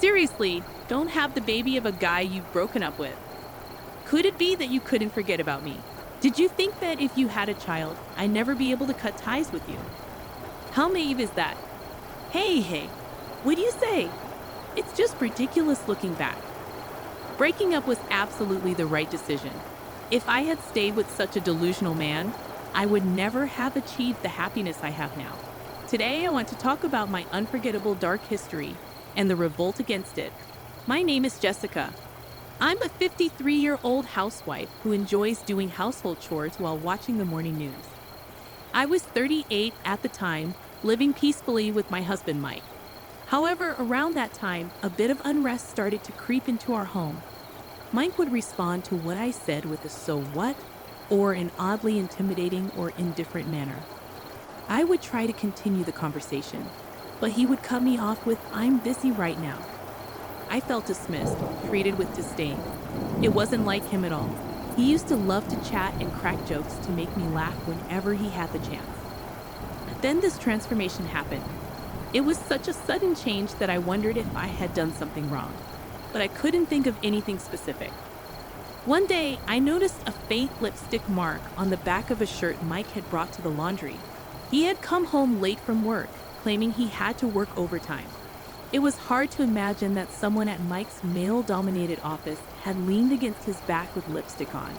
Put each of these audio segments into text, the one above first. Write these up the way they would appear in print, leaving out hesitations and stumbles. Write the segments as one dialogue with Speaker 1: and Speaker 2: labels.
Speaker 1: Seriously, don't have the baby of a guy you've broken up with. Could it be that you couldn't forget about me? Did you think that if you had a child, I'd never be able to cut ties with you? How naive is that? Hey, what do you say? It's just ridiculous looking back. Breaking up was absolutely the right decision. If I had stayed with such a delusional man, I would never have achieved the happiness I have now. Today, I want to talk about my unforgettable dark history and the revolt against it. My name is Jessica. I'm a 53-year-old housewife who enjoys doing household chores while watching the morning news. I was 38 at the time, living peacefully with my husband, Mike. However, around that time, a bit of unrest started to creep into our home. Mike would respond to what I said with a "so what?" or an oddly intimidating or indifferent manner. I would try to continue the conversation, but he would cut me off with "I'm busy right now." I felt dismissed, treated with disdain. It wasn't like him at all. He used to love to chat and crack jokes to make me laugh whenever he had the chance. Then this transformation happened. It was such a sudden change that I wondered if I had done something wrong, but I couldn't think of anything specific. One day, I noticed a faint lipstick mark on the back of a shirt Mike had brought to the laundry. He had come home late from work, claiming he had to work overtime. It was hard to imagine that someone at Mike's male-dominated office had leaned against his back with lipstick on.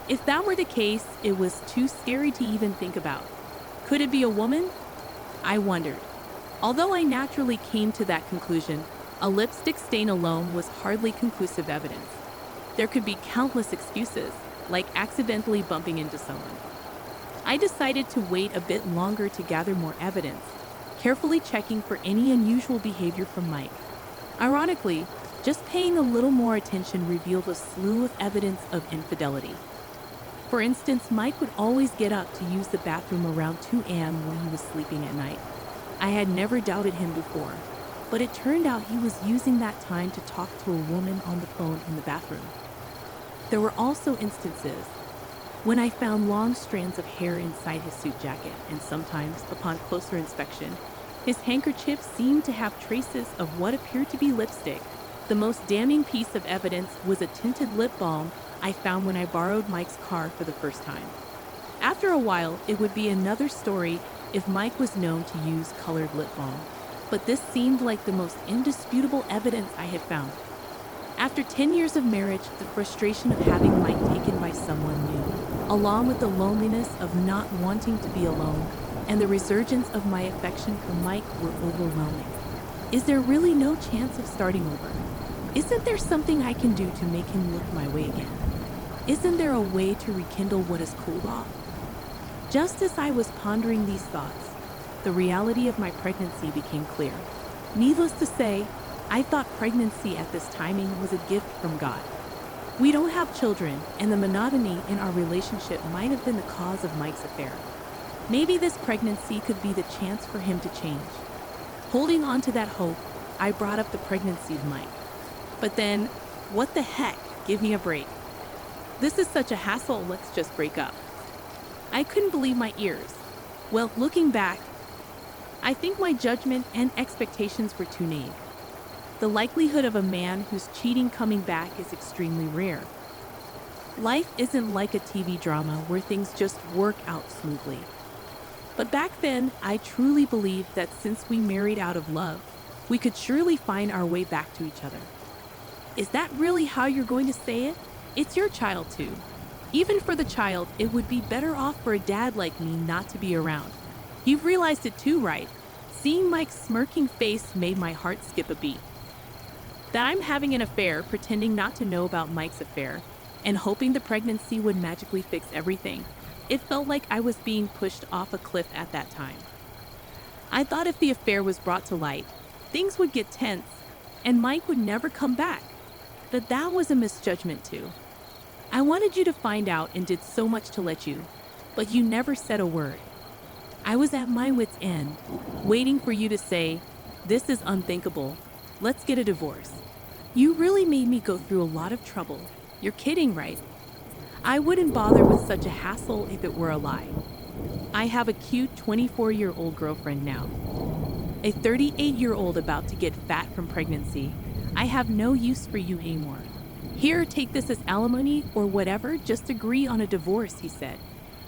Speaker 1: If that were the case, it was too scary to even think about. Could it be a woman? I wondered. Although I naturally came to that conclusion, a lipstick stain alone was hardly conclusive evidence. There could be countless excuses, like accidentally bumping into someone. I decided to wait a bit longer to gather more evidence, carefully checking for any unusual behavior from Mike. Ironically, just paying a little more attention revealed a slew of evidence of infidelity. For instance, Mike would always get up to use the bathroom around 2 a.m. when he was sleeping at night. I had never doubted him before, but it turned out he was using that time to talk to a woman on the phone in the bathroom. There were also instances when I found long strands of hair inside his suit jacket, and sometimes, upon closer inspection, his handkerchief seemed to have traces of what appeared to be lipstick. The most damning piece of evidence was a tinted lip balm I found when I borrowed Mike's car for the first time. After a while, it would be another story if Mike was known to use colored lip balm, but this seemed like the most indisputable evidence I had found. After 10 years of marriage, the frustration of having Mike taken by someone new, along with the loneliness of not wanting to be alone, and the resurgence of my affection for Mike were overwhelming. Is there really no chance of starting over? Isn't there something I can do to make him look my way again? Isn't there a way to rekindle what has cooled off? Just as I was pondering these thoughts, the reality of my pregnancy became clear. Needless to say, I thought pregnancy at this timing was a gift from God. We don't have children, and the monotony in our relationship might have been the cause of Mike's affair. Maybe this pregnancy could be the chance for him to change. Holding on to that hope, I brought up the pregnancy of Mike. But then, what the heck? Give me a break. This is such a hassle, let's just break up. I couldn't believe my ears. Well, looking back, I think my judgment and expectations were too naive. The likelihood of a man who's cheating coming back is extremely rare. Life isn't like a TV drama where things just work out smoothly. But back then, I truly believed that since we married out of love, we could surely find our way back to each other. Is that really how you're going to say it? It's your child too. Even for the child, it would be better off for a dad like me not to be around. You've realized it too, right? Seeing Mike's smirking face made my heart skip a beat. That I'm having an affair, pretending not to know about Mike's affair, and hoping the pregnancy would magically fix everything. It felt like I was being pushed off a cliff at that time. I thought if the affair was brought to light, things would get tense, and Mike would never come back. But that was a misjudgment too. I wanted you to find out and did so much to let you, but you never said a word. I was at my wit's end, waiting for you to say, "This is unthinkable. Let's get a divorce." You really made me go through a lot of trouble. You're kidding, right? I wouldn't bother with such a hassle if it were a lie. I have a cute 24-year-old girlfriend now. A 38-year-old about to get fat from pregnancy. I have no use for you anymore. Here, take this as alimony or whatever, just agree on a divorce, he said.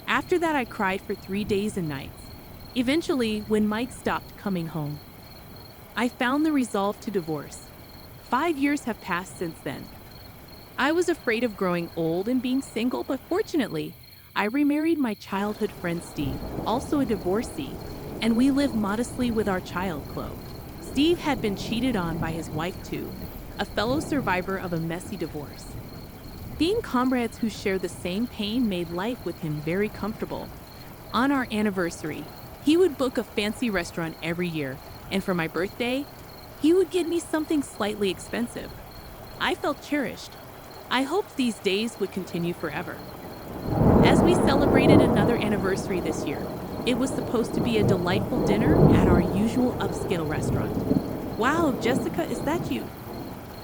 Speaker 1: After that, I cried for 3 days and nights. Eventually, when Mike stopped coming home, I found the resolve to divorce. 5 years have passed since then. I was afraid of growing old and being single, but fortunately, I remarried my childhood friend Steve, also a divorcee, and we live modestly with our child, Chloe. Steve had been cheated on by his wife too, a fellow survivor of a messy divorce. Being comrades who share the same pain made life with him very comfortable. On our anniversary, he would book a fancy restaurant every year, and for my birthday, he would get me something slightly expensive. I felt cherished. I hoped these days would continue forever. As we celebrated another anniversary this year, it was supposed to be a delightful dinner at our usual upscale restaurant. Wow, Jessica, is that you?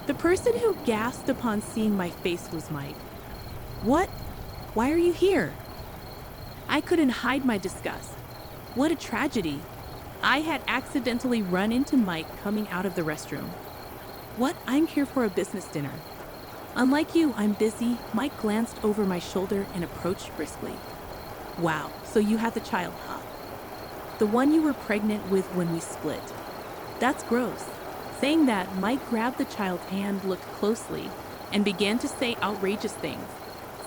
Speaker 1: The person who gasped upon seeing my face was Mike. What? Why are you here? I couldn't hide my disgust. What a tragedy. I had accidentally run into Mike coming out of the restroom. What? I'm here for a business dinner. Unlike you, I'm busy. Mike glanced over my shoulder and approached briskly. Wow, so you had the child, huh? The one you were pregnant with when we split. That's gross. Saying that, Mike grabbed the child's hand, looked closely, and began to say outrageous things.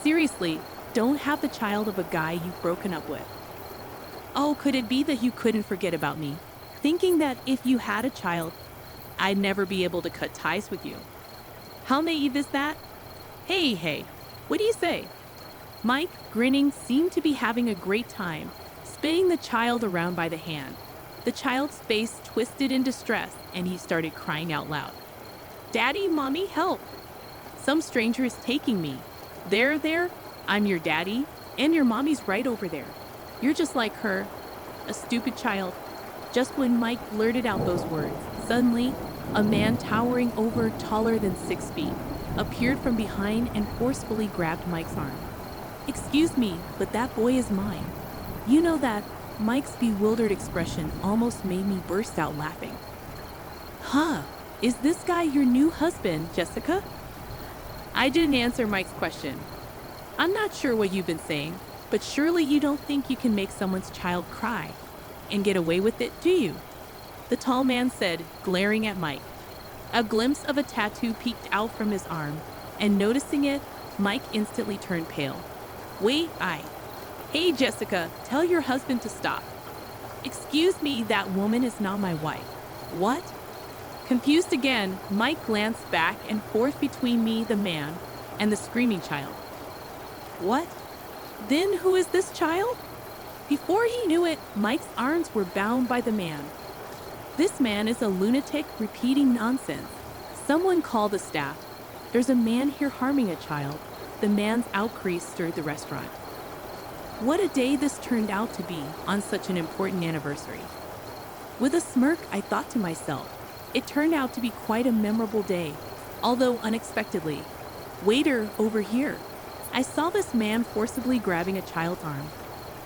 Speaker 1: Seriously, don't have the child of a guy you've broken up with. Oh, could it be that you couldn't forget about me? Thinking that if you had a child, I'd never be able to cut ties with you. How naive is that? Hey, what do you say? Mike, grinning, seemed to be having a great time, spinning the child around by the hand. The child's face twisted in distress, and he started crying out loud. Daddy, Mommy, help! Some stranger is taking me. There, I'm your daddy, and your mommy's right over there. You're just like her, a stupid child. Just when Mike blurted out those words, suddenly, a man towering over, taller than 6 feet, appeared from behind and forcefully grabbed Mike's arm. Excuse me, but that boy is mine. You know that. Mike's bewildered expression almost made me burst out laughing. Huh, is this guy your new husband, Jessica? I didn't answer Mike's question. I'm not sure what you've been saying, but surely you don't think you can make someone's child cry and get away with it, do you? The tall man said, glaring at Mike. A glimpse of a tattoo peeked out from his arm, and noticing it, Mike instantly turned pale. Wait, Hey, Jessica, tell your husband to stop. Excuse me, that woman is not my wife. What? Confused again, Mike glanced back and forth between me, the man, and the screaming child. What? Then who is this child? Before he knew it, Mike's arms were bound by the man. This man is a lunatic repeating nonsense. Someone call the staff. There's a man here harming a child. The man's outcries stirred the restaurant. What a day this turned out to be on such an important anniversary. With a smirk, I thought to myself, it turned out to be quite a memorable day, although unexpectedly. Waiter, over here. I saw this man forcibly grabbing a child's arm.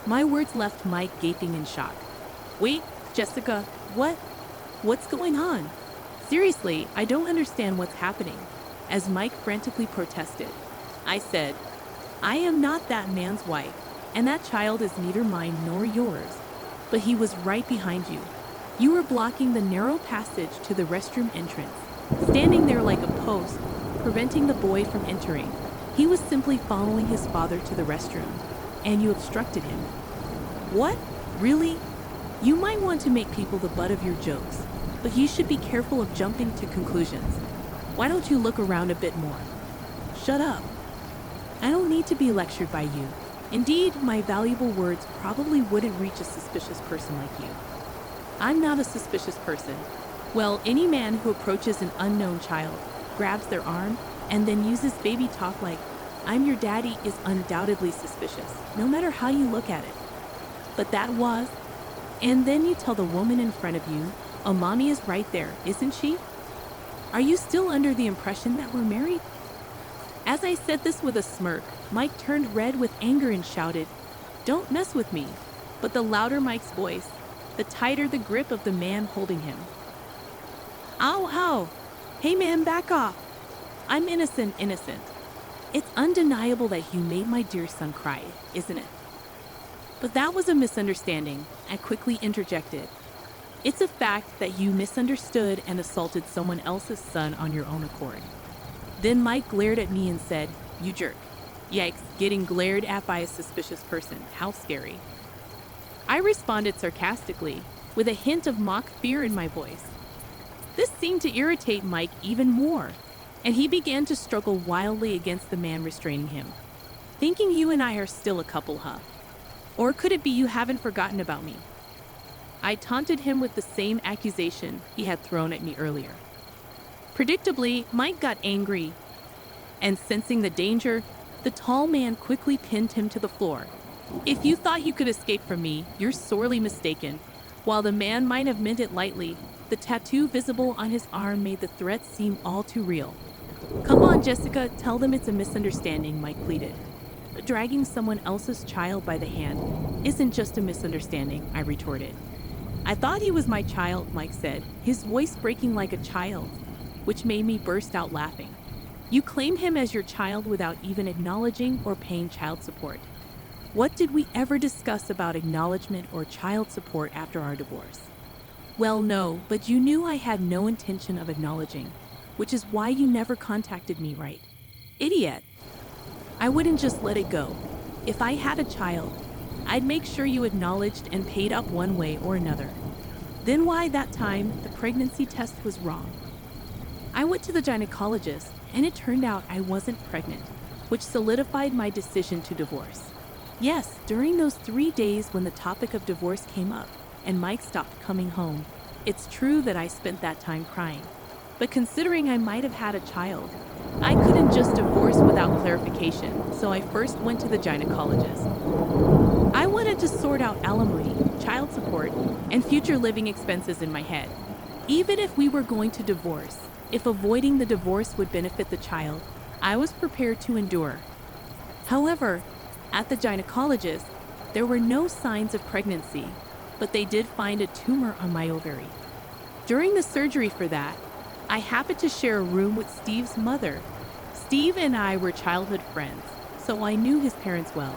Speaker 1: My words left Mike gaping in shock. Wait, Jessica, what's going on? Seriously, I don't understand what's happening. As Mike frantically protested, I said, I am not that man's wife. And that child is neither mine nor yours. But he was right behind you. You were blocking the narrow passage to the restroom entrance, standing there like a post, preventing the boy from entering. He was simply following his father to the restroom, and you obstructed him. What? Really? You might want to make people the butt of your jokes, but you should be careful of jumping to conclusions. Why don't you look around a bit more? Shut up. I don't need to be lectured by you. Indeed, my valuable words probably wouldn't reach a suspicious person like you. I'm not a suspicious person. Well, any man who approaches an unknown child, grabs their arm, and then uses baby talk like, I'm your daddy, is undoubtedly suspicious, no matter how you look at it. But that was. And then you tell the woman in front of you, oh, mommy is right there, isn't she? Are you still under the impression that we're married? As I said this with a smirk, Mike turned red with anger and shouted, Don't mess with me. But the louder Mike's voice, the tighter the grip of the man holding him. Ow, ow! Hey man, back off. I'm innocent, innocent. It's undeniable that you made my dear son cry, isn't it? But that was a misunderstanding, I quickly interjected. It's a fact that you misunderstood and assaulted someone else's son on your own accord. Then Mike glared at me and said, "You jerk." Yikes, getting glared at by a suspicious person. How scary. I responded sarcastically, with a hint of mock fear in my voice. This seemed to irritate Mike even more, and he began to struggle wildly against the man restraining him. Thinking you and I are still a couple, huh? Or could it be you haven't forgotten about me? I taunted him with the same accusation he had thrown at me earlier. Predictably, Mike got angry, and sensing the danger, the tall man quickly pinned him to the floor. If you thought you could escape from me, you're sorely mistaken. While the man might have meant it lightly, the tattoo visible on his arm made the threat seem all too real. "Come on, Jessica, tell them it's a misunderstanding," Mike pleaded. "Dragging someone else's child by the hand isn't just a misunderstanding," I retorted. "I thought he was my child," Mike said, his voice breaking like a child, which made me burst out laughing. "You claim him as your child without even acknowledging or paying child support. What did we ever discuss about acknowledgement or child support after our divorce?" "Well, no, but you knew I had no intention of acknowledging, which is why you never contacted me, right? Idiot. I wouldn't just let it go. If I had a child, I'd make sure you acknowledged and paid up one way or another. Then why that time the pregnancy test was wrong? I went to the gynecologist and it turned out I wasn't pregnant, which solidified my decision to divorce. Yes, during those 3 days when the topic of divorce came up and Mike stopped coming home, it's true that I spent that time crying. But considering I might have had a child, I couldn't just divorce without clarification, so I first went to the gynecologist. I wanted to sort out alimony, child support, and future living expenses in my head. Even if we were going to divorce, if avoiding the divorce would benefit the child, I was prepared to endure. However, at the gynecologist, there were no signs of pregnancy, but they did find a tumor on my ovary. During the surgery for that, I happened to share a room with Steve's mother. Steve and I were childhood friends, so I knew his parents well.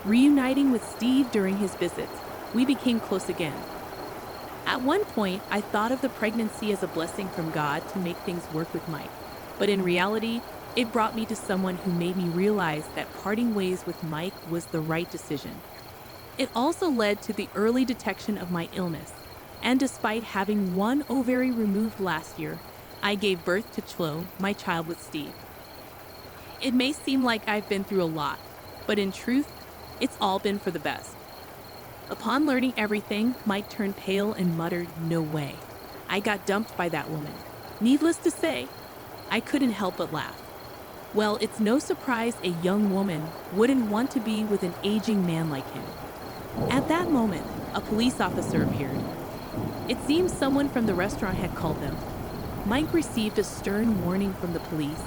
Speaker 1: Reuniting with Steve during his visits, we became close again. At one point, I thought of the pregnancy as a blessing from God to make things work with Mike, but in reality, it brought me to someone who made me realize that parting ways with Mike was the right decision. It also led to the early detection of my illness, and despite having one ovary removed last year, I gave birth to Chloe, my child with Steve. It may seem like I've been through a lot, but in truth, it's all been for the best. Upon learning everything, Mike turned pale and muttered, "No way. I got dumped by that woman." Needless to say, I couldn't help but laugh. Well, it's no surprise a young woman wouldn't want to be with an aging man like him. At that moment, a police officer appeared. It seems someone from the restaurant had called them. Mike received a stern warning from the police,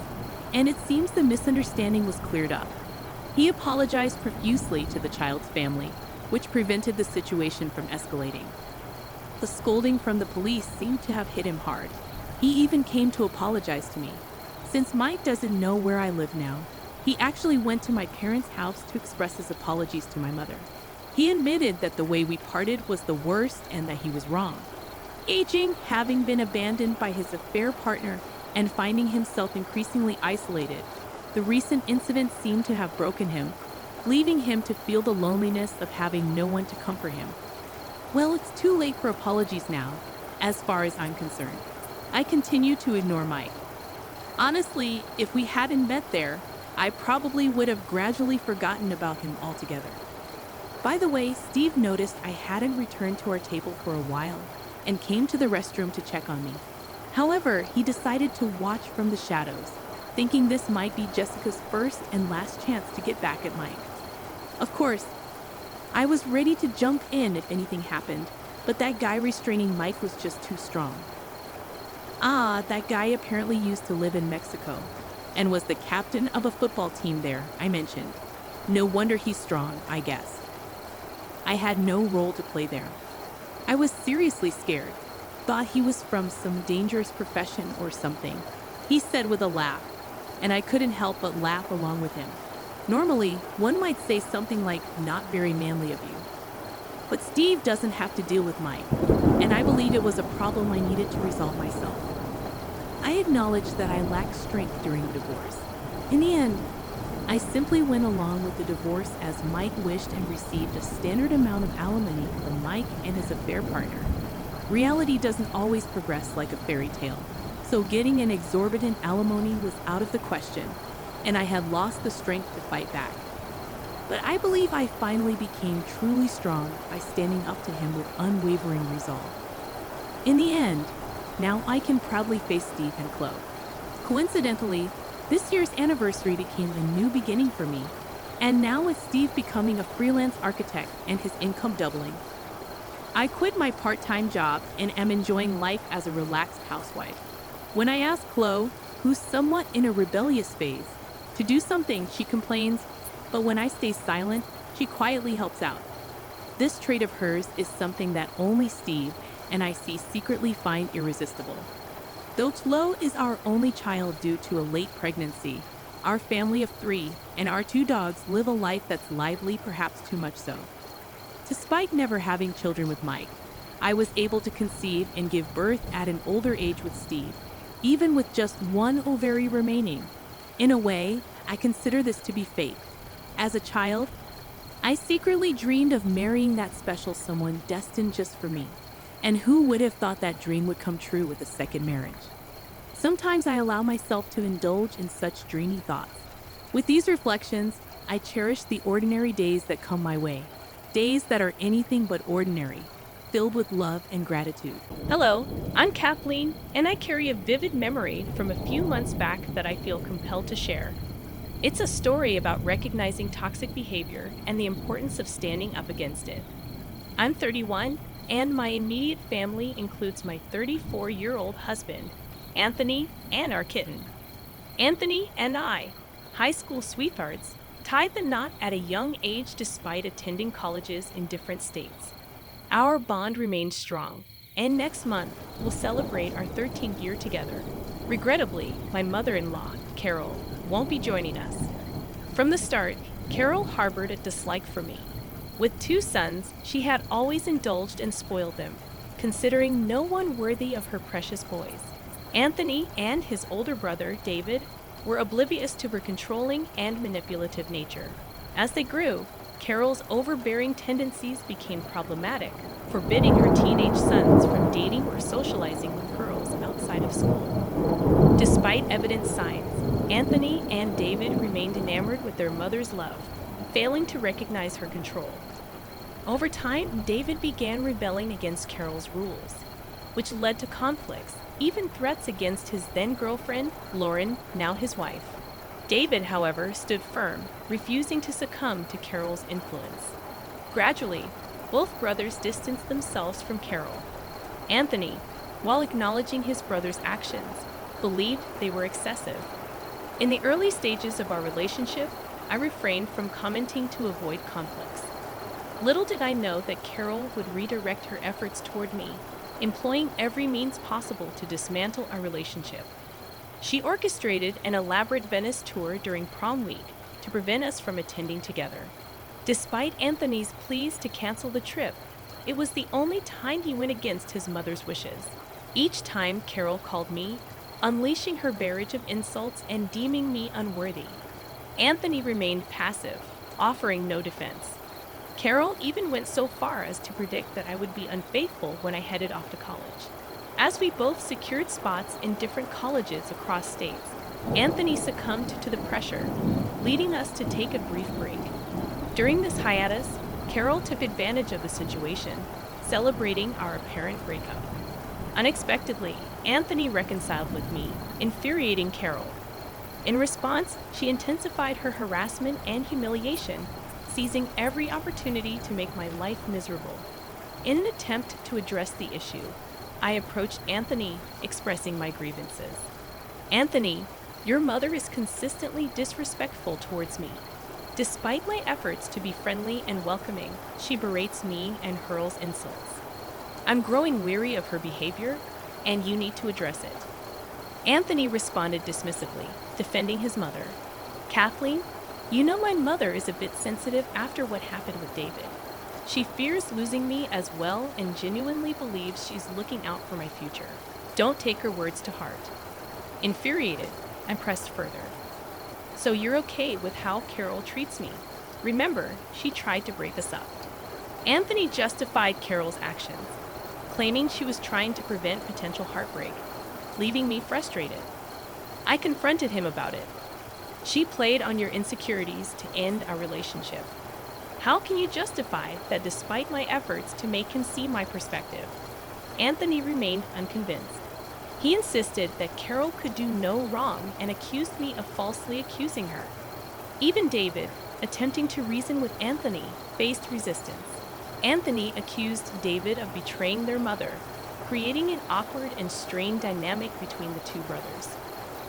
Speaker 1: and it seems the misunderstanding was cleared up. He apologized profusely to the child's family, which prevented the situation from escalating. The scolding from the police seemed to have hit him hard. He even came to apologize to me. Since Mike doesn't know where I live now, he actually went to my parents' house to express his apologies to my mother. He admitted that the way we parted was the worst and that he was wrong. Aging, having been abandoned by his affair partner, and finding himself increasingly isolated, the recent incident seemed to have broken him, leaving him to feel the loneliness of having no one to comfort him. Well, it's too late for apologies now, as far as I'm concerned. I continue to ignore Mike. Honestly, if we hadn't met there, I probably would have gradually forgotten about him altogether. By the way, Steve noticed I hadn't returned to our table for a while and came to the restroom to check on me. However, he decided to watch from the shadows, thinking this might be Jessica's first and last chance to get back at Mike. Of course, I was ready to jump in if anything happened, but that guy restraining Mike was just too strong. That guy apparently used to live in Mexico and was the captain of a football team there, I mentioned. No wonder he's strong, I guess. I had no role to play there. I was seriously scared. thought he was from some dangerous profession or something, he said with a laugh, and I couldn't help but laugh along with him. Normally, one might say something like, "Not very manly of you." But Steve doesn't have to deal with Mike, and I believe it was a problem I needed to resolve myself. I acknowledged that I lacked strength during the divorce. In the end, I simply went along with the divorce as Mike wished and received a standard amount of alimony from Mike and his affair partner. Reality doesn't always progress like a fairy tale, so getting an exorbitant alimony was out of the question, and I had lost the strength to fight back. But I believe I finally became truly strong by standing up to him with unwavering resolve. In the end, now I can proudly face Steve and Chloe. Coincidentally, this year's anniversary became a new beginning for me, and now with Steve becoming a freelance architect and his income doubling, I quit my part-time job and am enjoying life as a relaxed housewife. When I ask Chloe, who's somewhat in a rebellious phase, to do something, she complains, but when I stay silent, she quietly helps out. This trait of hers is something that only Steve and I see secretly find irresistible. Though Chloe is our only child due to a late pregnancy, our family of 3 and our 2 dogs live a life that's lively, perhaps too much so. Despite never having children with Mike, I was able to conceive and give birth at an older age with Steve, even with just 1 ovary remaining. In a way, I consider this to be fate. As a child, I secretly dreamed of marrying that special someone destined just for me. And who would have thought that dream would come true with a second marriage? Sometimes I allow myself to indulge in such dreamy thoughts. With these reflections, I cherish the ordinary days that come my way. Days that are anything but ordinary, filled with love and gratitude.
Speaker 2: Hello, I'm Kathleen, and I carry a vivid memory from a few months back that I feel compelled to share. It's a story about recognizing toxic behavior and the importance of standing up against it. I'm 31, and my immediate family includes my 34-year-old husband, Anthony, and our kitten. Anthony and I, high school sweethearts, tied the knot at a young age despite attending colleges in different states. Our bond remains strong, and next month we'll celebrate our 13th year together. Regrettably, my mother-in-law, Carol, won't be joining us. From the start, Carol harbored a dislike for me. With 2 sons, she had always indulged and spoiled them, considering no one worthy of her precious boys. Anthony and his older brother, David, were oblivious to her controlling and manipulative nature. As they grew, Carol's overbearing tendencies became problematic, forbidding her teenage sons from dating or socializing with girls outside of school. Despite evident signs, Anthony and David remained enamored with their mother's love, failing to recognize her control. Over time, David began rebelling against Carol's rules, which led to conflicts, even threats against his then-girlfriend, Lauren, now his wife. David, however, stood firm, refusing to succumb to Carol's influence. Gradually, both brothers distanced themselves from Carol. Anthony, while acknowledging his brother's actions, believed they were excessive. In the early stages of our relationship, I refrained from commenting to avoid conflicts. Little did I know that Carol would redirect her efforts toward me, employing every means possible to dismantle our relationship. She orchestrated an elaborate Venice tour during prom week to prevent us from attending together. Despite Anthony's pleas to cancel the trip, it was the only time he went against his mother's wishes. Each time Carol called me, unleashing her barrage of insults and deeming me unworthy. Anthony remained passive, offering no defense. Carol even went so far as to predict that I would be unfaithful when I headed off to college. As we both secured spots in different colleges across states, Anthony succumbed to the pressure, leading us to take a brief break. During this hiatus, Carol took advantage of the situation, celebrating our apparent breakup. Unexpectedly, Anthony reconciled with me, infuriating Carol. In response, she intensified her harassment and humiliation, seizing every opportunity to make my life miserable. In an attempt to address the issue, I approached Anthony, expressing my grievances. "Anthony, your mother is consistently disrespectful towards me. Despite my efforts to be friendly and welcoming, she berates me and hurls insults. I'm growing weary of her behavior, and you need to address it. Anthony responded dismissively, defending his mother. Kathleen, you know my mother is a bit sensitive after what happened with David. She fears losing me as well and genuinely believes she's looking out for my future. Don't take her words to heart. Infuriated, I pressed further. So you're okay with how Carol treats me? Remember, she tried to break us up. Anthony justified Carol's actions, claiming she was trying to prevent potential heartbreak, leaving me frustrated. I confronted him about it. She played on your insecurities to end our relationship. How can you justify that despite my efforts to make him see my perspective? Anthony remained unconvinced. He insisted that Carol could do no wrong and accused me of falsely accusing her. Even David, attempting to reason with Anthony, faced resistance. Anthony accused David of betraying their mother, creating an awkward and strained dynamic between the two brothers.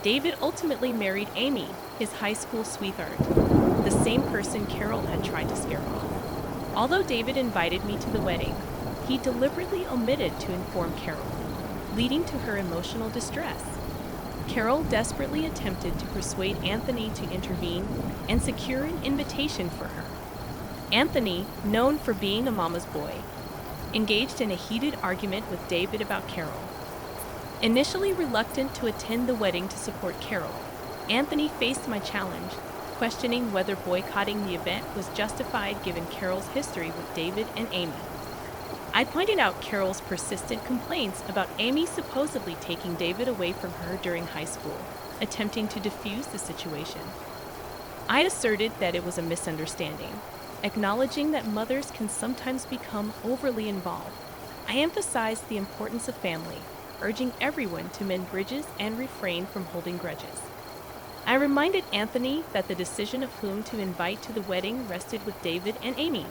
Speaker 2: David ultimately married Amy, his high school sweetheart, the same person Carol had tried to scare off. Although David invited me to the wedding, he deliberately omitted to inform Carol, leading to her emotional distress. Carol desperately attempted to persuade Anthony to intervene and secure an invitation for her. Anthony, known for being a mama's boy, engaged in a heated argument with David about Carol. Initially reluctant to attend the wedding to support Carol, Anthony faced my challenge, questioning whether boycotting the event was justified given Carol's history with David and Amy. I pointed out Carol's persistent complaints about Amy supposedly taking David away from her during high school, attempting to defuse the situation. I asserted that it was a misunderstanding, acknowledging that mothers can sometimes become overly involved. I emphasized the importance of family, urging everyone to mend bridges and refrain from holding grudges. I reminded Anthony that the decision of whom to invite to the wedding rested with David and Amy.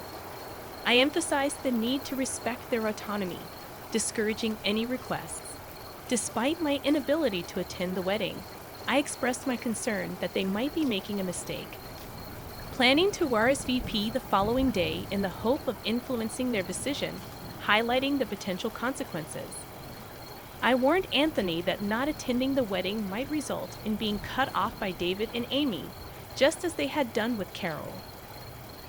Speaker 2: I emphasized the need to respect their autonomy, discouraging any requests. Despite my inability to attend the wedding, I expressed my concern that they might be making a mistake. Planning to RSVP the following day in the hope of influencing their decision, highlighting the potential consequences. I warned Anthony that not attending the wedding might result in being cut off by David and Amy, just as they had done with Carol.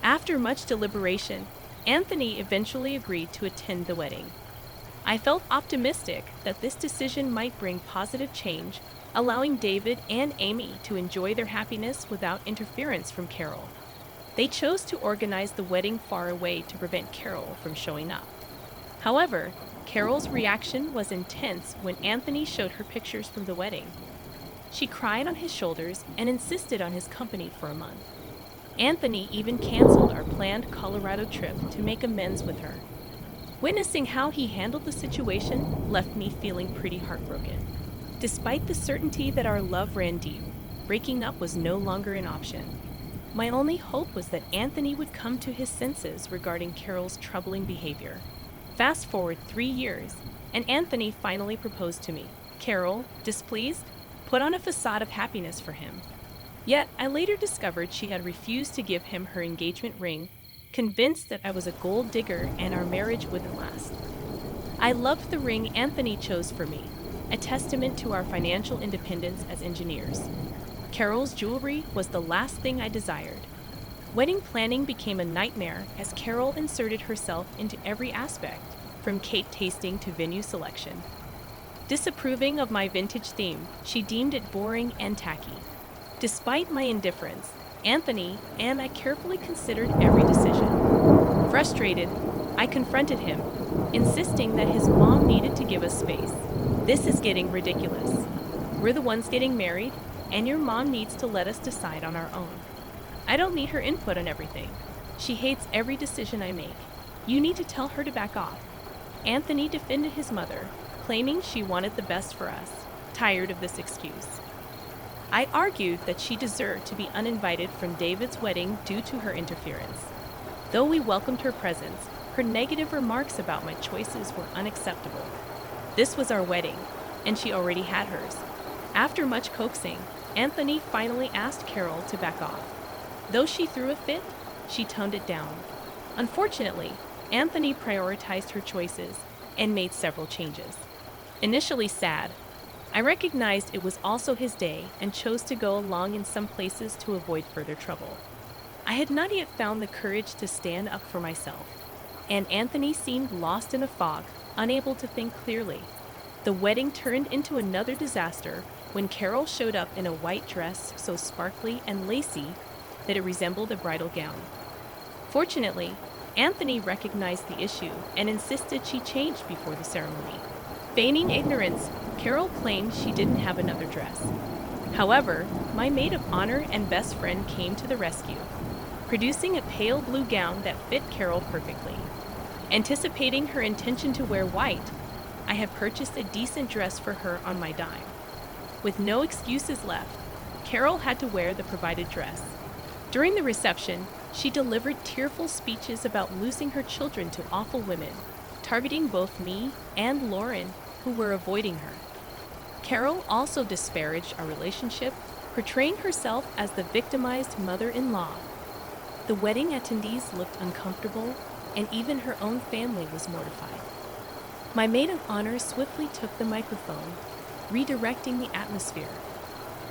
Speaker 2: After much deliberation, Anthony eventually agreed to attend the wedding. I felt optimistic that this decision might bring positive change, allowing David and Amy to enjoy their happiness without interference from Carol. They chose to organize the wedding far away to prevent Carol from showing up. However, Carol's reaction was intense when Anthony showed her pictures from the wedding. She cried on his shoulders and insisted on his company for a month. Anthony even canceled our planned Colorado trip to make amends with her. Witnessing how he handled the situation left me feeling pretty heartbroken. Despite the certainty that our love ran deep, breaking up was no longer an option. My only hope was that Anthony would come to his senses regarding Carol's troubling behavior. Fast forward 3 years, and Anthony finally proposed to me. Carol, displeased, put on a facade of happiness for him. Yet, I later discovered she had refused to give him her engagement ring, convinced that I was a gold digger and our marriage wouldn't last. I loved the ring Anthony chose for me, a testament to our financial independence as engineers. Carol's jewelry was the last thing I desired. Wedding planning became a nightmare as Carol inserted herself into every aspect, from cake tasting to venue selection. Disapproving of my vintage theme, she deemed it boring and tacky. Despite my indifference, Anthony and I carefully considered every decision. Frustrated, I confronted him, insisting that his mom needed to give us space. This is getting ridiculous. We're the ones getting married, and your mom needs to let us decide on our own. I don't need her input on everything. She hates every decision I make. You need to tell her to back off. Anthony defended his mother, claiming she wanted the best for us, tired of this excuse. I argued that she deserved to be uninvited from David's wedding due to her interference. Though we welcomed her presence, her negative remarks about my choices were unacceptable. This was our wedding, and she already had hers. After much coaxing, Anthony finally asked Carol to back off. Though she threw a fit, she toned it down. Unfortunately, Anthony prioritized her choices, and made several changes. Initially sad, I recognized it was also his day and chose to go along in some places to avoid further trouble. I had not yet found the courage to stand up for myself, and Anthony seemed lost in a fog, unable to think clearly. The wedding turned into another disaster when Carol showed up in a white dress so sparkly and lacy that it resembled a bridal gown. Fortunately, Anthony recognized the issue and insisted she changed before the ceremony. Feigning ignorance, Carol claimed she didn't have another dress. However, my maid of honor and best friend came to the rescue, producing a pale blue gown that fit Carol perfectly. Anticipating her intention to wear white, I had purchased a decent dress for her on my dime. With no excuses left, Carol had to wear the provided dress. During the reception, she delivered tearful speeches about losing her children to awful women, targeting both me and Lauren, who were avoiding her. Carol also disparaged our relationship, portraying herself as the victimized mother-in-law. The wedding attendees looked uncomfortable, and even her own family was mortified. My maid of honor swiftly took the microphone, redirecting the atmosphere.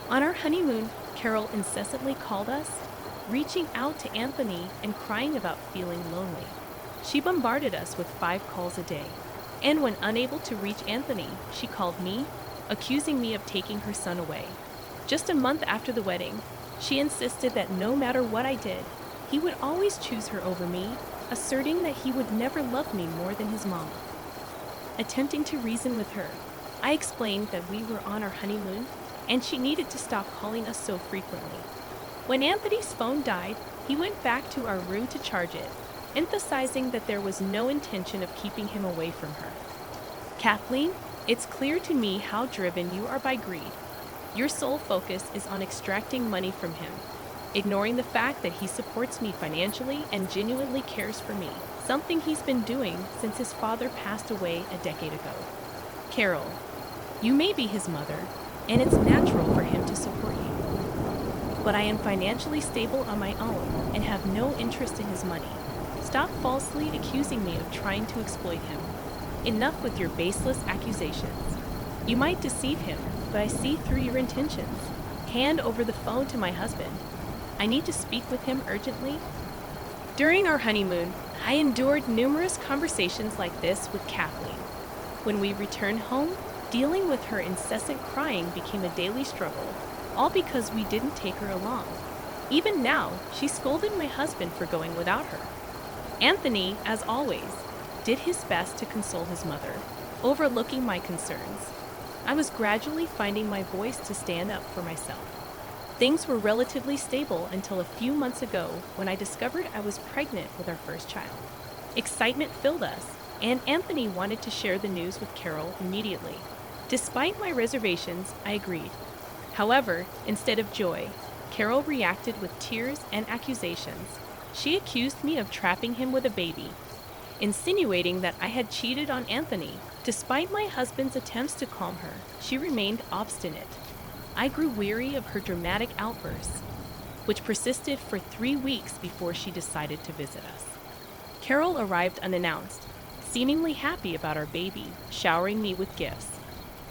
Speaker 2: On our honeymoon, Carol incessantly called us, reaching out to Anthony and crying about feeling lonely. She bombarded us with 5 calls a day, and when unable to reach Anthony, she called me, accusing me of taking her son away. Just a month after the wedding, she insisted that no matter what I did, he would always choose her over me, asserting that he would never love me more than his mom. Attempting to reason with her, I explained that we were on our honeymoon and she needed to stop calling us so frequently. When Anthony's phone died, he went back to our room to charge it, emphasizing that there was no intention of keeping him away from her. Kathleen, it's clear to me how driven you are by greed. Your sole focus is on extracting money from him, ignoring the fact that he supports me financially and genuinely cares for me, something he's been doing since his father passed away a decade ago. Carol, you may be his mother, and it's natural for him to support you. But I am financially stable on my own and have no interest in his money. Stop falsely accusing me of trying to exploit him. Enough with your baseless accusations. You might deceive him, but I see through your intentions. Hand over the phone to my husband. I need to speak with him urgently. During our honeymoon, I endured numerous conversations like this with Kathleen. When we returned home, dealing with her incessant crying became a daily struggle, all because we didn't take her along. Even now, she scolded my husband for going without her. Anthony, as always, did his best to console his mother, overlooking my concerns. I was gradually finding my voice to stand up for myself. Things were relatively stable until a few months ago when I discovered I was pregnant with our first child. Excitement filled us, and Anthony wanted to share the news with Carol immediately. Despite my reservations, I agreed. However, instead of joy, Carol reacted with tears and accusations. She accused me of trapping him with a baby, insinuating that I had cheated on Anthony. Despite my husband's attempts to calm her, she remained obstinate. I grew weary of her dramatic outbursts, which persisted for 3 weeks before she decided to visit us. Carol arrived unannounced, seemingly happy about our baby, showering me with gifts.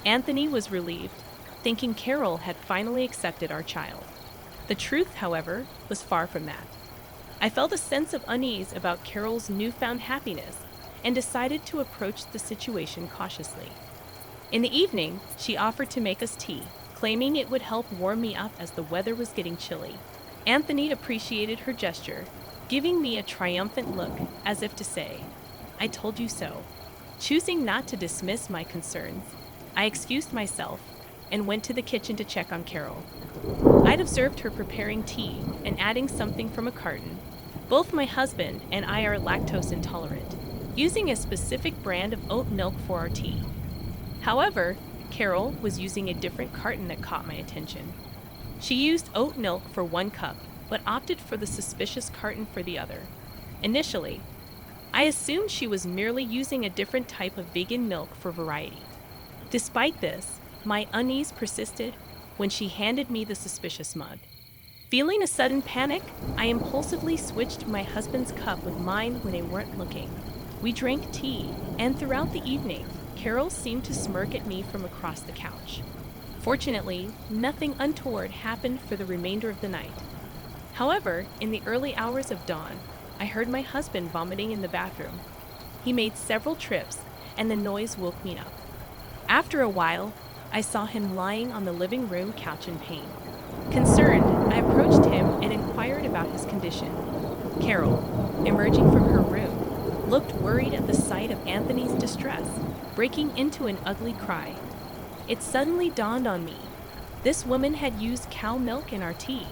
Speaker 2: Anthony was relieved, thinking Carol had finally accepted our child. The truth, however, was far from that. I felt a sense of unease about Carol's newfound happiness and decided to approach the situation cautiously. In the evening, she offered to make us tea, claiming it would help warm me up as the weather was getting chilly. Anthony appreciated her gesture, giving me a triumphant look as if to say, "I told you so." Choosing not to dismiss my concerns, I excused myself and went to the kitchen to check on Carol. I'd observed her preparing tea and adding something from a carton. Both my husband and I are lactose intolerant, using a specific brand of oat milk for our tea. However, Carol was using a different carton that caught my attention. She used oat milk for 1 cup, but opted for the suspicious carton for the other. Initially, I assumed she was merely using a different type of vegan milk for variety. Despite this, my unease persisted when she handed me the suspicious mug. Feeling a sudden panic, I impulsively switched my husband's cup with mine when they weren't looking. We drank tea, and throughout the evening, Carol seemed to smirk at me from across the couch. Fortunately, nothing untoward happened for the remainder of the night. However, in the early hours of dawn, I heard my husband vomiting in the bathroom. He made several trips, and the noise woke me up. After a while, I saw him lying on the living room couch in pain. Concerned, I approached him and inquired about his condition. Carol, emerging from her room, looked worried at the sight of Anthony's distress, breaking into an ugly cry. It suddenly dawned on me. This woman had used cow milk in our tea.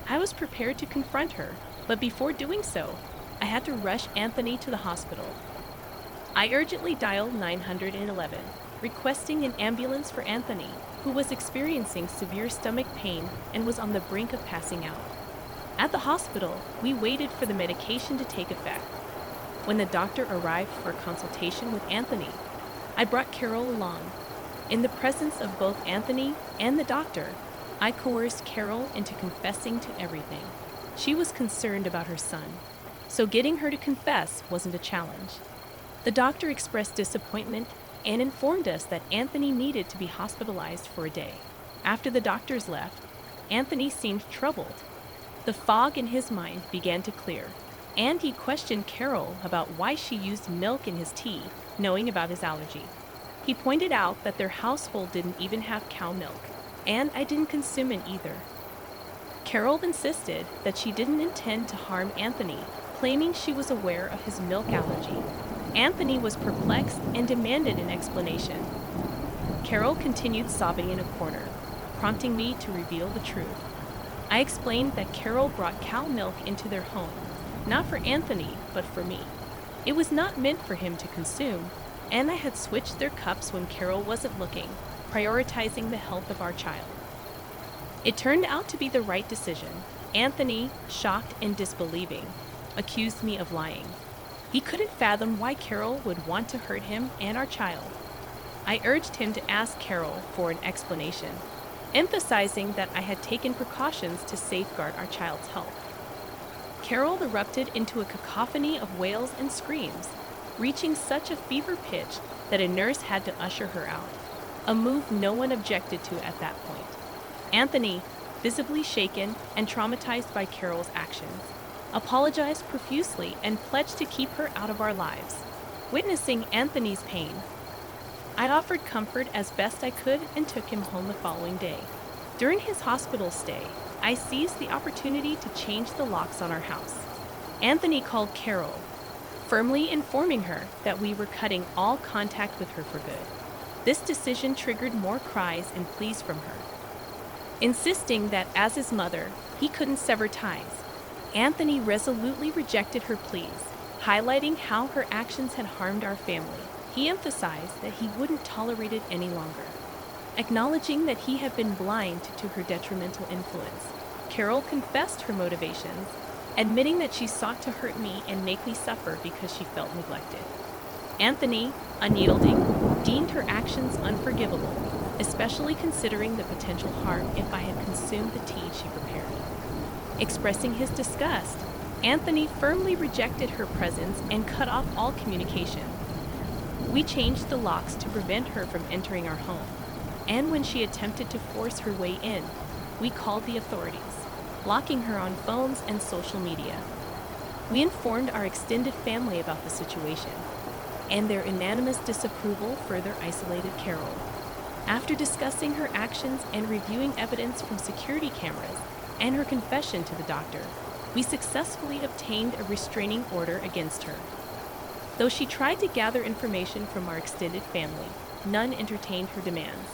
Speaker 2: I was prepared to confront her, but before doing so, I had to rush Anthony to the hospital. I urgently dialed 911, requesting an ambulance for Anthony, who was experiencing severe stomach pain and was on the brink of passing out. At the hospital, we waited for the medication to take effect. When the doctor arrived for a consultation with Anthony, I brought Carol along. In the presence of both Anthony and the doctor, I coerced Carol into confessing to everything. She was concerned about her son, so getting her to confess wasn't a challenge. The doctor expressed disappointment and informed us that Anthony needed to be hospitalized for a day. After the doctors left, Anthony seemed troubled. The fog in his mind began to clear, and he questioned Carol about why she used milk in his tea, knowing about his allergy. He pointed out that their household didn't even have cow milk, and I didn't consume it either. Carol insisted that she didn't intend to harm Anthony, claiming she was aware of his milk allergy. Anthony was perplexed and demanded an explanation. Carol continued sobbing in a corner, prompting me to reveal the truth. I explained that Carol brought cow milk into their home, not for Anthony, but for me. It was not meant for him to consume, and I had switched their cups when Carol wasn't looking, prioritizing the health of our child. It turned out to be the right decision. Anthony, shocked and disbelieving, accused me of lying. He couldn't fathom why Carol would want to hurt him and our child. I urged him to ask Carol for an explanation, emphasizing that I had taken precautions to safeguard our child's health. Carol erupted into a cacophony of wails and screams, reaching such a fever pitch that a nurse had to usher her out, a move no one objected to at that point. Anthony, visibly shaken and traumatized by Carol's actions, apologized profusely and pledged to keep her out of our lives. Witnessing Anthony's pain, I offered comfort as best I could and took him home the following day. During his hospital stay, I seized the opportunity to change the locks on our house. Anthony called Carol, firmly informing her that we were cutting all contact with her for good. This decision triggered more cries and pleas from her. Insisting that as his mother, he couldn't sever ties, Anthony resolutely rejected her pleas, highlighting how her actions had harmed our family. He emphasized that he wouldn't tolerate it any longer. Acknowledging that he had been blind to her detrimental influence, Carol confessed her motivations, admitting that she sought to hurt me and make me suffer because she felt neglected. Anthony, unyielding, deemed her actions unforgivable, especially considering the potential harm if I had consumed the tea she prepared. Expressing his disgust, Anthony firmly rejected her presence and cut off all communication. We changed the locks to prevent her from entering our home, and when she attempted to force her way in, we called the authorities, blocking her on phones and social media. We informed our extended family about the situation, and their unanimous disapproval further isolated Carol. After discussing her actions and reviewing evidence from security cameras and her confession to the doctor, we successfully obtained a restraining order against her. Though she tried to gather information from our extended family, none entertained her demands.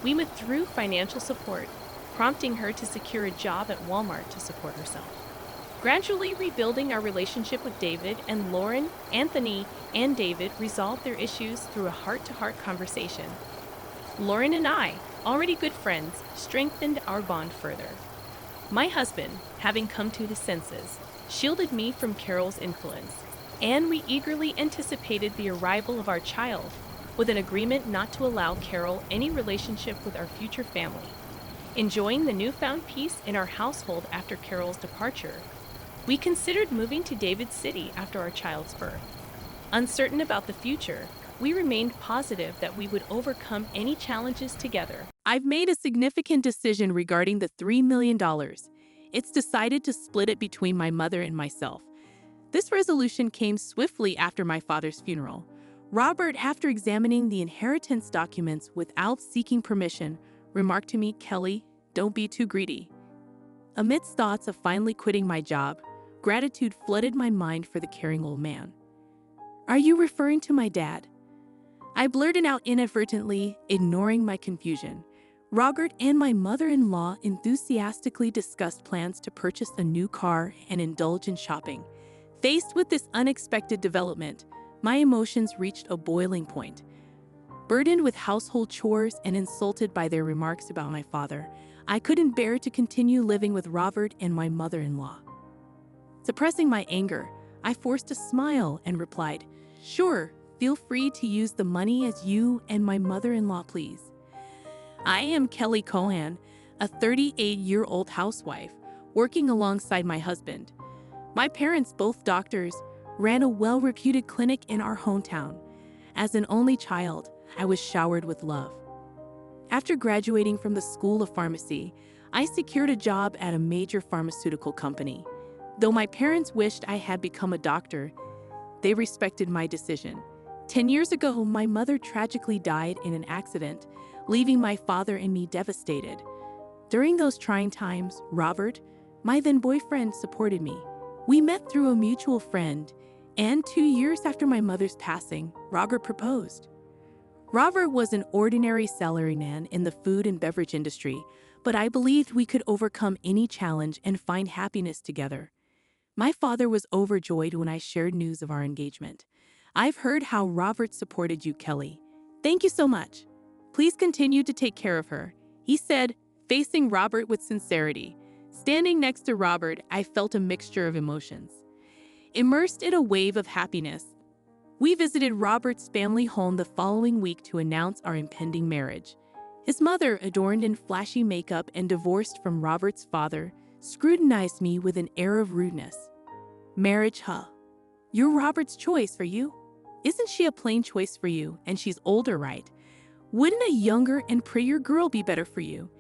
Speaker 2: We withdrew financial support, prompting her to secure a job at Walmart to support herself. Gradually rebuilding our relationship with David and Lauren, Anthony, and David resolved their issues through a heart-to-heart conversation. Lauren and I, already good friends, strengthened our bond further. My husband, having come to his senses, shielded me from Carol's influence, and we eagerly anticipated the arrival of our child, with an agreement not to allow Carol any relationship with our future family. Enjoying the newfound peace in our household after Carol's departure, we considered moving to David City after our child's birth. Uncertain about the future, we remained positive that we would overcome any challenges together.
Speaker 1: I've made a significant decision regarding the $3 million. It's decided to split it between my mother and myself. This resolution came swiftly after my father's funeral. Robert, after examining the inheritance documents without seeking permission, remarked to me, "Kelly, don't be too greedy." Amidst thoughts of finally quitting my job, gratitude flooded my mind for the caring old man. "Are you referring to my dad?" I blurted out inadvertently, ignoring my confusion. Robert and my mother-in-law enthusiastically discussed plans to purchase a new car and indulge in shopping. Faced with this unexpected development, my emotions reached a boiling point. Burdened with household chores and insulted by their remarks about my father, I couldn't bear to continue living with Robert and my mother-in-law. Suppressing my anger, I forced a smile and replied, "Sure, feel free to use the money as you and my mother-in-law please." I am Kelly Cohan, a 38-year-old housewife, working alongside my husband. My parents, both doctors, ran a well-reputed clinic in our hometown. As an only child, I was showered with love. After graduating from the School of Pharmacy, I secured a job at a major pharmaceutical company. Though my parents wished I had become a doctor, they respected my decision. 10 years ago, my mother tragically died in an accident, leaving my father and me devastated. During those trying times, Robert, my then boyfriend, supported me. We met through a mutual friend, and 2 years after my mother's passing, Robert proposed. Robert was an ordinary salaryman in the food and beverage industry, but I believed we could overcome any challenge and find happiness together. My father was overjoyed when I shared news of our engagement. "I've heard how Robert supported you, Kelly. Thank you so much. Please continue to take care of her," he said, facing Robert with sincerity. Standing next to Robert, I felt a mixture of emotions. Immersed in a wave of happiness, we visited Robert's family home the following week to announce our impending marriage. His mother, adorned in flashy makeup and divorced from Robert's father, scrutinized me with an air of rudeness. "Marriage, huh? You're Robert's choice for you? Isn't she a plain choice for you, and she's older, right? Wouldn't a younger and prettier girl be better for you?"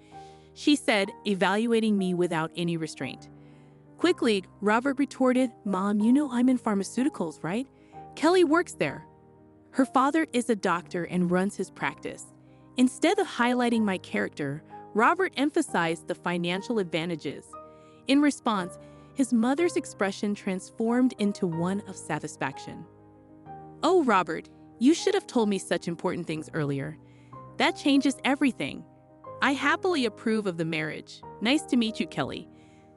Speaker 1: she said, evaluating me without any restraint. Quickly, Robert retorted, "Mom, you know I'm in pharmaceuticals, right? Kelly works there." Her father is a doctor and runs his practice. Instead of highlighting my character, Robert emphasized the financial advantages. In response, his mother's expression transformed into one of satisfaction. "Oh, Robert, you should have told me such important things earlier. That changes everything. I happily approve of the marriage. Nice to meet you, Kelly."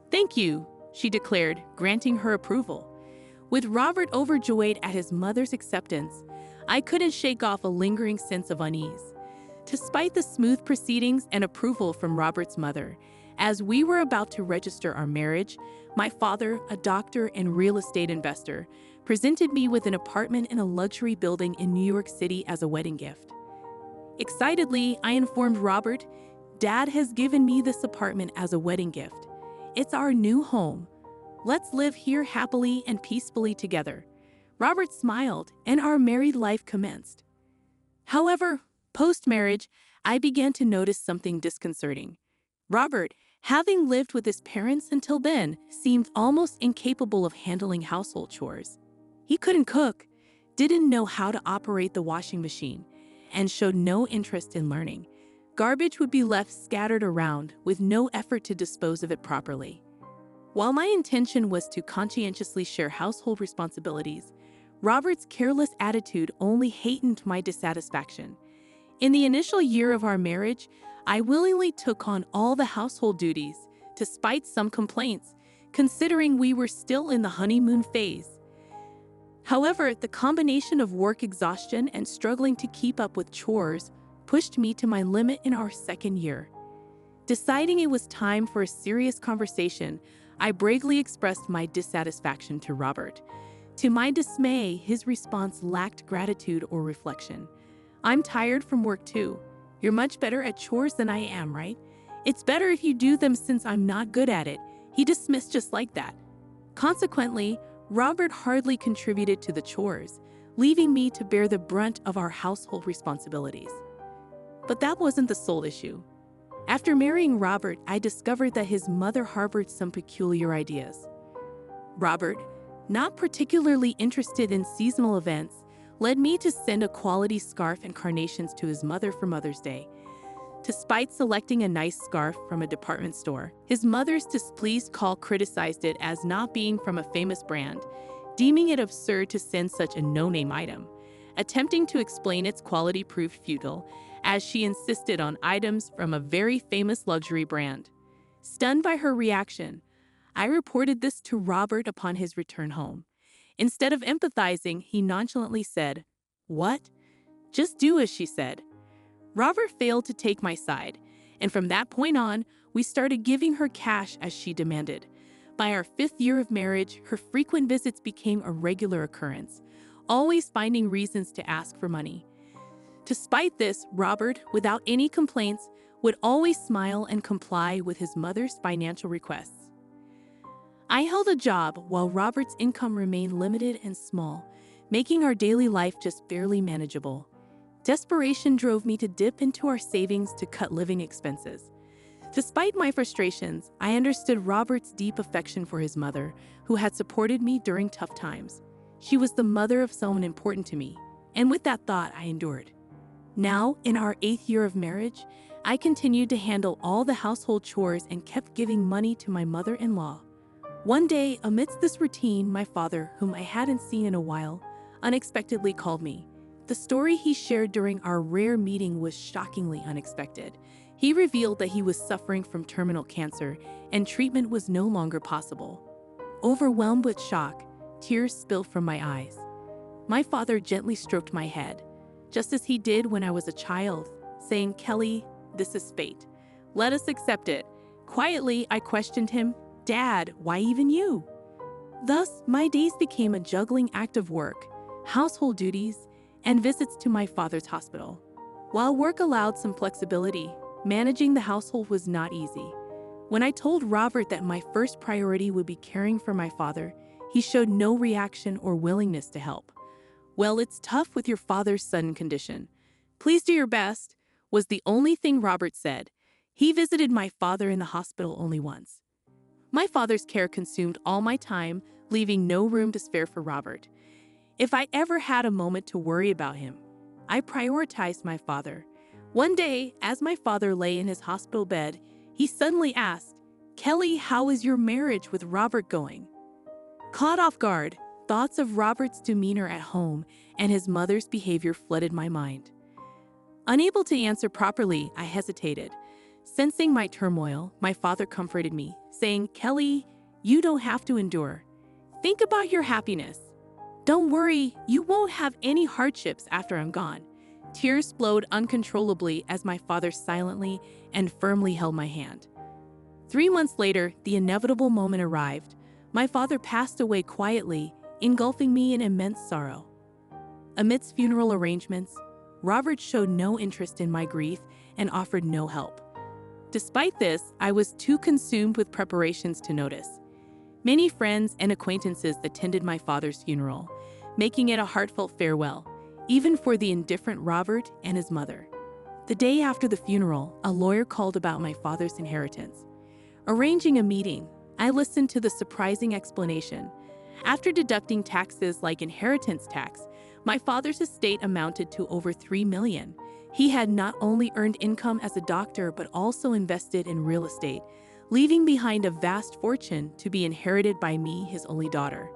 Speaker 1: "Thank you," she declared, granting her approval. With Robert overjoyed at his mother's acceptance, I couldn't shake off a lingering sense of unease. Despite the smooth proceedings and approval from Robert's mother, as we were about to register our marriage, my father, a doctor and real estate investor, presented me with an apartment in a luxury building in New York City as a wedding gift. Excitedly, I informed Robert, "Dad has given me this apartment as a wedding gift. It's our new home. Let's live here happily and peacefully together." Robert smiled, and our married life commenced. However, post-marriage, I began to notice something disconcerting. Robert, having lived with his parents until then, seemed almost incapable of handling household chores. He couldn't cook, didn't know how to operate the washing machine, and showed no interest in learning. Garbage would be left scattered around with no effort to dispose of it properly. While my intention was to conscientiously share household responsibilities, Robert's careless attitude only heightened my dissatisfaction. In the initial year of our marriage, I willingly took on all the household duties, despite some complaints, considering we were still in the honeymoon phase. However, the combination of work exhaustion and struggling to keep up with chores pushed me to my limit in our second year. Deciding it was time for a serious conversation, I bravely expressed my dissatisfaction to Robert. To my dismay, his response lacked gratitude or reflection. "I'm tired from work too. You're much better at chores than I am, right? It's better if you do them since I'm not good at it," he dismissed just like that. Consequently, Robert hardly contributed to the chores, leaving me to bear the brunt of our household responsibilities. But that wasn't the sole issue. After marrying Robert, I discovered that his mother harbored some peculiar ideas. Robert, not particularly interested in seasonal events, led me to send a quality scarf and carnations to his mother for Mother's Day. Despite selecting a nice scarf from a department store, his mother's displeased call criticized it as not being from a famous brand, deeming it absurd to send such a no-name item. Attempting to explain its quality proved futile, as she insisted on items from a very famous luxury brand. Stunned by her reaction, I reported this to Robert upon his return home. Instead of empathizing, he nonchalantly said, "What? Just do as she said." Robert failed to take my side, and from that point on, we started giving her cash as she demanded. By our 5th year of marriage, her frequent visits became a regular occurrence, always finding reasons to ask for money. Despite this, Robert, without any complaints, would always smile and comply with his mother's financial requests. I held a job while Robert's income remained limited and small, making our daily life just barely manageable. Desperation drove me to dip into our savings to cut living expenses. Despite my frustrations, I understood Robert's deep affection for his mother, who had supported me during tough times. She was the mother of someone important to me, and with that thought, I endured. Now, in our 8th year of marriage, I continued to handle all the household chores and kept giving money to my mother-in-law. One day, amidst this routine, my father, whom I hadn't seen in a while, unexpectedly called me. The story he shared during our rare meeting was shockingly unexpected. He revealed that he was suffering from terminal cancer and treatment was no longer possible. Overwhelmed with shock, tears spilled from my eyes. My father gently stroked my head, just as he did when I was a child, saying, "Kelly, this is fate. Let us accept it." Quietly, I questioned him, "Dad, why even you?" Thus, my days became a juggling act of work, household duties, and visits to my father's hospital. While work allowed some flexibility, managing the household was not easy. When I told Robert that my first priority would be caring for my father, he showed no reaction or willingness to help. "Well, it's tough with your father's sudden condition. Please do your best," was the only thing Robert said. He visited my father in the hospital only once. My father's care consumed all my time, leaving no room to spare for Robert. If I ever had a moment to worry about him, I prioritized my father. One day, as my father lay in his hospital bed, he suddenly asked, "Kelly, how is your marriage with Robert going?" Caught off guard, thoughts of Robert's demeanor at home and his mother's behavior flooded my mind. Unable to answer properly, I hesitated. Sensing my turmoil, my father comforted me, saying, "Kelly, you don't have to endure. Think about your happiness. Don't worry, you won't have any hardships after I'm gone." Tears flowed uncontrollably as my father silently and firmly held my hand. 3 months later, the inevitable moment arrived. My father passed away quietly, engulfing me in immense sorrow. Amidst funeral arrangements, Robert showed no interest in my grief and offered no help. Despite this, I was too consumed with preparations to notice. Many friends and acquaintances attended my father's funeral, making it a heartfelt farewell, even for the indifferent Robert and his mother. The day after the funeral, a lawyer called about my father's inheritance. Arranging a meeting, I listened to the surprising explanation. After deducting taxes like inheritance tax, my father's estate amounted to over $3 million. He had not only earned income as a doctor but also invested in real estate, leaving behind a vast fortune to be inherited by me, his only daughter.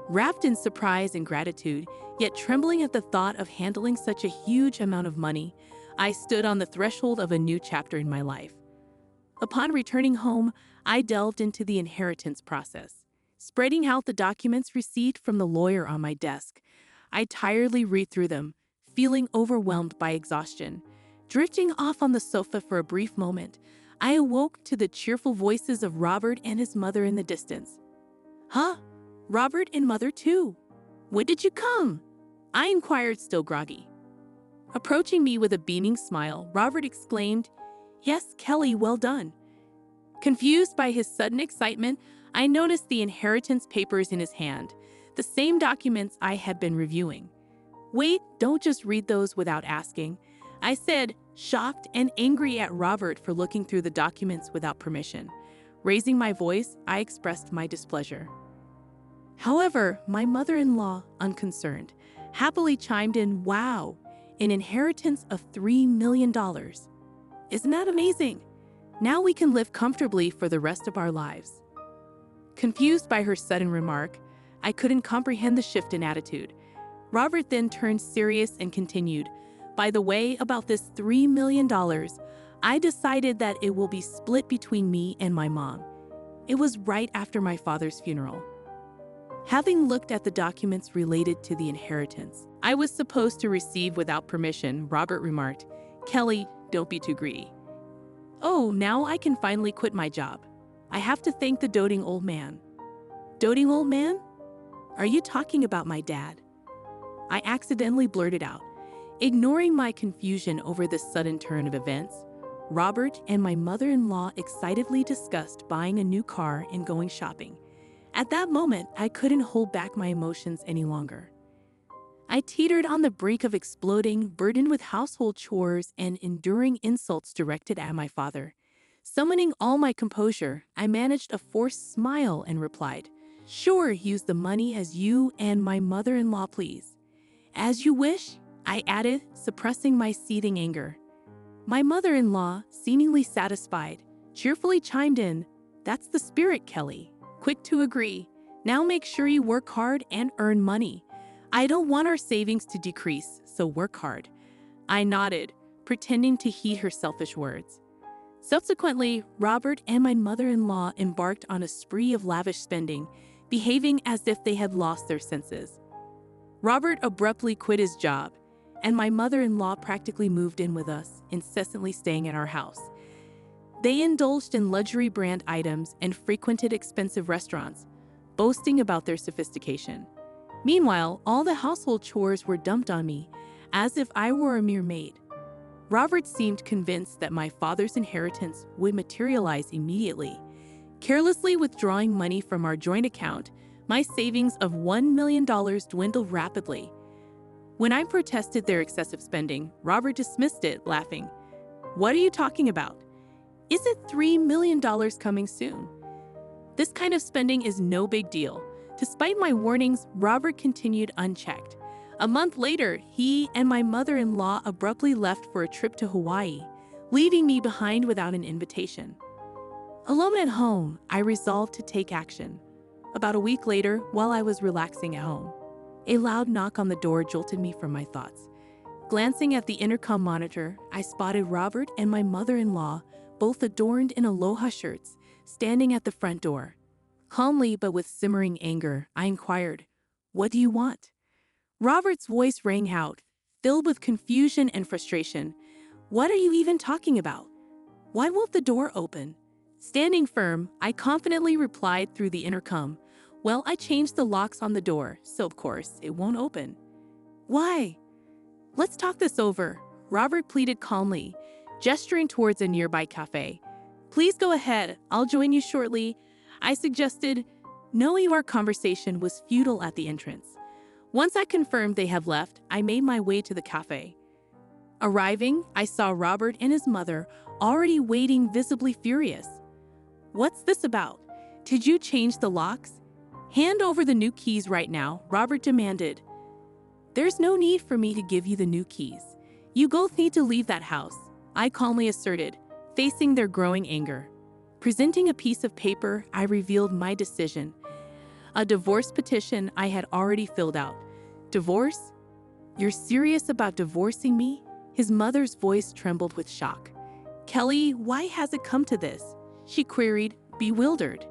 Speaker 1: Wrapped in surprise and gratitude, yet trembling at the thought of handling such a huge amount of money, I stood on the threshold of a new chapter in my life. Upon returning home, I delved into the inheritance process. Spreading out the documents received from the lawyer on my desk, I tiredly read through them, feeling overwhelmed by exhaustion. Drifting off on the sofa for a brief moment, I awoke to the cheerful voices of Robert and his mother in the distance. "Huh? Robert and mother too? When did you come?" I inquired, still groggy. Approaching me with a beaming smile, Robert exclaimed, "Yes, Kelly, well done." Confused by his sudden excitement, I noticed the inheritance papers in his hand, the same documents I had been reviewing. Wait, don't just read those without asking. I said, shocked and angry at Robert for looking through the documents without permission. Raising my voice, I expressed my displeasure. However, my mother-in-law, unconcerned, happily chimed in, wow, an inheritance of $3 million. Isn't that amazing? Now we can live comfortably for the rest of our lives. Confused by her sudden remark, I couldn't comprehend the shift in attitude. Robert then turned serious and continued, by the way, about this $3 million, I decided that it will be split between me and my mom. It was right after my father's funeral. Having looked at the documents related to the inheritance I was supposed to receive without permission, Robert remarked, Kelly, don't be too greedy. Oh, now I can finally quit my job. I have to thank the doting old man. Doting old man? Are you talking about my dad? I accidentally blurted out. Ignoring my confusion over this sudden turn of events, Robert and my mother-in-law excitedly discussed buying a new car and going shopping. At that moment, I couldn't hold back my emotions any longer. I teetered on the brink of exploding, burdened with household chores and enduring insults directed at my father. Summoning all my composure, I managed a forced smile and replied, Sure, use the money as you and my mother-in-law please. As you wish, I added, suppressing my seething anger. My mother-in-law, seemingly satisfied, cheerfully chimed in, That's the spirit, Kelly. Quick to agree. Now make sure you work hard and earn money. I don't want our savings to decrease, so work hard. I nodded, pretending to heed her selfish words. Subsequently, Robert and my mother-in-law embarked on a spree of lavish spending, behaving as if they had lost their senses. Robert abruptly quit his job, and my mother-in-law practically moved in with us, incessantly staying at our house. They indulged in luxury brand items and frequented expensive restaurants, boasting about their sophistication. Meanwhile, all the household chores were dumped on me, as if I were a mere maid. Robert seemed convinced that my father's inheritance would materialize immediately. Carelessly withdrawing money from our joint account, my savings of $1 million dwindled rapidly. When I protested their excessive spending, Robert dismissed it, laughing. What are you talking about? Isn't $3 million coming soon? This kind of spending is no big deal. Despite my warnings, Robert continued unchecked. A month later, he and my mother-in-law abruptly left for a trip to Hawaii, leaving me behind without an invitation. Alone at home, I resolved to take action. About a week later, while I was relaxing at home, a loud knock on the door jolted me from my thoughts. Glancing at the intercom monitor, I spotted Robert and my mother-in-law, both adorned in aloha shirts, standing at the front door. Calmly but with simmering anger, I inquired, What do you want? Robert's voice rang out, filled with confusion and frustration. What are you even talking about? Why won't the door open? Standing firm, I confidently replied through the intercom, Well, I changed the locks on the door, so of course it won't open. Why? Let's talk this over, Robert pleaded calmly, gesturing towards a nearby cafe. Please go ahead, I'll join you shortly, I suggested, knowing our conversation was futile at the entrance. Once I confirmed they have left, I made my way to the cafe. Arriving, I saw Robert and his mother already waiting, visibly furious. What's this about? Did you change the locks? Hand over the new keys right now, Robert demanded. There's no need for me to give you the new keys. You both need to leave that house, I calmly asserted, facing their growing anger. Presenting a piece of paper, I revealed my decision. A divorce petition I had already filled out. Divorce? You're serious about divorcing me? His mother's voice trembled with shock. Kelly, why has it come to this? She queried, bewildered.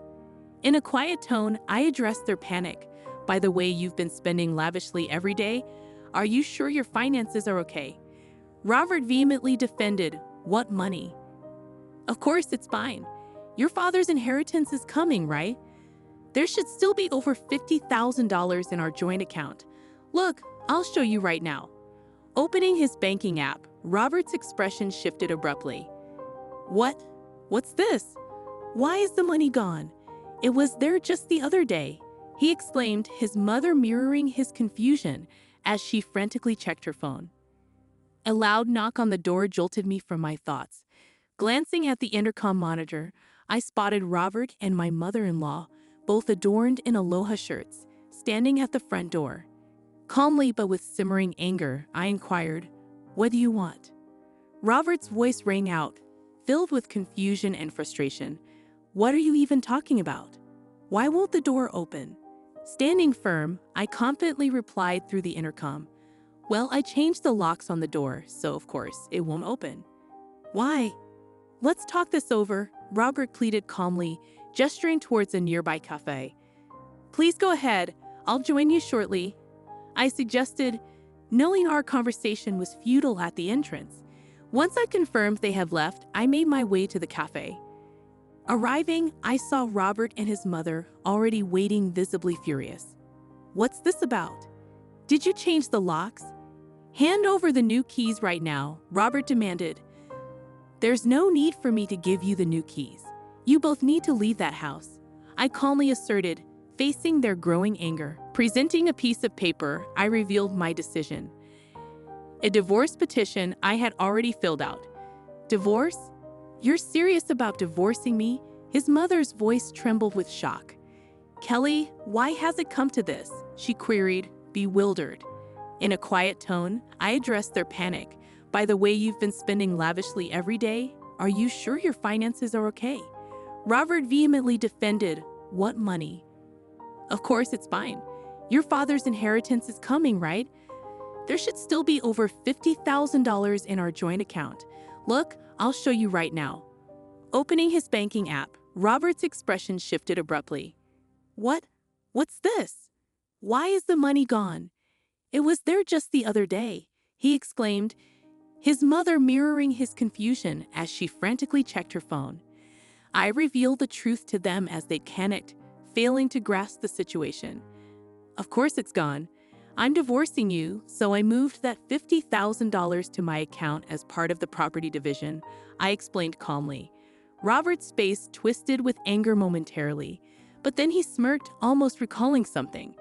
Speaker 1: In a quiet tone, I addressed their panic. By the way, you've been spending lavishly every day. Are you sure your finances are okay? Robert vehemently defended, What money? Of course it's fine. Your father's inheritance is coming, right? There should still be over $50,000 in our joint account. Look, I'll show you right now. Opening his banking app, Robert's expression shifted abruptly. What? What's this? Why is the money gone? It was there just the other day, he exclaimed, his mother mirroring his confusion as she frantically checked her phone. A loud knock on the door jolted me from my thoughts. Glancing at the intercom monitor, I spotted Robert and my mother-in-law, both adorned in aloha shirts, standing at the front door. Calmly but with simmering anger, I inquired, "What do you want?" Robert's voice rang out, filled with confusion and frustration. "What are you even talking about? Why won't the door open?" Standing firm, I confidently replied through the intercom, "Well, I changed the locks on the door, so of course it won't open." "Why?" "Let's talk this over," Robert pleaded calmly, gesturing towards a nearby cafe. "Please go ahead. I'll join you shortly," I suggested, knowing our conversation was futile at the entrance. Once I confirmed they had left, I made my way to the cafe. Arriving, I saw Robert and his mother already waiting, visibly furious. "What's this about? Did you change the locks? Hand over the new keys right now," Robert demanded. "There's no need for me to give you the new keys. You both need to leave that house," I calmly asserted, facing their growing anger. Presenting a piece of paper, I revealed my decision. A divorce petition I had already filled out. "Divorce? You're serious about divorcing me?" His mother's voice trembled with shock. "Kelly, why has it come to this?" she queried, bewildered. In a quiet tone, I addressed their panic. "By the way you've been spending lavishly every day, are you sure your finances are okay?" Robert vehemently defended, "What money? Of course it's fine. Your father's inheritance is coming, right? There should still be over $50,000 in our joint account. Look, I'll show you right now." Opening his banking app, Robert's expression shifted abruptly. What's this? Why is the money gone? It was there just the other day," he exclaimed, his mother mirroring his confusion as she frantically checked her phone. I revealed the truth to them as they panicked, failing to grasp the situation. "Of course it's gone. I'm divorcing you, so I moved that $50,000 to my account as part of the property division," I explained calmly. Robert's face twisted with anger momentarily, but then he smirked, almost recalling something.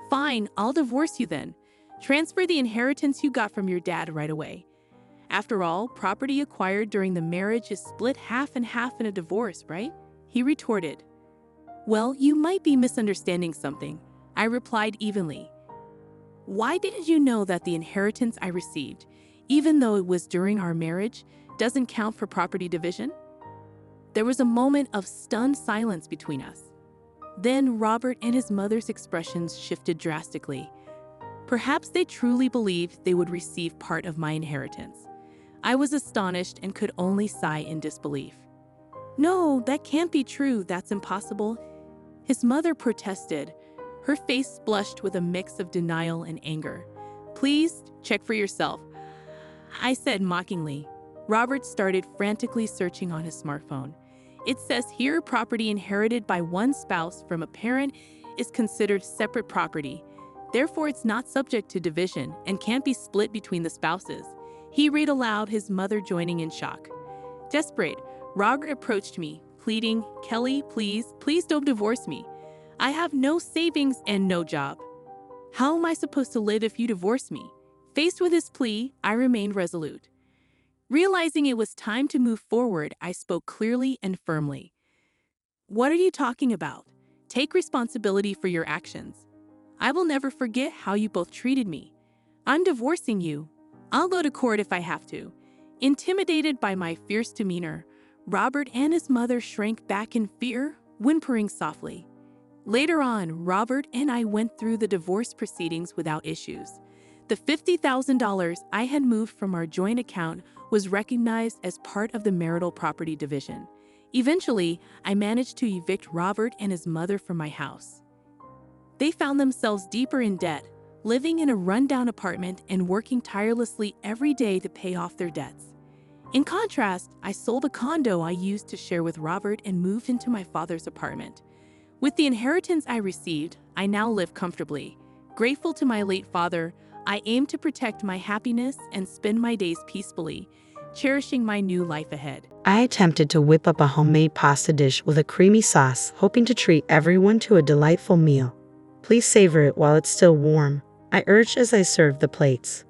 Speaker 1: "Fine, I'll divorce you then. Transfer the inheritance you got from your dad right away. After all, property acquired during the marriage is split half and half in a divorce, right?" he retorted. "Well, you might be misunderstanding something," I replied evenly. "Why didn't you know that the inheritance I received, even though it was during our marriage, doesn't count for property division?" There was a moment of stunned silence between us. Then Robert and his mother's expressions shifted drastically. Perhaps they truly believed they would receive part of my inheritance. I was astonished and could only sigh in disbelief. "No, that can't be true. That's impossible," his mother protested, her face flushed with a mix of denial and anger. "Please, check for yourself," I said mockingly. Robert started frantically searching on his smartphone. "It says here property inherited by one spouse from a parent is considered separate property. Therefore, it's not subject to division and can't be split between the spouses," he read aloud, his mother joining in shock. Desperate, Robert approached me, pleading, "Kelly, please don't divorce me. I have no savings and no job. How am I supposed to live if you divorce me?" Faced with his plea, I remained resolute. Realizing it was time to move forward, I spoke clearly and firmly. "What are you talking about? Take responsibility for your actions. I will never forget how you both treated me. I'm divorcing you. I'll go to court if I have to." Intimidated by my fierce demeanor, Robert and his mother shrank back in fear, whimpering softly. Later on, Robert and I went through the divorce proceedings without issues. The $50,000 I had moved from our joint account was recognized as part of the marital property division. Eventually, I managed to evict Robert and his mother from my house. They found themselves deeper in debt, living in a rundown apartment and working tirelessly every day to pay off their debts. In contrast, I sold a condo I used to share with Robert and moved into my father's apartment. With the inheritance I received, I now live comfortably. Grateful to my late father, I aim to protect my happiness and spend my days peacefully, cherishing my new life ahead.
Speaker 3: I attempted to whip up a homemade pasta dish with a creamy sauce, hoping to treat everyone to a delightful meal. Please savor it while it's still warm. I urged as I served the plates.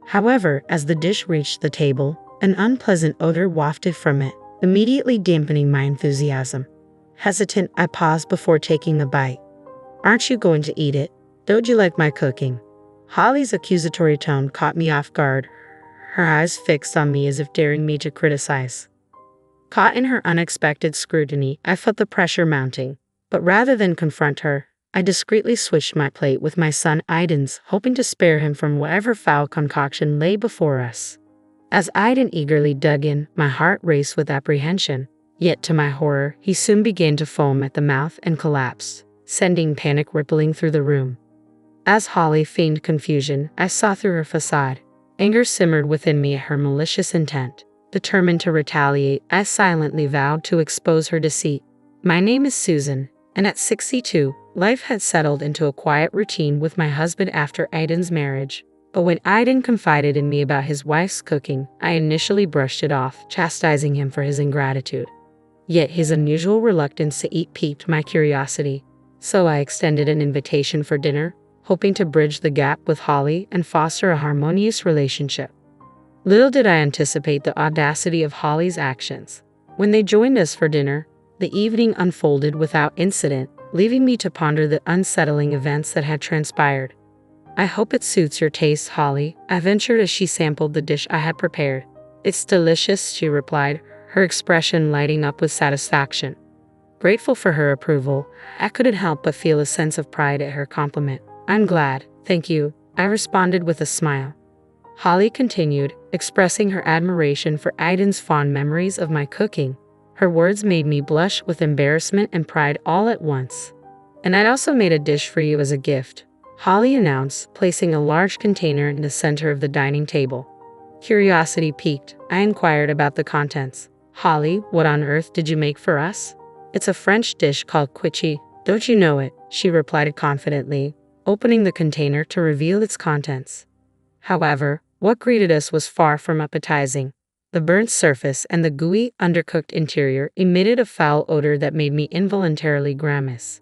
Speaker 3: However, as the dish reached the table, an unpleasant odor wafted from it, immediately dampening my enthusiasm. Hesitant, I paused before taking a bite. Aren't you going to eat it? Don't you like my cooking? Holly's accusatory tone caught me off guard, her eyes fixed on me as if daring me to criticize. Caught in her unexpected scrutiny, I felt the pressure mounting, but rather than confront her, I discreetly switched my plate with my son Aiden's, hoping to spare him from whatever foul concoction lay before us. As Aiden eagerly dug in, my heart raced with apprehension. Yet to my horror, he soon began to foam at the mouth and collapsed, sending panic rippling through the room. As Holly feigned confusion, I saw through her facade. Anger simmered within me at her malicious intent. Determined to retaliate, I silently vowed to expose her deceit. My name is Susan, and at 62, life had settled into a quiet routine with my husband after Aiden's marriage. But when Aiden confided in me about his wife's cooking, I initially brushed it off, chastising him for his ingratitude. Yet his unusual reluctance to eat piqued my curiosity, so I extended an invitation for dinner, hoping to bridge the gap with Holly and foster a harmonious relationship. Little did I anticipate the audacity of Holly's actions. When they joined us for dinner, the evening unfolded without incident, leaving me to ponder the unsettling events that had transpired. I hope it suits your taste, Holly, I ventured as she sampled the dish I had prepared. It's delicious, she replied, her expression lighting up with satisfaction. Grateful for her approval, I couldn't help but feel a sense of pride at her compliment. I'm glad, thank you, I responded with a smile. Holly continued, expressing her admiration for Aiden's fond memories of my cooking. Her words made me blush with embarrassment and pride all at once. And I'd also made a dish for you as a gift, Holly announced, placing a large container in the center of the dining table. Curiosity piqued, I inquired about the contents. Holly, what on earth did you make for us? It's a French dish called quiche. Don't you know it? She replied confidently, opening the container to reveal its contents. However, what greeted us was far from appetizing. The burnt surface and the gooey, undercooked interior emitted a foul odor that made me involuntarily grimace.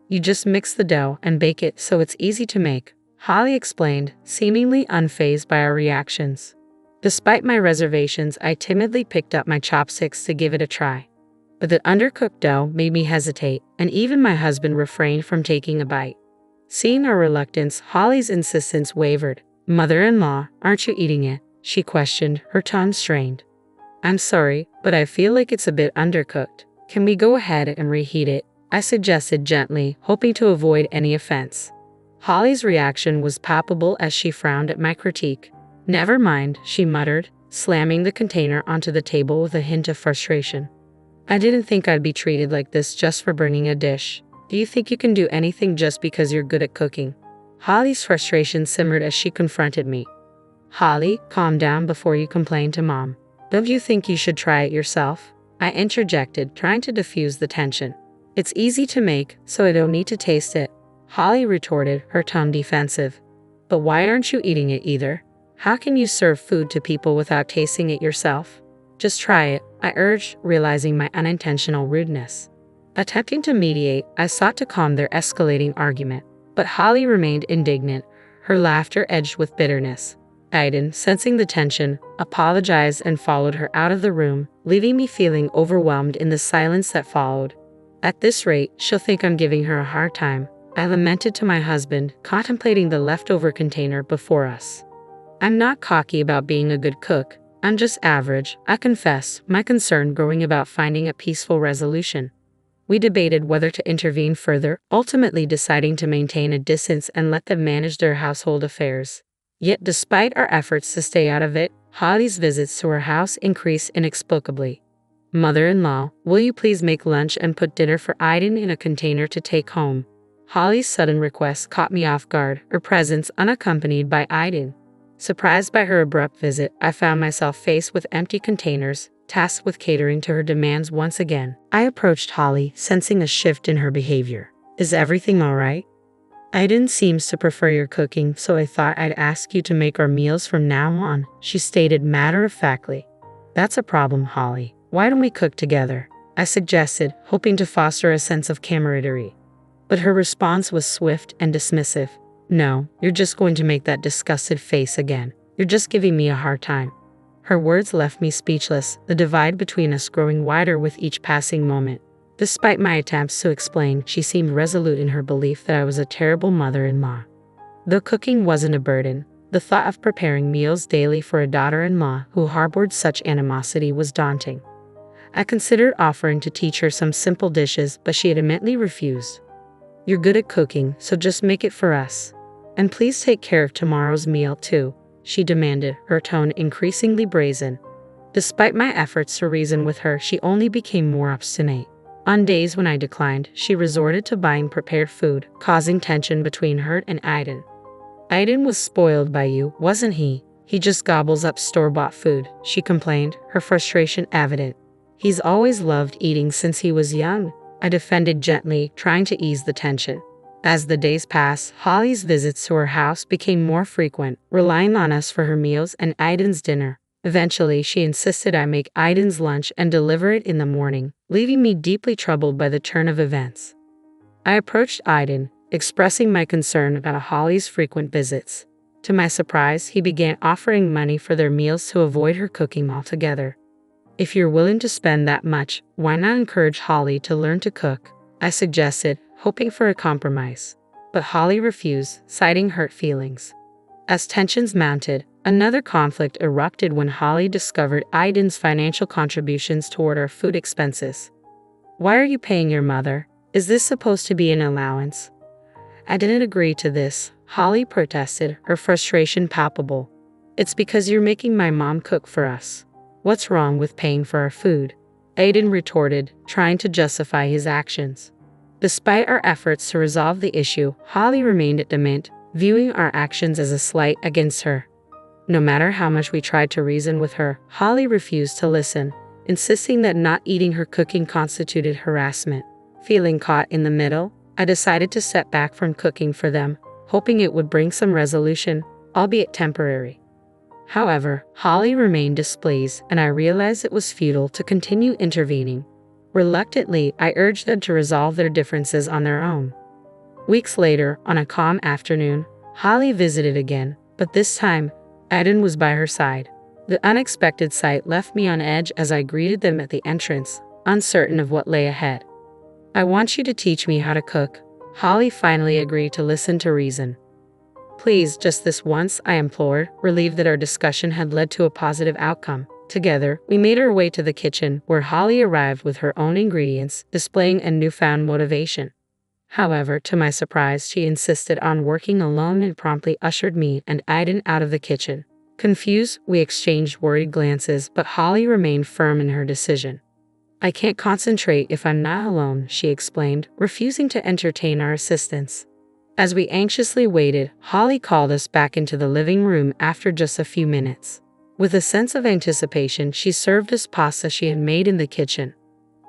Speaker 3: You just mix the dough and bake it so it's easy to make, Holly explained, seemingly unfazed by our reactions. Despite my reservations, I timidly picked up my chopsticks to give it a try. But the undercooked dough made me hesitate, and even my husband refrained from taking a bite. Seeing our reluctance, Holly's insistence wavered. Mother-in-law, aren't you eating it? She questioned, her tone strained. I'm sorry, but I feel like it's a bit undercooked. Can we go ahead and reheat it? I suggested gently, hoping to avoid any offense. Holly's reaction was palpable as she frowned at my critique. Never mind, she muttered, slamming the container onto the table with a hint of frustration. I didn't think I'd be treated like this just for burning a dish. Do you think you can do anything just because you're good at cooking? Holly's frustration simmered as she confronted me. Holly, calm down before you complain to Mom. Don't you think you should try it yourself? I interjected, trying to diffuse the tension. It's easy to make, so I don't need to taste it, Holly retorted, her tone defensive. But why aren't you eating it either? How can you serve food to people without tasting it yourself? Just try it, I urged, realizing my unintentional rudeness. Attempting to mediate, I sought to calm their escalating argument, but Holly remained indignant, her laughter edged with bitterness. Aiden, sensing the tension, apologized and followed her out of the room, leaving me feeling overwhelmed in the silence that followed. At this rate, she'll think I'm giving her a hard time, I lamented to my husband, contemplating the leftover container before us. I'm not cocky about being a good cook, I'm just average, I confess, my concern growing about finding a peaceful resolution. We debated whether to intervene further, ultimately deciding to maintain a distance and let them manage their household affairs. Yet despite our efforts to stay out of it, Holly's visits to our house increased inexplicably. Mother-in-law, will you please make lunch and put dinner for Aiden in a container to take home? Holly's sudden request caught me off guard, her presence unaccompanied by Aiden. Surprised by her abrupt visit, I found myself faced with empty containers, tasked with catering to her demands once again. I approached Holly, sensing a shift in her behavior. Is everything all right? Aiden seems to prefer your cooking, so I thought I'd ask you to make our meals from now on, she stated matter-of-factly. That's a problem, Holly. Why don't we cook together? I suggested, hoping to foster a sense of camaraderie. But her response was swift and dismissive. No, you're just going to make that disgusted face again. You're just giving me a hard time. Her words left me speechless, the divide between us growing wider with each passing moment. Despite my attempts to explain, she seemed resolute in her belief that I was a terrible mother-in-law. Though cooking wasn't a burden, the thought of preparing meals daily for a daughter-in-law who harbored such animosity was daunting. I considered offering to teach her some simple dishes, but she adamantly refused. You're good at cooking, so just make it for us. And please take care of tomorrow's meal too, she demanded, her tone increasingly brazen. Despite my efforts to reason with her, she only became more obstinate. On days when I declined, she resorted to buying prepared food, causing tension between her and Aiden. Aiden was spoiled by you, wasn't he? He just gobbles up store-bought food, she complained, her frustration evident. He's always loved eating since he was young, I defended gently, trying to ease the tension. As the days passed, Holly's visits to her house became more frequent, relying on us for her meals and Aiden's dinner. Eventually, she insisted I make Aiden's lunch and deliver it in the morning, leaving me deeply troubled by the turn of events. I approached Aiden, expressing my concern about Holly's frequent visits. To my surprise, he began offering money for their meals to avoid her cooking altogether. If you're willing to spend that much, why not encourage Holly to learn to cook? I suggested, hoping for a compromise. But Holly refused, citing hurt feelings. As tensions mounted, another conflict erupted when Holly discovered Aiden's financial contributions toward our food expenses. Why are you paying your mother? Is this supposed to be an allowance? I didn't agree to this, Holly protested, her frustration palpable. It's because you're making my mom cook for us. What's wrong with paying for our food? Aiden retorted, trying to justify his actions. Despite our efforts to resolve the issue, Holly remained adamant, viewing our actions as a slight against her. No matter how much we tried to reason with her, Holly refused to listen, insisting that not eating her cooking constituted harassment. Feeling caught in the middle, I decided to step back from cooking for them, hoping it would bring some resolution, albeit temporary. However, Holly remained displeased, and I realized it was futile to continue intervening. Reluctantly, I urged them to resolve their differences on their own. Weeks later, on a calm afternoon, Holly visited again, but this time, Aiden was by her side. The unexpected sight left me on edge as I greeted them at the entrance, uncertain of what lay ahead. I want you to teach me how to cook. Holly finally agreed to listen to reason. Please, just this once, I implored, relieved that our discussion had led to a positive outcome. Together, we made our way to the kitchen, where Holly arrived with her own ingredients, displaying a newfound motivation. However, to my surprise, she insisted on working alone and promptly ushered me and Aiden out of the kitchen. Confused, we exchanged worried glances, but Holly remained firm in her decision. I can't concentrate if I'm not alone, she explained, refusing to entertain our assistance. As we anxiously waited, Holly called us back into the living room after just a few minutes. With a sense of anticipation, she served us pasta she had made in the kitchen.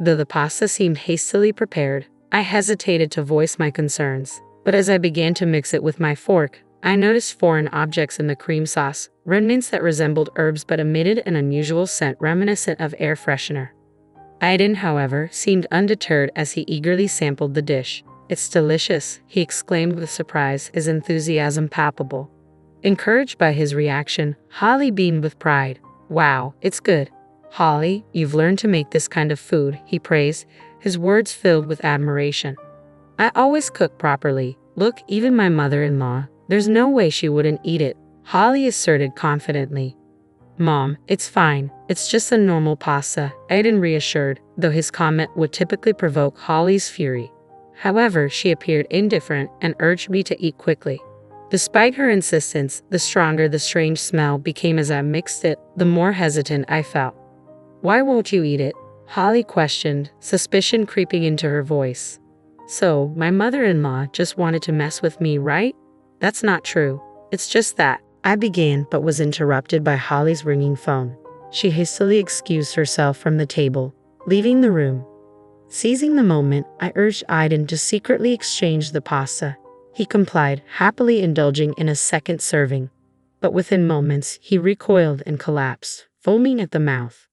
Speaker 3: Though the pasta seemed hastily prepared, I hesitated to voice my concerns. But as I began to mix it with my fork, I noticed foreign objects in the cream sauce, remnants that resembled herbs but emitted an unusual scent reminiscent of air freshener. Aiden, however, seemed undeterred as he eagerly sampled the dish. It's delicious, he exclaimed with surprise, his enthusiasm palpable. Encouraged by his reaction, Holly beamed with pride. Wow, it's good. Holly, you've learned to make this kind of food, he praised, his words filled with admiration. I always cook properly. Look, even my mother-in-law, there's no way she wouldn't eat it, Holly asserted confidently. Mom, it's fine. It's just a normal pasta, Aiden reassured, though his comment would typically provoke Holly's fury. However, she appeared indifferent and urged me to eat quickly. Despite her insistence, the stronger the strange smell became as I mixed it, the more hesitant I felt. Why won't you eat it? Holly questioned, suspicion creeping into her voice. So, my mother-in-law just wanted to mess with me, right? That's not true. It's just that. I began but was interrupted by Holly's ringing phone. She hastily excused herself from the table, leaving the room. Seizing the moment, I urged Aiden to secretly exchange the pasta. He complied, happily indulging in a second serving. But within moments, he recoiled and collapsed, foaming at the mouth.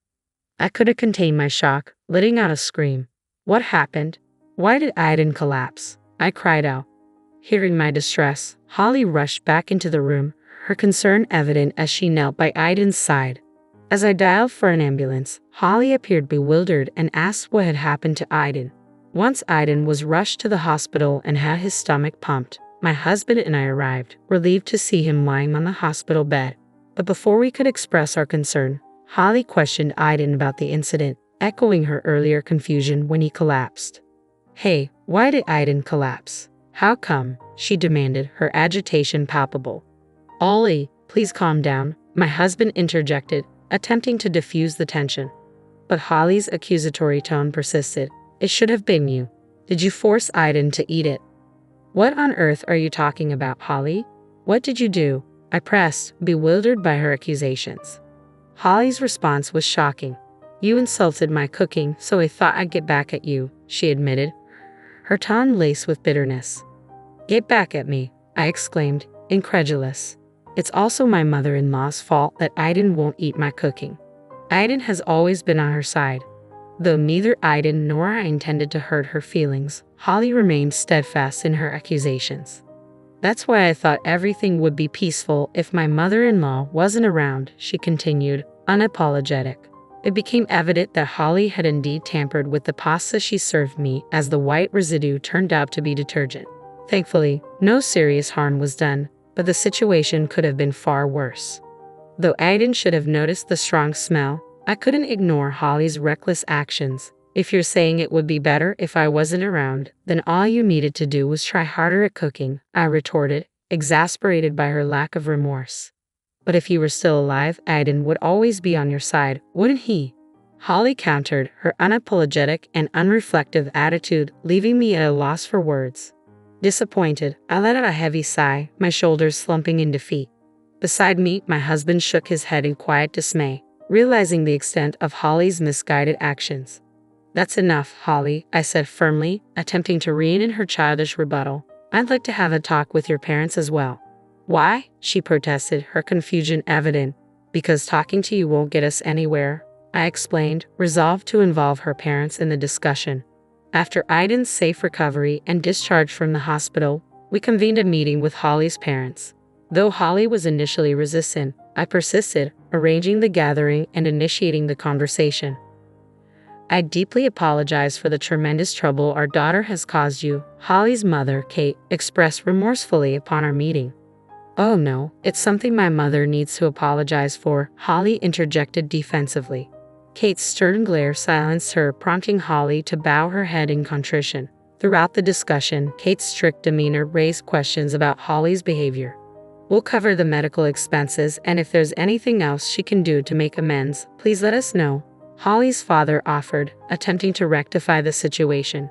Speaker 3: I couldn't contain my shock, letting out a scream. What happened? Why did Aiden collapse? I cried out. Hearing my distress, Holly rushed back into the room, her concern evident as she knelt by Aiden's side. As I dialed for an ambulance, Holly appeared bewildered and asked what had happened to Aiden. Once Aiden was rushed to the hospital and had his stomach pumped, my husband and I arrived, relieved to see him lying on the hospital bed. But before we could express our concern, Holly questioned Aiden about the incident, echoing her earlier confusion when he collapsed. "Hey, why did Aiden collapse? How come?" she demanded, her agitation palpable. "Ollie, please calm down," my husband interjected, attempting to diffuse the tension. But Holly's accusatory tone persisted. "It should have been you. Did you force Aiden to eat it?" "What on earth are you talking about, Holly? What did you do?" I pressed, bewildered by her accusations. Holly's response was shocking. "You insulted my cooking, so I thought I'd get back at you," she admitted, her tone laced with bitterness. "Get back at me," I exclaimed, incredulous. "It's also my mother-in-law's fault that Aiden won't eat my cooking. Aiden has always been on her side." Though neither Aiden nor I intended to hurt her feelings, Holly remained steadfast in her accusations. "That's why I thought everything would be peaceful if my mother-in-law wasn't around," she continued, unapologetic. It became evident that Holly had indeed tampered with the pasta she served me, as the white residue turned out to be detergent. Thankfully, no serious harm was done, but the situation could have been far worse. Though Aiden should have noticed the strong smell, I couldn't ignore Holly's reckless actions. "If you're saying it would be better if I wasn't around, then all you needed to do was try harder at cooking," I retorted, exasperated by her lack of remorse. "But if you were still alive, Aiden would always be on your side, wouldn't he?" Holly countered, her unapologetic and unreflective attitude leaving me at a loss for words. Disappointed, I let out a heavy sigh, my shoulders slumping in defeat. Beside me, my husband shook his head in quiet dismay, realizing the extent of Holly's misguided actions. "That's enough, Holly," I said firmly, attempting to rein in her childish rebuttal. "I'd like to have a talk with your parents as well." "Why?" she protested, her confusion evident. "Because talking to you won't get us anywhere," I explained, resolved to involve her parents in the discussion. After Aiden's safe recovery and discharge from the hospital, we convened a meeting with Holly's parents. Though Holly was initially resistant, I persisted, arranging the gathering and initiating the conversation. "I deeply apologize for the tremendous trouble our daughter has caused you," Holly's mother, Kate, expressed remorsefully upon our meeting. "Oh no, it's something my mother needs to apologize for," Holly interjected defensively. Kate's stern glare silenced her, prompting Holly to bow her head in contrition. Throughout the discussion, Kate's strict demeanor raised questions about Holly's behavior. "We'll cover the medical expenses, and if there's anything else she can do to make amends, please let us know," Holly's father offered, attempting to rectify the situation.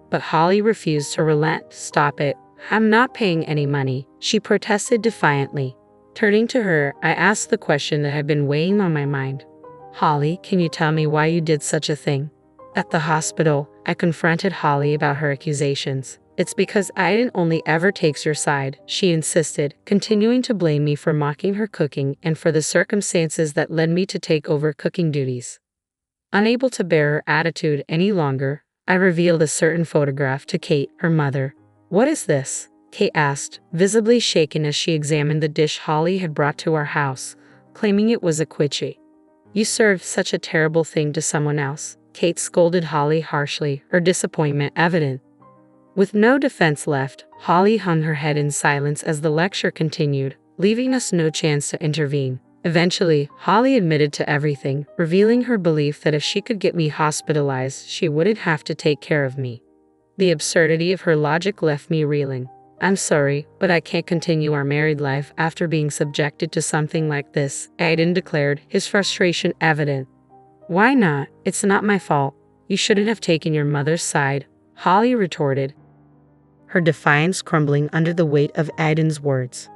Speaker 3: But Holly refused to relent. "Stop it. I'm not paying any money," she protested defiantly. Turning to her, I asked the question that had been weighing on my mind. "Holly, can you tell me why you did such a thing?" At the hospital, I confronted Holly about her accusations. "It's because Aiden only ever takes your side," she insisted, continuing to blame me for mocking her cooking and for the circumstances that led me to take over cooking duties. Unable to bear her attitude any longer, I revealed a certain photograph to Kate, her mother. "What is this?" Kate asked, visibly shaken as she examined the dish Holly had brought to our house, claiming it was a quiche. "You served such a terrible thing to someone else," Kate scolded Holly harshly, her disappointment evident. With no defense left, Holly hung her head in silence as the lecture continued, leaving us no chance to intervene. Eventually, Holly admitted to everything, revealing her belief that if she could get me hospitalized, she wouldn't have to take care of me. The absurdity of her logic left me reeling. "I'm sorry, but I can't continue our married life after being subjected to something like this," Aiden declared, his frustration evident. "Why not? It's not my fault. You shouldn't have taken your mother's side," Holly retorted, her defiance crumbling under the weight of Aiden's words.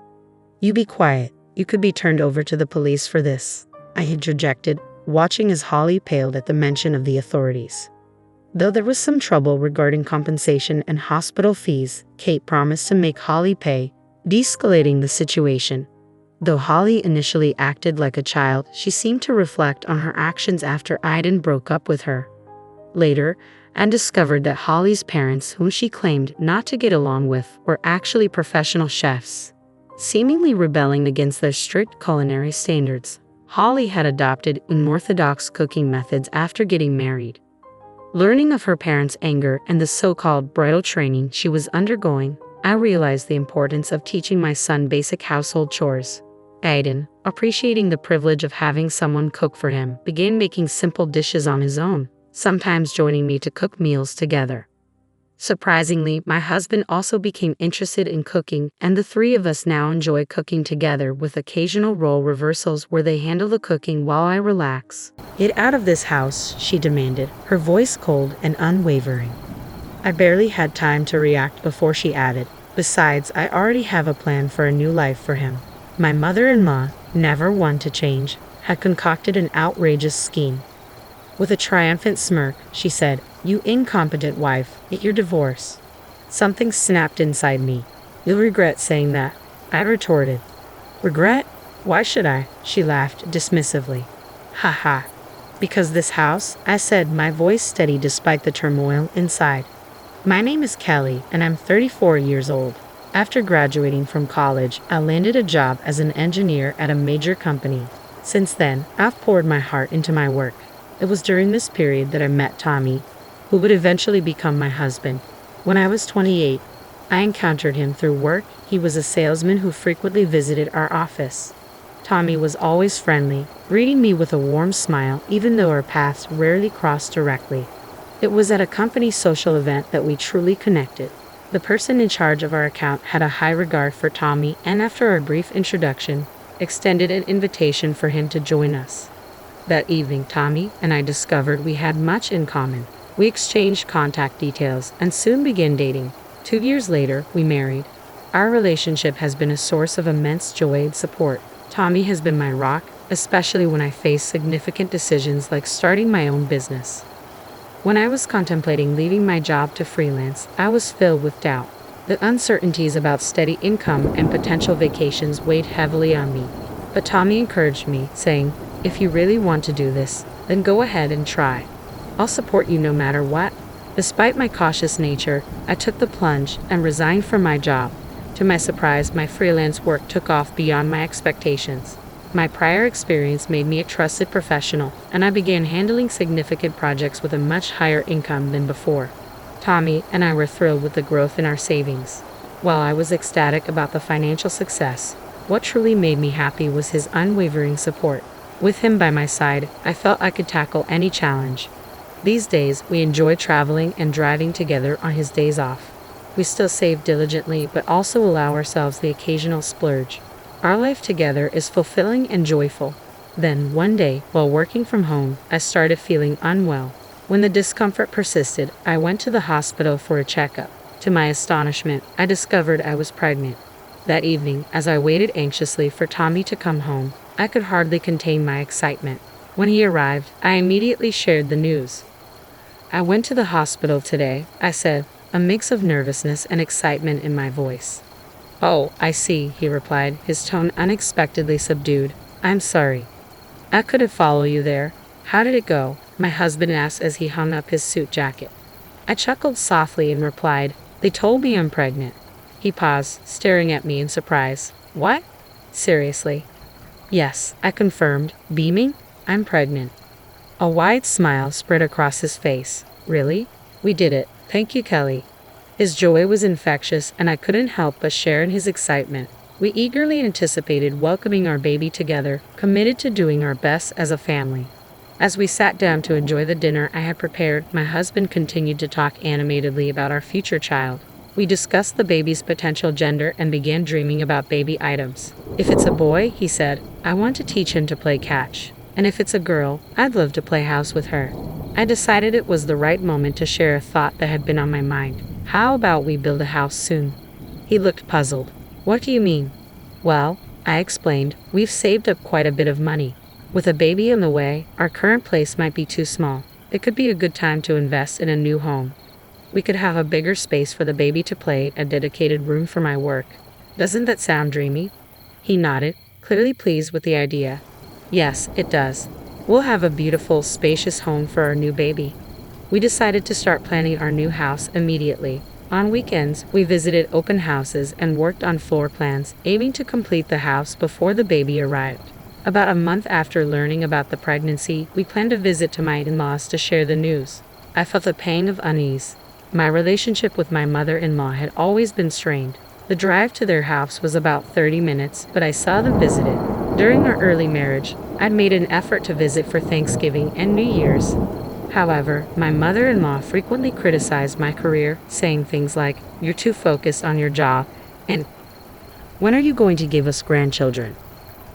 Speaker 3: "You be quiet. You could be turned over to the police for this," I interjected, watching as Holly paled at the mention of the authorities. Though there was some trouble regarding compensation and hospital fees, Kate promised to make Holly pay, de-escalating the situation. Though Holly initially acted like a child, she seemed to reflect on her actions after Aiden broke up with her. Later, and discovered that Holly's parents, whom she claimed not to get along with, were actually professional chefs. Seemingly rebelling against their strict culinary standards, Holly had adopted unorthodox cooking methods after getting married. Learning of her parents' anger and the so-called bridal training she was undergoing, I realized the importance of teaching my son basic household chores. Aiden, appreciating the privilege of having someone cook for him, began making simple dishes on his own, sometimes joining me to cook meals together. Surprisingly, my husband also became interested in cooking, and the three of us now enjoy cooking together with occasional role reversals where they handle the cooking while I relax. "Get out of this house," she demanded, her voice cold and unwavering. I barely had time to react before she added, "Besides, I already have a plan for a new life for him." My mother-in-law, never one to change, had concocted an outrageous scheme. With a triumphant smirk, she said, "You incompetent wife, get your divorce." Something snapped inside me. "You'll regret saying that," I retorted. "Regret? Why should I?" She laughed dismissively. "Ha ha. Because this house," I said, my voice steady despite the turmoil inside. "My name is Kelly, and I'm 34 years old. After graduating from college, I landed a job as an engineer at a major company. Since then, I've poured my heart into my work. It was during this period that I met Tommy, who would eventually become my husband. When I was 28, I encountered him through work. He was a salesman who frequently visited our office. Tommy was always friendly, greeting me with a warm smile even though our paths rarely crossed directly. It was at a company social event that we truly connected. The person in charge of our account had a high regard for Tommy, and after our brief introduction, extended an invitation for him to join us. That evening, Tommy and I discovered we had much in common. We exchanged contact details and soon began dating. 2 years later, we married. Our relationship has been a source of immense joy and support. Tommy has been my rock, especially when I face significant decisions like starting my own business. When I was contemplating leaving my job to freelance, I was filled with doubt. The uncertainties about steady income and potential vacations weighed heavily on me. But Tommy encouraged me, saying, "If you really want to do this, then go ahead and try. I'll support you no matter what." Despite my cautious nature, I took the plunge and resigned from my job. To my surprise, my freelance work took off beyond my expectations. My prior experience made me a trusted professional, and I began handling significant projects with a much higher income than before. Tommy and I were thrilled with the growth in our savings. While I was ecstatic about the financial success, what truly made me happy was his unwavering support. With him by my side, I felt I could tackle any challenge. These days, we enjoy traveling and driving together on his days off. We still save diligently, but also allow ourselves the occasional splurge. Our life together is fulfilling and joyful. Then, one day, while working from home, I started feeling unwell. When the discomfort persisted, I went to the hospital for a checkup. To my astonishment, I discovered I was pregnant. That evening, as I waited anxiously for Tommy to come home, I could hardly contain my excitement. When he arrived, I immediately shared the news. "I went to the hospital today," I said, a mix of nervousness and excitement in my voice. "Oh, I see," he replied, his tone unexpectedly subdued. "I'm sorry. I couldn't follow you there. How did it go?" my husband asked as he hung up his suit jacket. I chuckled softly and replied, "They told me I'm pregnant." He paused, staring at me in surprise. "What? Seriously?" "Yes," I confirmed, beaming. "I'm pregnant." A wide smile spread across his face. "Really? We did it. Thank you, Kelly." His joy was infectious, and I couldn't help but share in his excitement. We eagerly anticipated welcoming our baby together, committed to doing our best as a family. As we sat down to enjoy the dinner I had prepared, my husband continued to talk animatedly about our future child. We discussed the baby's potential gender and began dreaming about baby items. "If it's a boy," he said, "I want to teach him to play catch. And if it's a girl, I'd love to play house with her." I decided it was the right moment to share a thought that had been on my mind. "How about we build a house soon?" He looked puzzled. "What do you mean?" "Well," I explained, "we've saved up quite a bit of money. With a baby in the way, our current place might be too small. It could be a good time to invest in a new home. We could have a bigger space for the baby to play, a dedicated room for my work. Doesn't that sound dreamy?" He nodded, clearly pleased with the idea. "Yes, it does. We'll have a beautiful, spacious home for our new baby." we decided to start planning our new house immediately. On weekends, we visited open houses and worked on floor plans, aiming to complete the house before the baby arrived. About a month after learning about the pregnancy, we planned a visit to my in-laws to share the news. I felt a pang of unease. My relationship with my mother-in-law had always been strained. The drive to their house was about 30 minutes, but I seldom visited. During our early marriage, I'd made an effort to visit for Thanksgiving and New Year's. However, my mother-in-law frequently criticized my career, saying things like, "You're too focused on your job," and "When are you going to give us grandchildren?"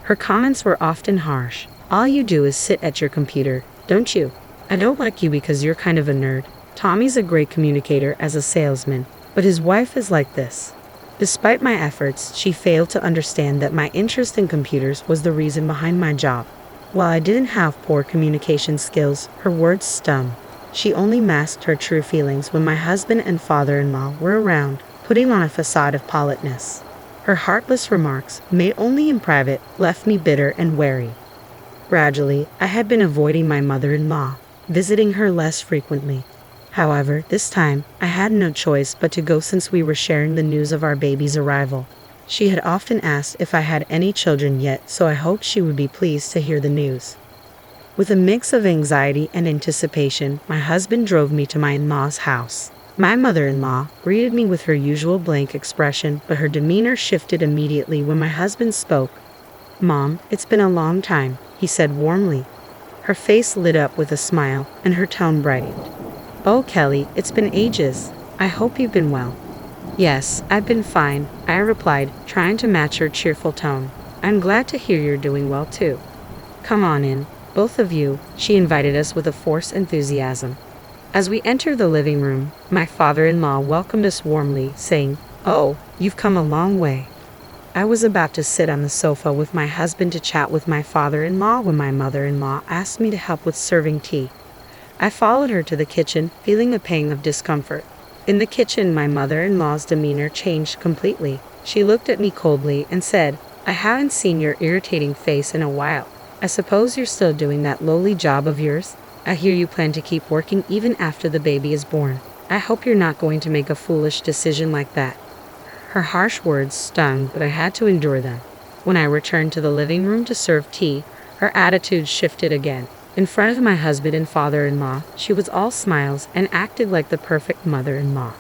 Speaker 3: Her comments were often harsh. "All you do is sit at your computer, don't you? I don't like you because you're kind of a nerd. Tommy's a great communicator as a salesman, but his wife is like this." Despite my efforts, she failed to understand that my interest in computers was the reason behind my job. While I didn't have poor communication skills, her words stung. She only masked her true feelings when my husband and father-in-law were around, putting on a facade of politeness. Her heartless remarks, made only in private, left me bitter and wary. Gradually, I had been avoiding my mother-in-law, visiting her less frequently. However, this time, I had no choice but to go since we were sharing the news of our baby's arrival. She had often asked if I had any children yet, so I hoped she would be pleased to hear the news. With a mix of anxiety and anticipation, my husband drove me to my in-law's house. My mother-in-law greeted me with her usual blank expression, but her demeanor shifted immediately when my husband spoke. "Mom, it's been a long time," he said warmly. Her face lit up with a smile, and her tone brightened. "Oh, Kelly, it's been ages. I hope you've been well." "Yes, I've been fine," I replied, trying to match her cheerful tone. "I'm glad to hear you're doing well too. Come on in, both of you," she invited us with a forced enthusiasm. As we entered the living room, my father-in-law welcomed us warmly, saying, "Oh, you've come a long way." I was about to sit on the sofa with my husband to chat with my father-in-law when my mother-in-law asked me to help with serving tea. I followed her to the kitchen, feeling a pang of discomfort. In the kitchen, my mother-in-law's demeanor changed completely. She looked at me coldly and said, "I haven't seen your irritating face in a while. I suppose you're still doing that lowly job of yours? I hear you plan to keep working even after the baby is born. I hope you're not going to make a foolish decision like that." Her harsh words stung, but I had to endure them. When I returned to the living room to serve tea, her attitude shifted again. In front of my husband and father-in-law, she was all smiles and acted like the perfect mother-in-law.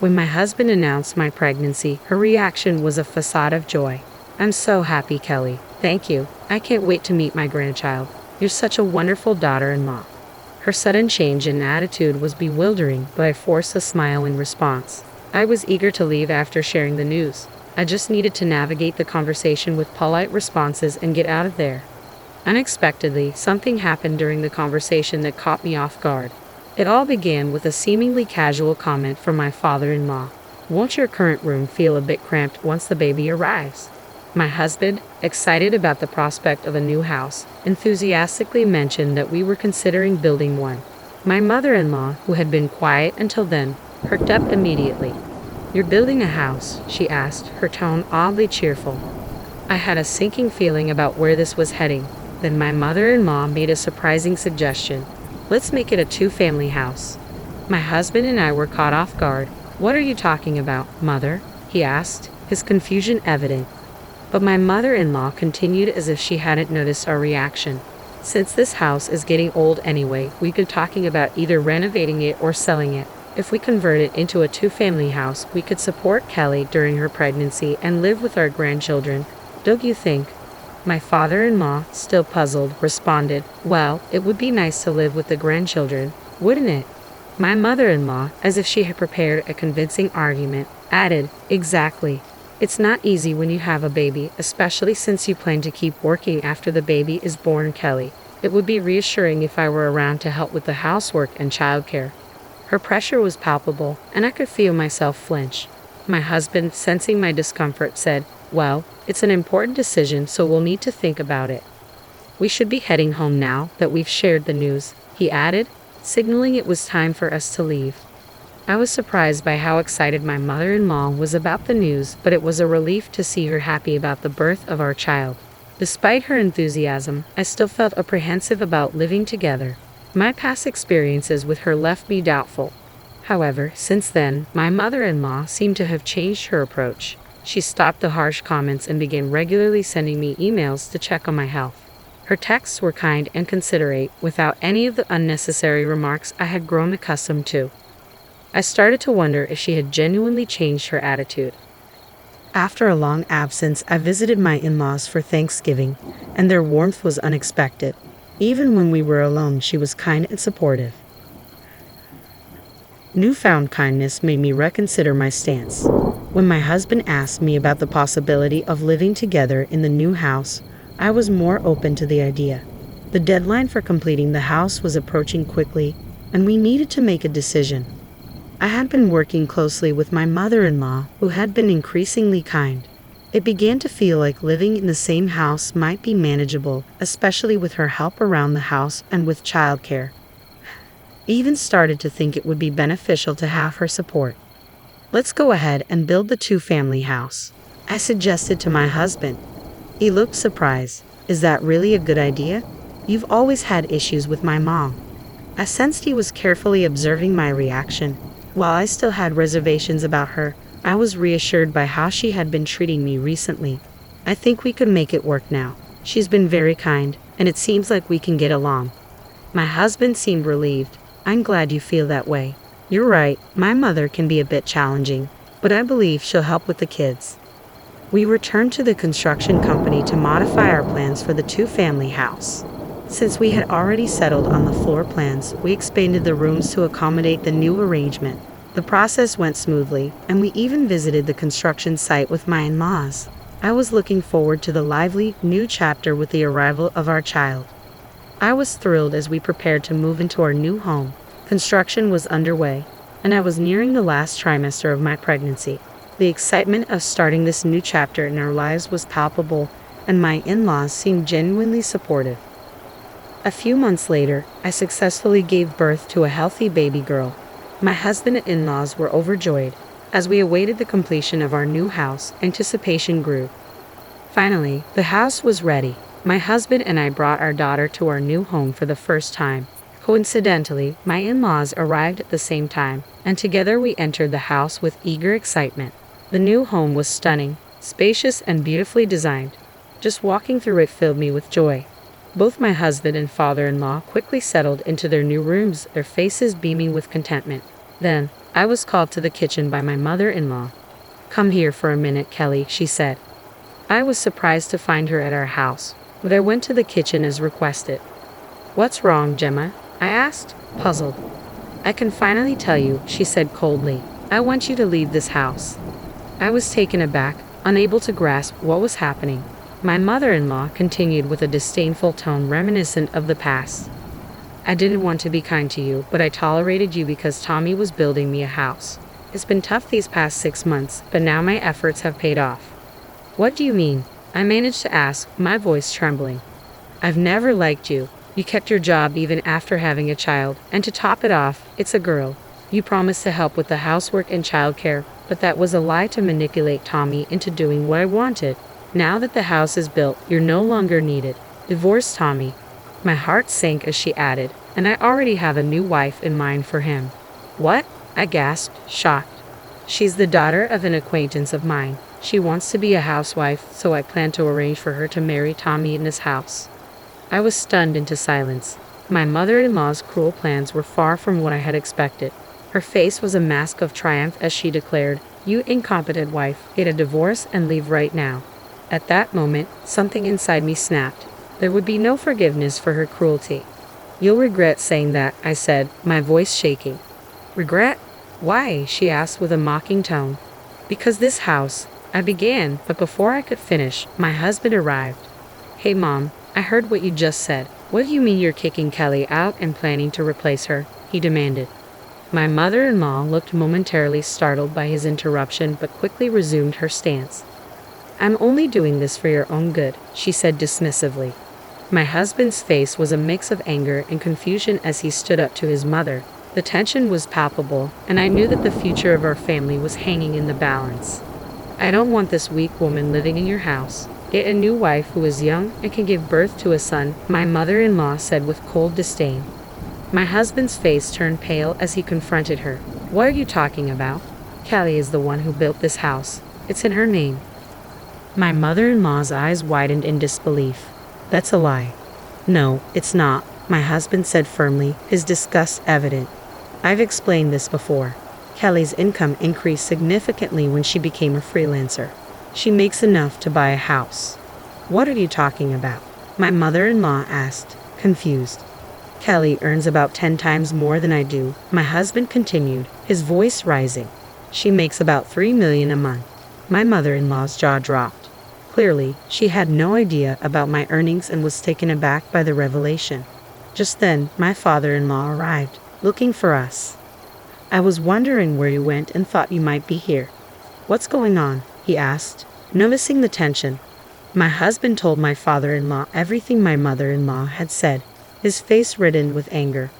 Speaker 3: When my husband announced my pregnancy, her reaction was a facade of joy. "I'm so happy, Kelly. Thank you. I can't wait to meet my grandchild. You're such a wonderful daughter-in-law." Her sudden change in attitude was bewildering, but I forced a smile in response. I was eager to leave after sharing the news. I just needed to navigate the conversation with polite responses and get out of there. Unexpectedly, something happened during the conversation that caught me off guard. It all began with a seemingly casual comment from my father-in-law. "Won't your current room feel a bit cramped once the baby arrives?" My husband, excited about the prospect of a new house, enthusiastically mentioned that we were considering building one. My mother-in-law, who had been quiet until then, perked up immediately. "You're building a house?" she asked, her tone oddly cheerful. I had a sinking feeling about where this was heading. Then my mother-in-law made a surprising suggestion. "Let's make it a two-family house." My husband and I were caught off guard. "What are you talking about, Mother?" he asked, his confusion evident. But my mother-in-law continued as if she hadn't noticed our reaction. "Since this house is getting old anyway, we've been talking about either renovating it or selling it. If we convert it into a two-family house, we could support Kelly during her pregnancy and live with our grandchildren. Don't you think?" My father-in-law, still puzzled, responded, "Well, it would be nice to live with the grandchildren, wouldn't it?" My mother-in-law, as if she had prepared a convincing argument, added, "Exactly. It's not easy when you have a baby, especially since you plan to keep working after the baby is born, Kelly. It would be reassuring if I were around to help with the housework and childcare." Her pressure was palpable, and I could feel myself flinch. My husband, sensing my discomfort, said, "Well, it's an important decision, so we'll need to think about it. We should be heading home now that we've shared the news," he added, signaling it was time for us to leave. I was surprised by how excited my mother-in-law was about the news, but it was a relief to see her happy about the birth of our child. Despite her enthusiasm, I still felt apprehensive about living together. My past experiences with her left me doubtful. However, since then, my mother-in-law seemed to have changed her approach. She stopped the harsh comments and began regularly sending me emails to check on my health. Her texts were kind and considerate, without any of the unnecessary remarks I had grown accustomed to. I started to wonder if she had genuinely changed her attitude. After a long absence, I visited my in-laws for Thanksgiving, and their warmth was unexpected. Even when we were alone, she was kind and supportive. Newfound kindness made me reconsider my stance. When my husband asked me about the possibility of living together in the new house, I was more open to the idea. The deadline for completing the house was approaching quickly, and we needed to make a decision. I had been working closely with my mother-in-law, who had been increasingly kind. It began to feel like living in the same house might be manageable, especially with her help around the house and with childcare. I even started to think it would be beneficial to have her support. "Let's go ahead and build the two-family house," I suggested to my husband. He looked surprised. "Is that really a good idea? You've always had issues with my mom." I sensed he was carefully observing my reaction. While I still had reservations about her, I was reassured by how she had been treating me recently. "I think we could make it work now. She's been very kind, and it seems like we can get along." My husband seemed relieved. "I'm glad you feel that way. You're right, my mother can be a bit challenging, but I believe she'll help with the kids." We returned to the construction company to modify our plans for the two-family house. Since we had already settled on the floor plans, we expanded the rooms to accommodate the new arrangement. The process went smoothly, and we even visited the construction site with my in-laws. I was looking forward to the lively, new chapter with the arrival of our child. I was thrilled as we prepared to move into our new home. Construction was underway, and I was nearing the last trimester of my pregnancy. The excitement of starting this new chapter in our lives was palpable, and my in-laws seemed genuinely supportive. A few months later, I successfully gave birth to a healthy baby girl. My husband and in-laws were overjoyed. As we awaited the completion of our new house, anticipation grew. Finally, the house was ready. My husband and I brought our daughter to our new home for the first time. Coincidentally, my in-laws arrived at the same time, and together we entered the house with eager excitement. The new home was stunning, spacious, and beautifully designed. Just walking through it filled me with joy. Both my husband and father-in-law quickly settled into their new rooms, their faces beaming with contentment. Then, I was called to the kitchen by my mother-in-law. "Come here for a minute, Kelly," she said. I was surprised to find her at our house, but I went to the kitchen as requested. "What's wrong, Gemma?" I asked, puzzled. "I can finally tell you," she said coldly. "I want you to leave this house." I was taken aback, unable to grasp what was happening. My mother-in-law continued with a disdainful tone reminiscent of the past. "I didn't want to be kind to you, but I tolerated you because Tommy was building me a house. It's been tough these past 6 months, but now my efforts have paid off." "What do you mean?" I managed to ask, my voice trembling. "I've never liked you. You kept your job even after having a child, and to top it off, it's a girl. You promised to help with the housework and childcare, but that was a lie to manipulate Tommy into doing what I wanted. Now that the house is built, you're no longer needed. Divorce Tommy." My heart sank as she added, "And I already have a new wife in mind for him." "What?" I gasped, shocked. "She's the daughter of an acquaintance of mine. She wants to be a housewife, so I plan to arrange for her to marry Tommy in his house." I was stunned into silence. My mother-in-law's cruel plans were far from what I had expected. Her face was a mask of triumph as she declared, "You incompetent wife, get a divorce and leave right now." At that moment, something inside me snapped. There would be no forgiveness for her cruelty. "You'll regret saying that," I said, my voice shaking. "Regret? Why?" she asked with a mocking tone. "Because this house," I began, but before I could finish, my husband arrived. "Hey Mom, I heard what you just said. What do you mean you're kicking Kelly out and planning to replace her?" he demanded. My mother-in-law looked momentarily startled by his interruption but quickly resumed her stance. "I'm only doing this for your own good," she said dismissively. My husband's face was a mix of anger and confusion as he stood up to his mother. The tension was palpable, and I knew that the future of our family was hanging in the balance. "I don't want this weak woman living in your house. Get a new wife who is young and can give birth to a son," my mother-in-law said with cold disdain. My husband's face turned pale as he confronted her. What are you talking about? Kelly is the one who built this house. It's in her name. My mother-in-law's eyes widened in disbelief. That's a lie. No, it's not, my husband said firmly, his disgust evident. I've explained this before. Kelly's income increased significantly when she became a freelancer. She makes enough to buy a house. What are you talking about? My mother-in-law asked, confused. Kelly earns about 10 times more than I do, my husband continued, his voice rising. She makes about $3 million a month. My mother-in-law's jaw dropped. Clearly, she had no idea about my earnings and was taken aback by the revelation. Just then, my father-in-law arrived, looking for us. I was wondering where you went and thought you might be here. What's going on? He asked, noticing the tension. My husband told my father-in-law everything my mother-in-law had said, his face reddened with anger.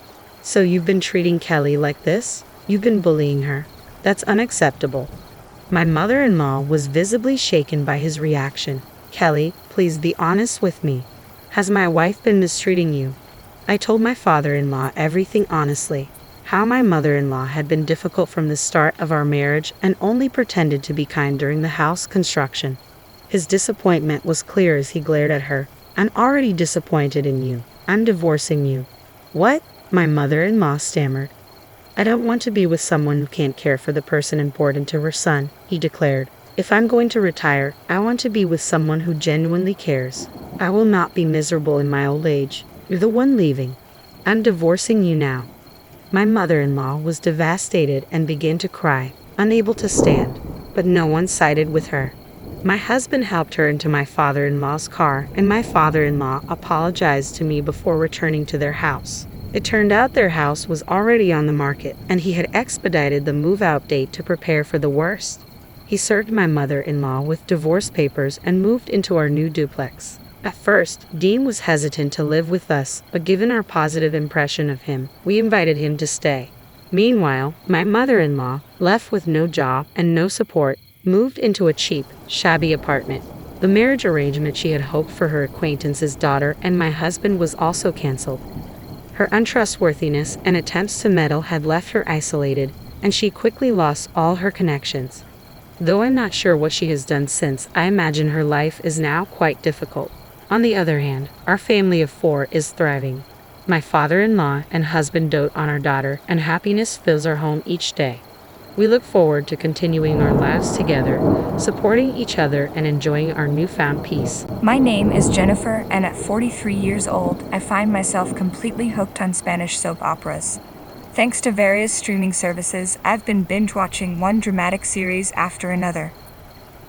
Speaker 3: So you've been treating Kelly like this? You've been bullying her? That's unacceptable. My mother-in-law was visibly shaken by his reaction. Kelly, please be honest with me. Has my wife been mistreating you? I told my father-in-law everything honestly. How my mother-in-law had been difficult from the start of our marriage and only pretended to be kind during the house construction. His disappointment was clear as he glared at her. I'm already disappointed in you. I'm divorcing you. What? My mother-in-law stammered. I don't want to be with someone who can't care for the person important to her son, he declared. If I'm going to retire, I want to be with someone who genuinely cares. I will not be miserable in my old age. You're the one leaving. I'm divorcing you now. My mother-in-law was devastated and began to cry, unable to stand, but no one sided with her. My husband helped her into my father-in-law's car, and my father-in-law apologized to me before returning to their house. It turned out their house was already on the market, and he had expedited the move-out date to prepare for the worst. He served my mother-in-law with divorce papers and moved into our new duplex. At first, Dean was hesitant to live with us, but given our positive impression of him, we invited him to stay. Meanwhile, my mother-in-law, left with no job and no support, moved into a cheap, shabby apartment. The marriage arrangement she had hoped for her acquaintance's daughter and my husband was also canceled. Her untrustworthiness and attempts to meddle had left her isolated, and she quickly lost all her connections. Though I'm not sure what she has done since, I imagine her life is now quite difficult. On the other hand, our family of 4 is thriving. My father-in-law and husband dote on our daughter, and happiness fills our home each day. We look forward to continuing our lives together, supporting each other and enjoying our newfound peace.
Speaker 4: My name is Jennifer, and at 43 years old, I find myself completely hooked on Spanish soap operas. Thanks to various streaming services, I've been binge-watching one dramatic series after another.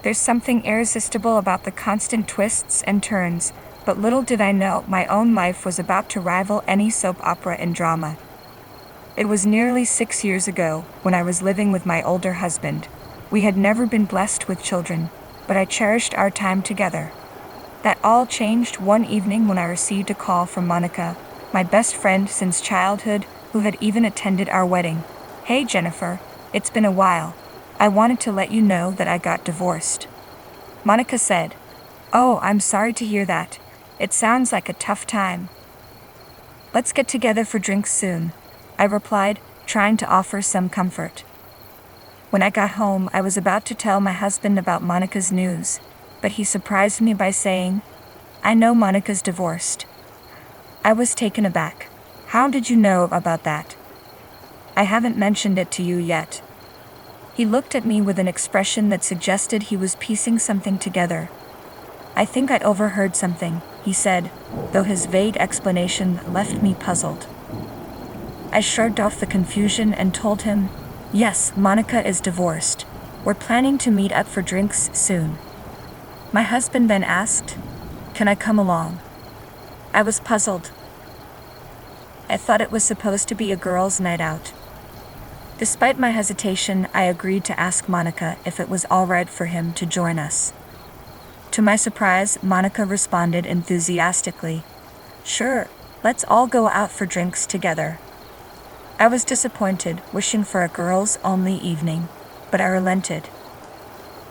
Speaker 4: There's something irresistible about the constant twists and turns, but little did I know my own life was about to rival any soap opera in drama. It was nearly 6 years ago, when I was living with my older husband. We had never been blessed with children, but I cherished our time together. That all changed one evening when I received a call from Monica, my best friend since childhood, who had even attended our wedding. Hey Jennifer, it's been a while. I wanted to let you know that I got divorced. Monica said, Oh, I'm sorry to hear that. It sounds like a tough time. Let's get together for drinks soon, I replied, trying to offer some comfort. When I got home, I was about to tell my husband about Monica's news, but he surprised me by saying, I know Monica's divorced. I was taken aback. How did you know about that? I haven't mentioned it to you yet. He looked at me with an expression that suggested he was piecing something together. I think I'd overheard something, he said, though his vague explanation left me puzzled. I shrugged off the confusion and told him, Yes, Monica is divorced. We're planning to meet up for drinks soon. My husband then asked, Can I come along? I was puzzled. I thought it was supposed to be a girls' night out. Despite my hesitation, I agreed to ask Monica if it was all right for him to join us. To my surprise, Monica responded enthusiastically, Sure, let's all go out for drinks together. I was disappointed, wishing for a girls-only evening, but I relented.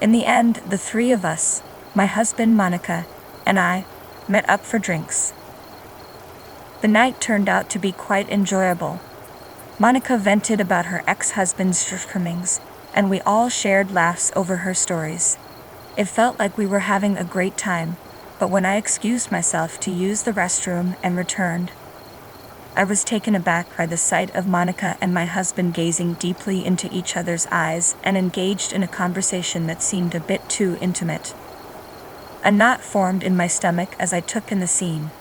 Speaker 4: In the end, the 3 of us, my husband Monica, and I, met up for drinks. The night turned out to be quite enjoyable. Monica vented about her ex-husband's shortcomings, and we all shared laughs over her stories. It felt like we were having a great time, but when I excused myself to use the restroom and returned, I was taken aback by the sight of Monica and my husband gazing deeply into each other's eyes and engaged in a conversation that seemed a bit too intimate. A knot formed in my stomach as I took in the scene.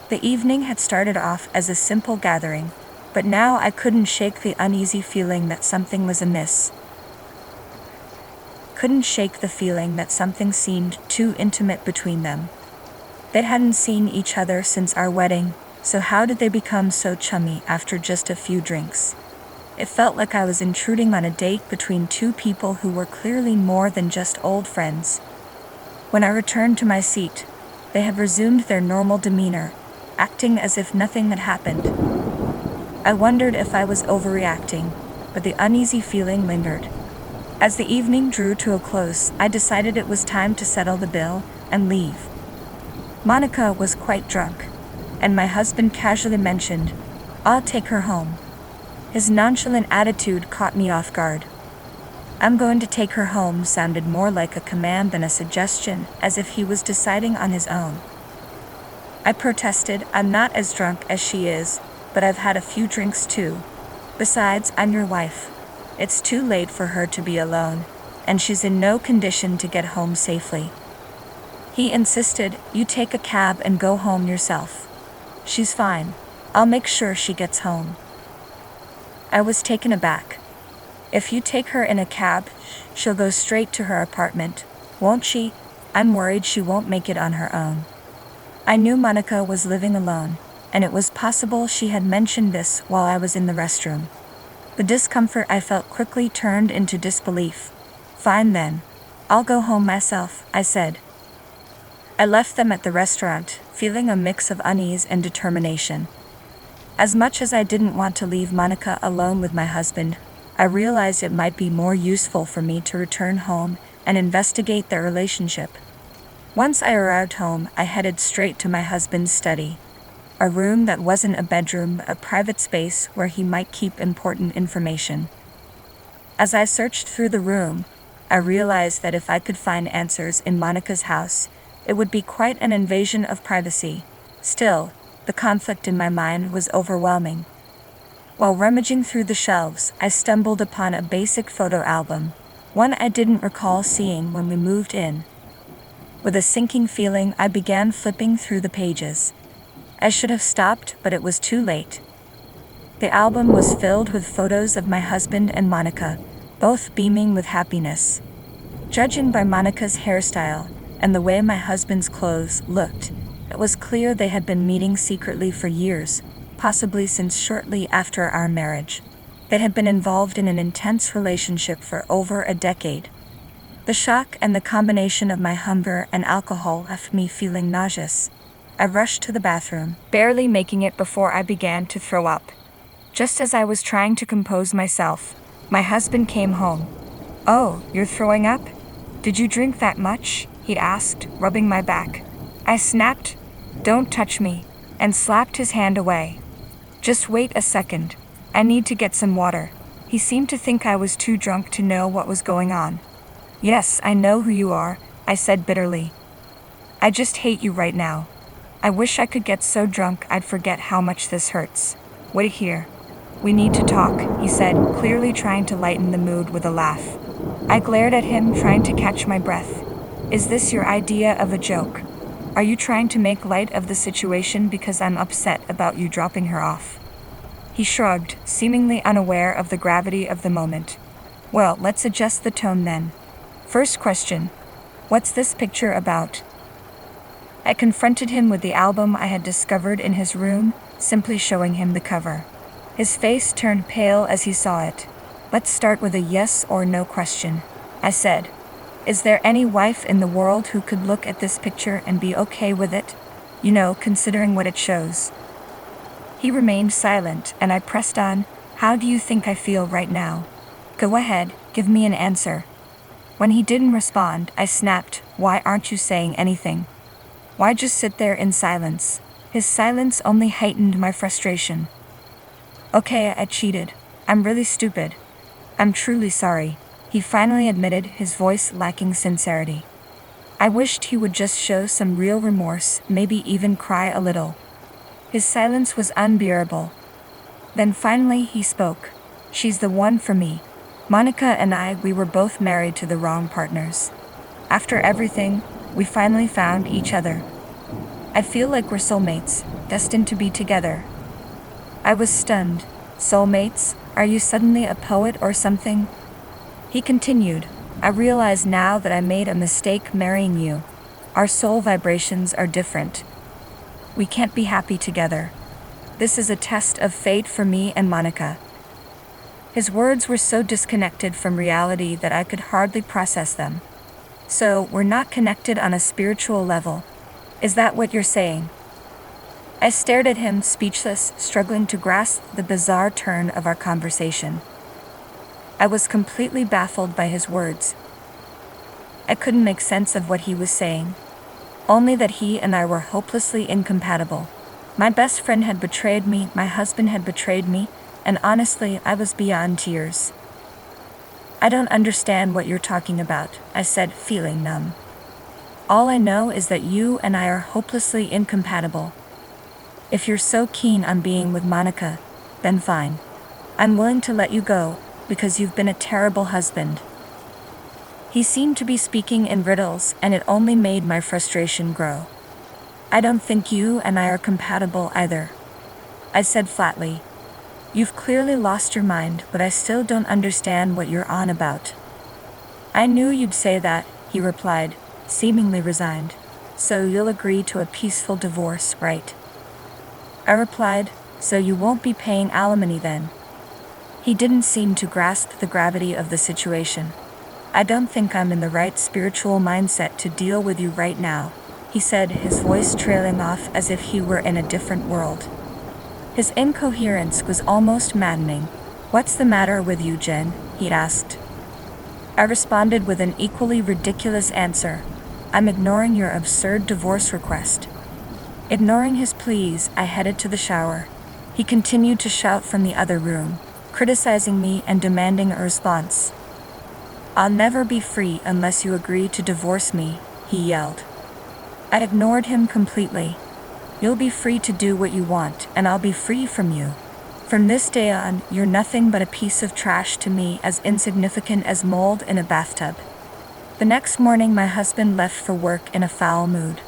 Speaker 4: The evening had started off as a simple gathering, but now I couldn't shake the uneasy feeling that something was amiss. Couldn't shake the feeling that something seemed too intimate between them. They hadn't seen each other since our wedding, so how did they become so chummy after just a few drinks? It felt like I was intruding on a date between two people who were clearly more than just old friends. When I returned to my seat, they had resumed their normal demeanor, acting as if nothing had happened. I wondered if I was overreacting, but the uneasy feeling lingered. As the evening drew to a close, I decided it was time to settle the bill and leave. Monica was quite drunk, and my husband casually mentioned, "I'll take her home." His nonchalant attitude caught me off guard. "I'm going to take her home" sounded more like a command than a suggestion, as if he was deciding on his own. I protested, "I'm not as drunk as she is, but I've had a few drinks too. Besides, I'm your wife. It's too late for her to be alone, and she's in no condition to get home safely." He insisted, "You take a cab and go home yourself. She's fine. I'll make sure she gets home." I was taken aback. "If you take her in a cab, she'll go straight to her apartment, won't she? I'm worried she won't make it on her own." I knew Monica was living alone, and it was possible she had mentioned this while I was in the restroom. The discomfort I felt quickly turned into disbelief. "Fine then. I'll go home myself," I said. I left them at the restaurant, feeling a mix of unease and determination. As much as I didn't want to leave Monica alone with my husband, I realized it might be more useful for me to return home and investigate their relationship. Once I arrived home, I headed straight to my husband's study. A room that wasn't a bedroom, a private space where he might keep important information. As I searched through the room, I realized that if I could find answers in Monica's house, it would be quite an invasion of privacy. Still, the conflict in my mind was overwhelming. While rummaging through the shelves, I stumbled upon a basic photo album, one I didn't recall seeing when we moved in. With a sinking feeling, I began flipping through the pages. I should have stopped, but it was too late. The album was filled with photos of my husband and Monica, both beaming with happiness. Judging by Monica's hairstyle and the way my husband's clothes looked, it was clear they had been meeting secretly for years, possibly since shortly after our marriage. They had been involved in an intense relationship for over a decade. The shock and the combination of my hunger and alcohol left me feeling nauseous. I rushed to the bathroom, barely making it before I began to throw up. Just as I was trying to compose myself, my husband came home. "Oh, you're throwing up? Did you drink that much?" he asked, rubbing my back. I snapped, "Don't touch me," and slapped his hand away. "Just wait a second. I need to get some water." He seemed to think I was too drunk to know what was going on. "Yes, I know who you are," I said bitterly. "I just hate you right now. I wish I could get so drunk I'd forget how much this hurts. Wait here. We need to talk," he said, clearly trying to lighten the mood with a laugh. I glared at him, trying to catch my breath. "Is this your idea of a joke? Are you trying to make light of the situation because I'm upset about you dropping her off?" He shrugged, seemingly unaware of the gravity of the moment. "Well, let's adjust the tone then. First question. What's this picture about?" I confronted him with the album I had discovered in his room, simply showing him the cover. His face turned pale as he saw it. "Let's start with a yes or no question," I said. "Is there any wife in the world who could look at this picture and be okay with it? You know, considering what it shows." He remained silent, and I pressed on, "How do you think I feel right now? Go ahead, give me an answer." When he didn't respond, I snapped, "Why aren't you saying anything? Why just sit there in silence?" His silence only heightened my frustration. Okay, I cheated. I'm really stupid. I'm truly sorry, he finally admitted, his voice lacking sincerity. I wished he would just show some real remorse, maybe even cry a little. His silence was unbearable. Then finally he spoke. She's the one for me. Monica and I, we were both married to the wrong partners. After everything, we finally found each other. I feel like we're soulmates, destined to be together. I was stunned. Soulmates? Are you suddenly a poet or something? He continued. I realize now that I made a mistake marrying you. Our soul vibrations are different. We can't be happy together. This is a test of fate for me and Monica. His words were so disconnected from reality that I could hardly process them. So, we're not connected on a spiritual level. Is that what you're saying? I stared at him, speechless, struggling to grasp the bizarre turn of our conversation. I was completely baffled by his words. I couldn't make sense of what he was saying. Only that he and I were hopelessly incompatible. My best friend had betrayed me, my husband had betrayed me, and honestly, I was beyond tears. I don't understand what you're talking about, I said, feeling numb. All I know is that you and I are hopelessly incompatible. If you're so keen on being with Monica, then fine. I'm willing to let you go, because you've been a terrible husband. He seemed to be speaking in riddles, and it only made my frustration grow. I don't think you and I are compatible either, I said flatly. You've clearly lost your mind, but I still don't understand what you're on about. I knew you'd say that, he replied, seemingly resigned. So you'll agree to a peaceful divorce, right? I replied, so you won't be paying alimony then. He didn't seem to grasp the gravity of the situation. I don't think I'm in the right spiritual mindset to deal with you right now, he said, his voice trailing off as if he were in a different world. His incoherence was almost maddening. What's the matter with you, Jen? He asked. I responded with an equally ridiculous answer. I'm ignoring your absurd divorce request. Ignoring his pleas, I headed to the shower. He continued to shout from the other room, criticizing me and demanding a response. I'll never be free unless you agree to divorce me, he yelled. I ignored him completely. You'll be free to do what you want, and I'll be free from you. From this day on, you're nothing but a piece of trash to me, as insignificant as mold in a bathtub. The next morning, my husband left for work in a foul mood.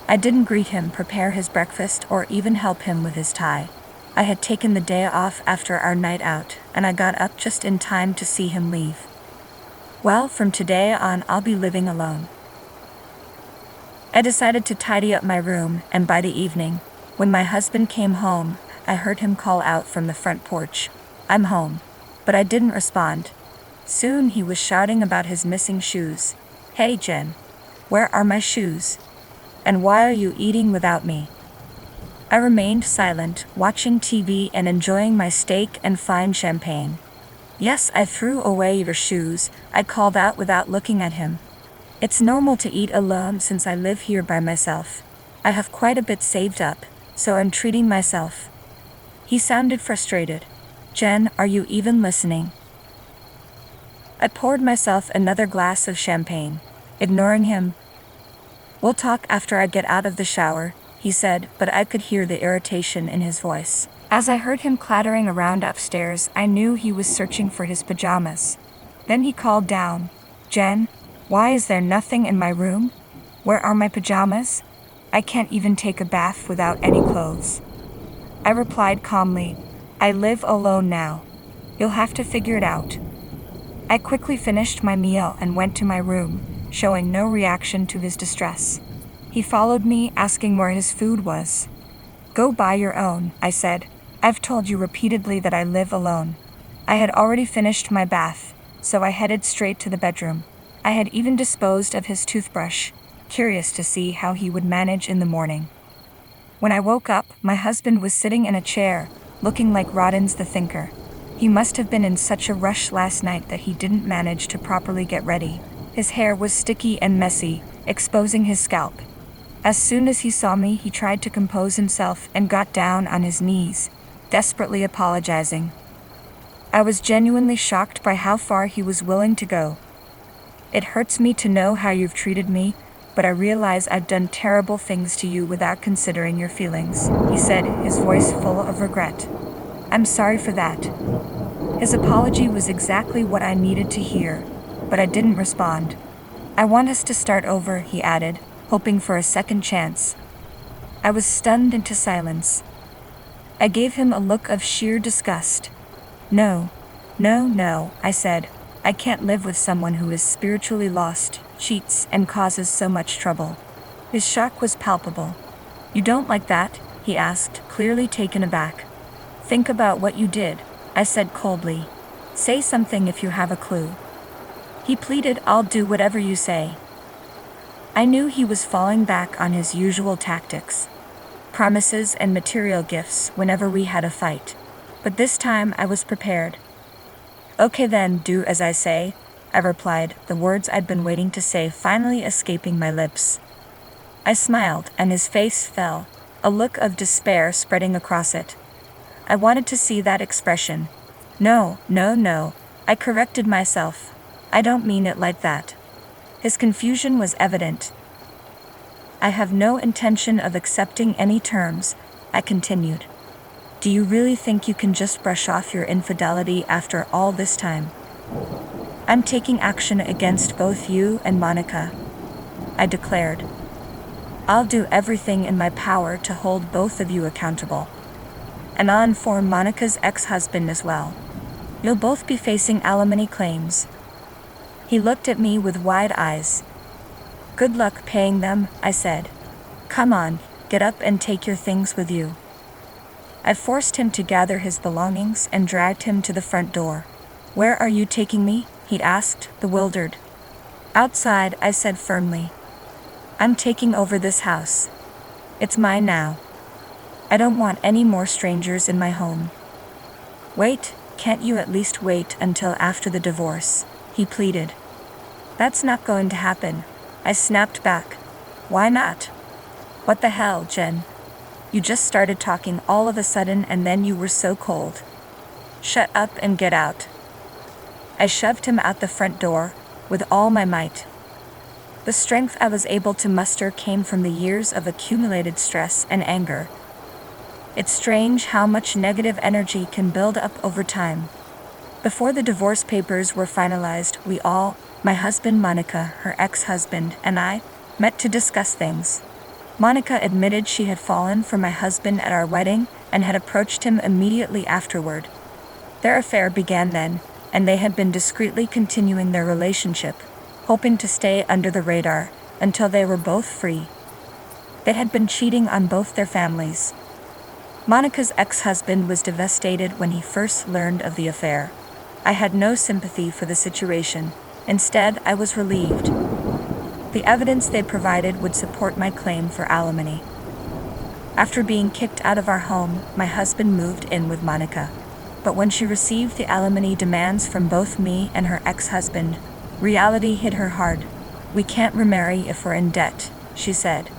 Speaker 4: I didn't greet him, prepare his breakfast, or even help him with his tie. I had taken the day off after our night out, and I got up just in time to see him leave. Well, from today on, I'll be living alone. I decided to tidy up my room, and by the evening, when my husband came home, I heard him call out from the front porch, I'm home. But I didn't respond. Soon he was shouting about his missing shoes. Hey Jen, where are my shoes? And why are you eating without me? I remained silent, watching TV and enjoying my steak and fine champagne. Yes, I threw away your shoes, I called out without looking at him. It's normal to eat alone since I live here by myself. I have quite a bit saved up, so I'm treating myself. He sounded frustrated. Jen, are you even listening? I poured myself another glass of champagne, ignoring him. We'll talk after I get out of the shower, he said, but I could hear the irritation in his voice. As I heard him clattering around upstairs, I knew he was searching for his pajamas. Then he called down, Jen, why is there nothing in my room? Where are my pajamas? I can't even take a bath without any clothes. I replied calmly, I live alone now. You'll have to figure it out. I quickly finished my meal and went to my room, showing no reaction to his distress. He followed me, asking where his food was. Go buy your own, I said. I've told you repeatedly that I live alone. I had already finished my bath, so I headed straight to the bedroom. I had even disposed of his toothbrush, curious to see how he would manage in the morning. When I woke up, my husband was sitting in a chair, looking like Roddins the Thinker. He must have been in such a rush last night that he didn't manage to properly get ready. His hair was sticky and messy, exposing his scalp. As soon as he saw me, he tried to compose himself and got down on his knees, desperately apologizing. I was genuinely shocked by how far he was willing to go. "It hurts me to know how you've treated me, but I realize I've done terrible things to you without considering your feelings," he said, his voice full of regret. "I'm sorry for that." His apology was exactly what I needed to hear, but I didn't respond. "I want us to start over," he added, hoping for a second chance. I was stunned into silence. I gave him a look of sheer disgust. No, I said. "I can't live with someone who is spiritually lost, cheats, and causes so much trouble." His shock was palpable. "You don't like that?" he asked, clearly taken aback. "Think about what you did," I said coldly. "Say something if you have a clue." He pleaded, "I'll do whatever you say." I knew he was falling back on his usual tactics. Promises and material gifts whenever we had a fight. But this time I was prepared. "Okay then, do as I say," I replied, the words I'd been waiting to say finally escaping my lips. I smiled, and his face fell, a look of despair spreading across it. I wanted to see that expression. No, I corrected myself. "I don't mean it like that." His confusion was evident. "I have no intention of accepting any terms," I continued. "Do you really think you can just brush off your infidelity after all this time?" "I'm taking action against both you and Monica," I declared. "I'll do everything in my power to hold both of you accountable. And I'll inform Monica's ex-husband as well. You'll both be facing alimony claims." He looked at me with wide eyes. "Good luck paying them," I said. "Come on, get up and take your things with you." I forced him to gather his belongings and dragged him to the front door. "Where are you taking me?" he asked, bewildered. "Outside," I said firmly. "I'm taking over this house. It's mine now. I don't want any more strangers in my home." "Wait, can't you at least wait until after the divorce?" he pleaded. "That's not going to happen," I snapped back. "Why not?" "What the hell, Jen? You just started talking all of a sudden and then you were so cold. Shut up and get out." I shoved him out the front door with all my might. The strength I was able to muster came from the years of accumulated stress and anger. It's strange how much negative energy can build up over time. Before the divorce papers were finalized, we all, my husband Monica, her ex-husband, and I, met to discuss things. Monica admitted she had fallen for my husband at our wedding and had approached him immediately afterward. Their affair began then, and they had been discreetly continuing their relationship, hoping to stay under the radar until they were both free. They had been cheating on both their families. Monica's ex-husband was devastated when he first learned of the affair. I had no sympathy for the situation. Instead, I was relieved. The evidence they provided would support my claim for alimony. After being kicked out of our home, my husband moved in with Monica. But when she received the alimony demands from both me and her ex-husband, reality hit her hard. "We can't remarry if we're in debt," she said.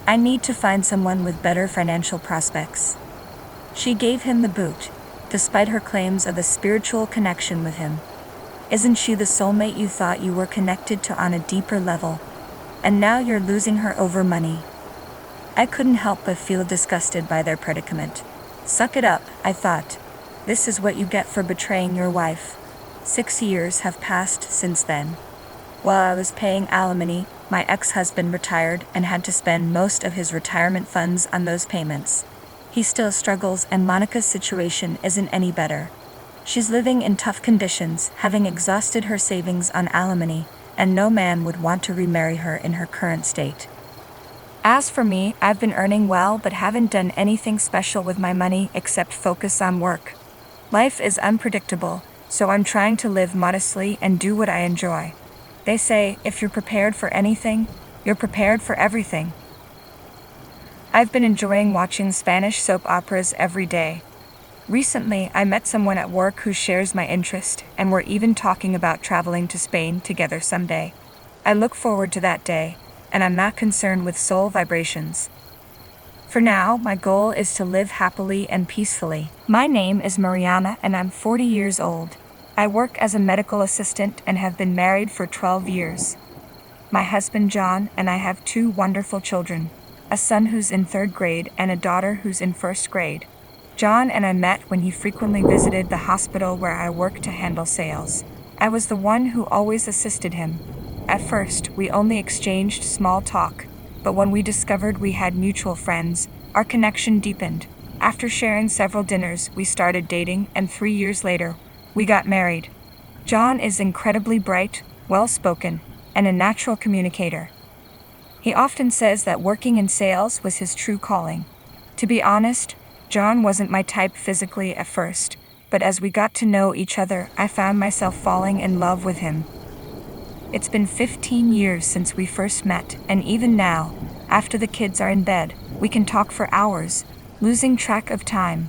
Speaker 4: "I need to find someone with better financial prospects." She gave him the boot, despite her claims of a spiritual connection with him. "Isn't she the soulmate you thought you were connected to on a deeper level? And now you're losing her over money." I couldn't help but feel disgusted by their predicament. Suck it up, I thought. This is what you get for betraying your wife. 6 years have passed since then. While I was paying alimony, my ex-husband retired and had to spend most of his retirement funds on those payments. He still struggles, and Monica's situation isn't any better. She's living in tough conditions, having exhausted her savings on alimony, and no man would want to remarry her in her current state. As for me, I've been earning well but haven't done anything special with my money except focus on work. Life is unpredictable, so I'm trying to live modestly and do what I enjoy. They say, if you're prepared for anything, you're prepared for everything. I've been enjoying watching Spanish soap operas every day. Recently, I met someone at work who shares my interest, and we're even talking about traveling to Spain together someday. I look forward to that day. and I'm not concerned with soul vibrations. For now, my goal is to live happily and peacefully. My name is Mariana and I'm 40 years old. I work as a medical assistant and have been married for 12 years. My husband John and I have 2 wonderful children, a son who's in 3rd grade and a daughter who's in 1st grade. John and I met when he frequently visited the hospital where I work to handle sales. I was the one who always assisted him. At first, we only exchanged small talk, but when we discovered we had mutual friends, our connection deepened. After sharing several dinners, we started dating, and 3 years later, we got married. John is incredibly bright, well-spoken, and a natural communicator. He often says that working in sales was his true calling. To be honest, John wasn't my type physically at first, but as we got to know each other, I found myself falling in love with him. It's been 15 years since we first met, and even now, after the kids are in bed, we can talk for hours, losing track of time.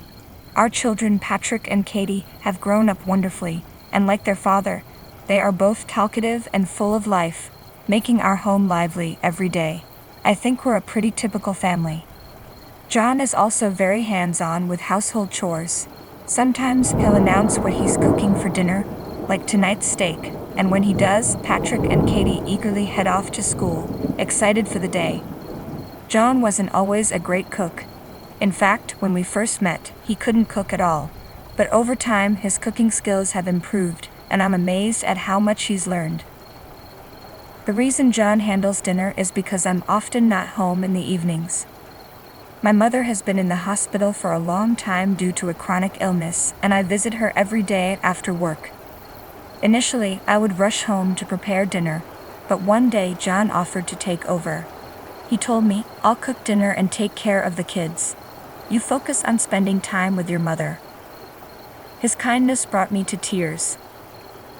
Speaker 4: Our children, Patrick and Katie, have grown up wonderfully, and like their father, they are both talkative and full of life, making our home lively every day. I think we're a pretty typical family. John is also very hands-on with household chores. Sometimes he'll announce what he's cooking for dinner, like tonight's steak, and when he does, Patrick and Katie eagerly head off to school, excited for the day. John wasn't always a great cook. In fact, when we first met, he couldn't cook at all. But over time, his cooking skills have improved, and I'm amazed at how much he's learned. The reason John handles dinner is because I'm often not home in the evenings. My mother has been in the hospital for a long time due to a chronic illness, and I visit her every day after work. Initially, I would rush home to prepare dinner, but one day John offered to take over. He told me, "I'll cook dinner and take care of the kids. You focus on spending time with your mother." His kindness brought me to tears.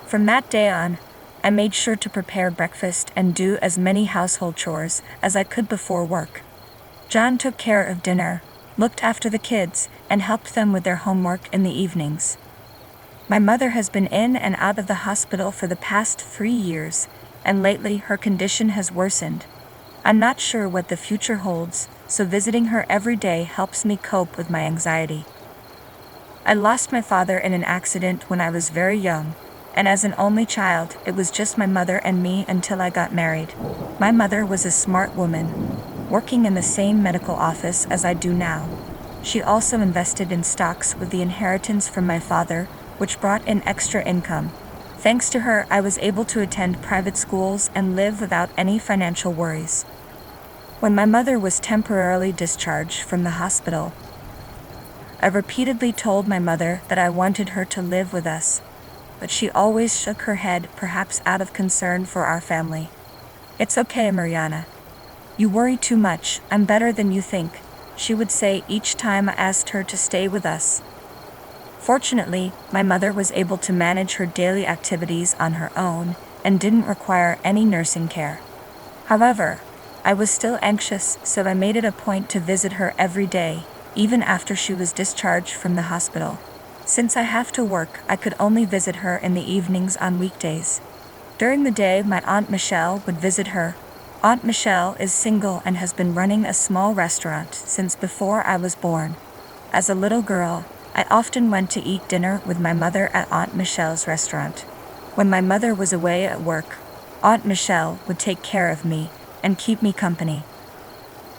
Speaker 4: From that day on, I made sure to prepare breakfast and do as many household chores as I could before work. John took care of dinner, looked after the kids, and helped them with their homework in the evenings. My mother has been in and out of the hospital for the past 3 years, and lately her condition has worsened. I'm not sure what the future holds, so visiting her every day helps me cope with my anxiety. I lost my father in an accident when I was very young, and as an only child, it was just my mother and me until I got married. My mother was a smart woman, working in the same medical office as I do now. She also invested in stocks with the inheritance from my father, which brought in extra income. Thanks to her, I was able to attend private schools and live without any financial worries. When my mother was temporarily discharged from the hospital, I repeatedly told my mother that I wanted her to live with us, but she always shook her head, perhaps out of concern for our family. "It's okay, Mariana. You worry too much. I'm better than you think," she would say each time I asked her to stay with us. Fortunately, my mother was able to manage her daily activities on her own and didn't require any nursing care. However, I was still anxious, so I made it a point to visit her every day, even after she was discharged from the hospital. Since I have to work, I could only visit her in the evenings on weekdays. During the day, my Aunt Michelle would visit her. Aunt Michelle is single and has been running a small restaurant since before I was born. As a little girl, I often went to eat dinner with my mother at Aunt Michelle's restaurant. When my mother was away at work, Aunt Michelle would take care of me and keep me company.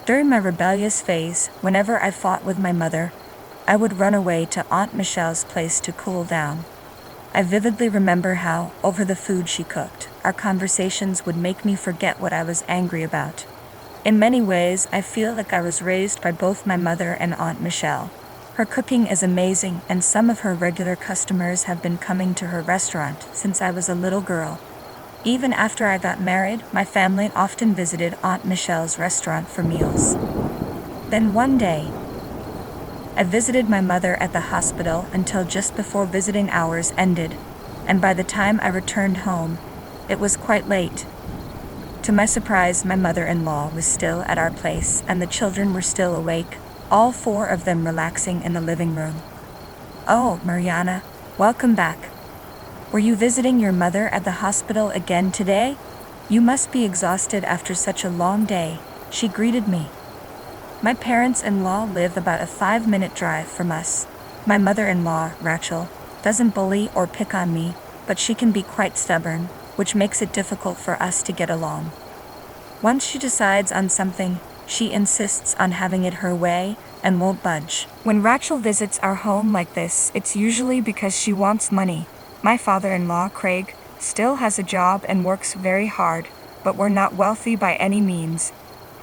Speaker 4: During my rebellious phase, whenever I fought with my mother, I would run away to Aunt Michelle's place to cool down. I vividly remember how, over the food she cooked, our conversations would make me forget what I was angry about. In many ways, I feel like I was raised by both my mother and Aunt Michelle. Her cooking is amazing, and some of her regular customers have been coming to her restaurant since I was a little girl. Even after I got married, my family often visited Aunt Michelle's restaurant for meals. Then one day, I visited my mother at the hospital until just before visiting hours ended, and by the time I returned home, it was quite late. To my surprise, my mother-in-law was still at our place and the children were still awake, all 4 of them relaxing in the living room. "Oh, Mariana, welcome back. Were you visiting your mother at the hospital again today?" "You must be exhausted after such a long day," she greeted me. My parents-in-law live about a 5-minute drive from us. My mother-in-law, Rachel, doesn't bully or pick on me, but she can be quite stubborn, which makes it difficult for us to get along. Once she decides on something, she insists on having it her way and won't budge. When Rachel visits our home like this, it's usually because she wants money. My father-in-law, Craig, still has a job and works very hard, but we're not wealthy by any means.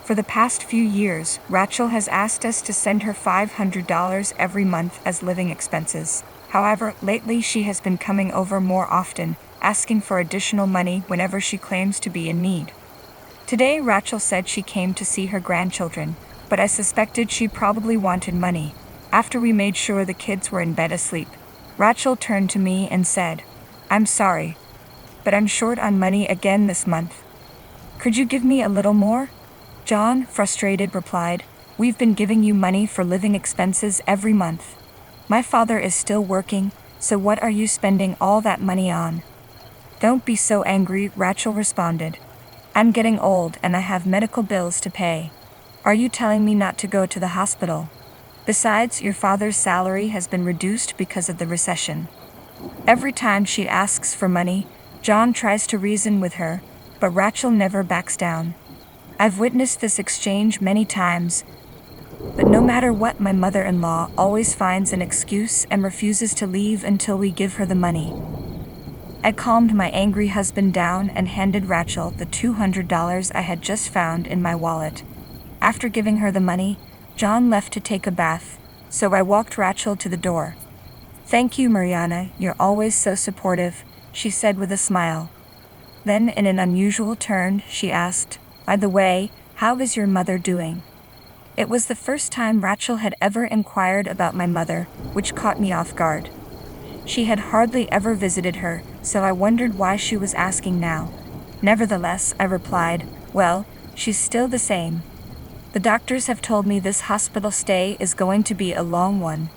Speaker 4: For the past few years, Rachel has asked us to send her $500 every month as living expenses. However, lately she has been coming over more often, asking for additional money whenever she claims to be in need. Today, Rachel said she came to see her grandchildren, but I suspected she probably wanted money. After we made sure the kids were in bed asleep, Rachel turned to me and said, "I'm sorry, but I'm short on money again this month. Could you give me a little more?" John, frustrated, replied, "We've been giving you money for living expenses every month. My father is still working, so what are you spending all that money on?" "Don't be so angry," Rachel responded. "I'm getting old and I have medical bills to pay. Are you telling me not to go to the hospital? Besides, your father's salary has been reduced because of the recession." Every time she asks for money, John tries to reason with her, but Rachel never backs down. I've witnessed this exchange many times, but no matter what, my mother-in-law always finds an excuse and refuses to leave until we give her the money. I calmed my angry husband down and handed Rachel the $200 I had just found in my wallet. After giving her the money, John left to take a bath, so I walked Rachel to the door. "Thank you, Mariana, you're always so supportive," she said with a smile. Then, in an unusual turn, she asked, "By the way, how is your mother doing?" It was the first time Rachel had ever inquired about my mother, which caught me off guard. She had hardly ever visited her, so I wondered why she was asking now. Nevertheless, I replied, "Well, she's still the same. The doctors have told me this hospital stay is going to be a long one."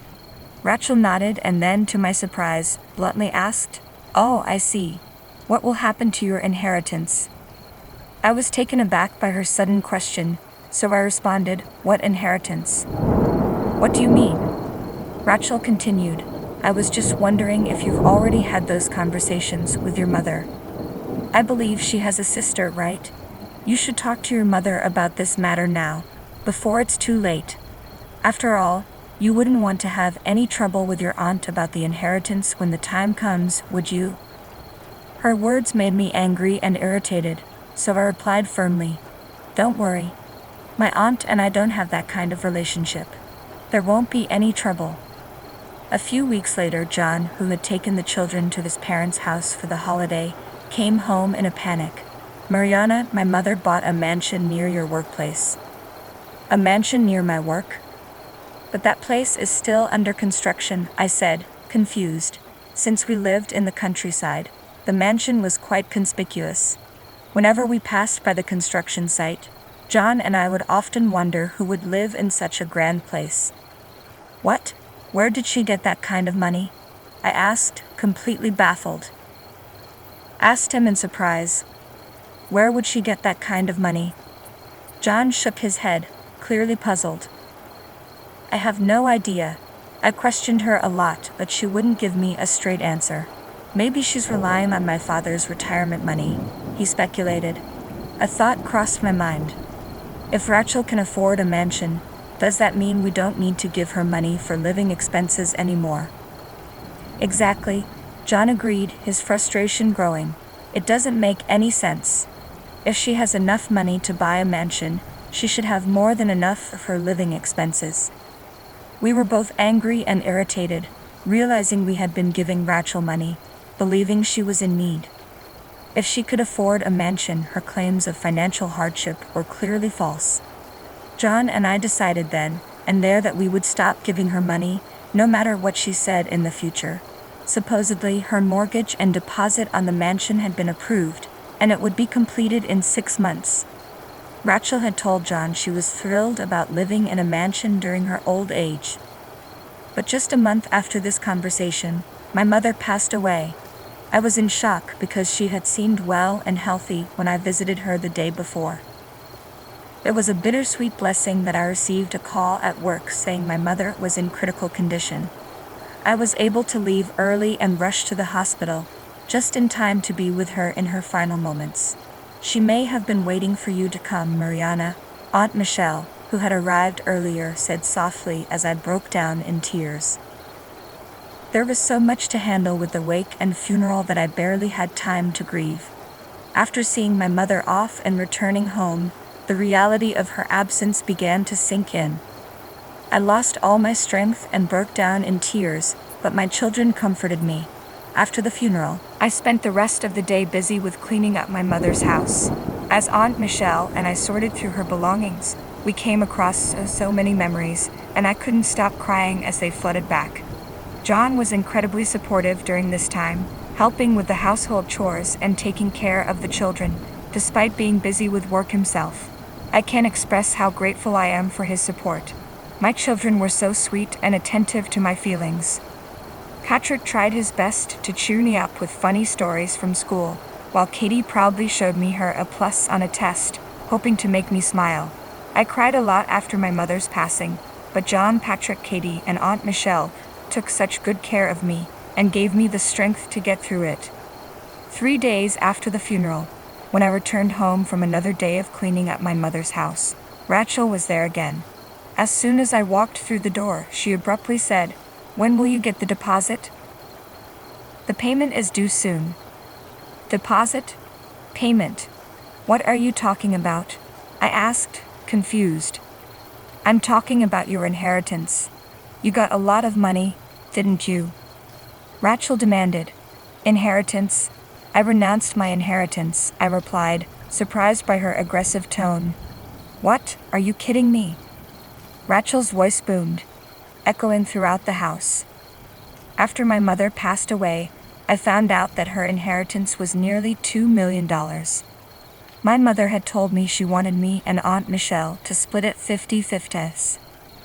Speaker 4: Rachel nodded and then, to my surprise, bluntly asked, "Oh, I see. What will happen to your inheritance?" I was taken aback by her sudden question, so I responded, "What inheritance? What do you mean?" Rachel continued, "I was just wondering if you've already had those conversations with your mother. I believe she has a sister, right? You should talk to your mother about this matter now, before it's too late. After all, you wouldn't want to have any trouble with your aunt about the inheritance when the time comes, would you?" Her words made me angry and irritated, so I replied firmly, "Don't worry. My aunt and I don't have that kind of relationship. There won't be any trouble." A few weeks later, John, who had taken the children to his parents' house for the holiday, came home in a panic. "Mariana, my mother bought a mansion near your workplace." "A mansion near my work? But that place is still under construction," I said, confused. Since we lived in the countryside, the mansion was quite conspicuous. Whenever we passed by the construction site, John and I would often wonder who would live in such a grand place. "What? Where did she get that kind of money?" I asked, completely baffled. Asked him in surprise. Where would she get that kind of money? John shook his head, clearly puzzled. "I have no idea. I questioned her a lot, but she wouldn't give me a straight answer. Maybe she's relying on my father's retirement money," he speculated. A thought crossed my mind. If Rachel can afford a mansion, does that mean we don't need to give her money for living expenses anymore? "Exactly," John agreed, his frustration growing. "It doesn't make any sense. If she has enough money to buy a mansion, she should have more than enough for her living expenses." We were both angry and irritated, realizing we had been giving Rachel money, believing she was in need. If she could afford a mansion, her claims of financial hardship were clearly false. John and I decided then and there that we would stop giving her money, no matter what she said in the future. Supposedly, her mortgage and deposit on the mansion had been approved, and it would be completed in 6 months. Rachel had told John she was thrilled about living in a mansion during her old age. But just a month after this conversation, my mother passed away. I was in shock because she had seemed well and healthy when I visited her the day before. It was a bittersweet blessing that I received a call at work saying my mother was in critical condition. I was able to leave early and rush to the hospital, just in time to be with her in her final moments. She may have been waiting for you to come, Mariana, Aunt Michelle, who had arrived earlier, said softly as I broke down in tears. There was so much to handle with the wake and funeral that I barely had time to grieve. After seeing my mother off and returning home, the reality of her absence began to sink in. I lost all my strength and broke down in tears, but my children comforted me. After the funeral, I spent the rest of the day busy with cleaning up my mother's house. As Aunt Michelle and I sorted through her belongings, we came across so many memories, and I couldn't stop crying as they flooded back. John was incredibly supportive during this time, helping with the household chores and taking care of the children, despite being busy with work himself. I can't express how grateful I am for his support. My children were so sweet and attentive to my feelings. Patrick tried his best to cheer me up with funny stories from school, while Katie proudly showed me her A+ on a test, hoping to make me smile. I cried a lot after my mother's passing, but John, Patrick, Katie, and Aunt Michelle took such good care of me and gave me the strength to get through it. 3 days after the funeral, when I returned home from another day of cleaning up my mother's house, Rachel was there again. As soon as I walked through the door, she abruptly said, "When will you get the deposit?" "The payment is due soon." "Deposit? Payment? What are you talking about?" I asked, confused. "I'm talking about your inheritance. You got a lot of money, didn't you?" Rachel demanded. "Inheritance? I renounced my inheritance," I replied, surprised by her aggressive tone. "What? Are you kidding me?" Rachel's voice boomed, echoing throughout the house. After my mother passed away, I found out that her inheritance was nearly $2 million. My mother had told me she wanted me and Aunt Michelle to split it 50-50.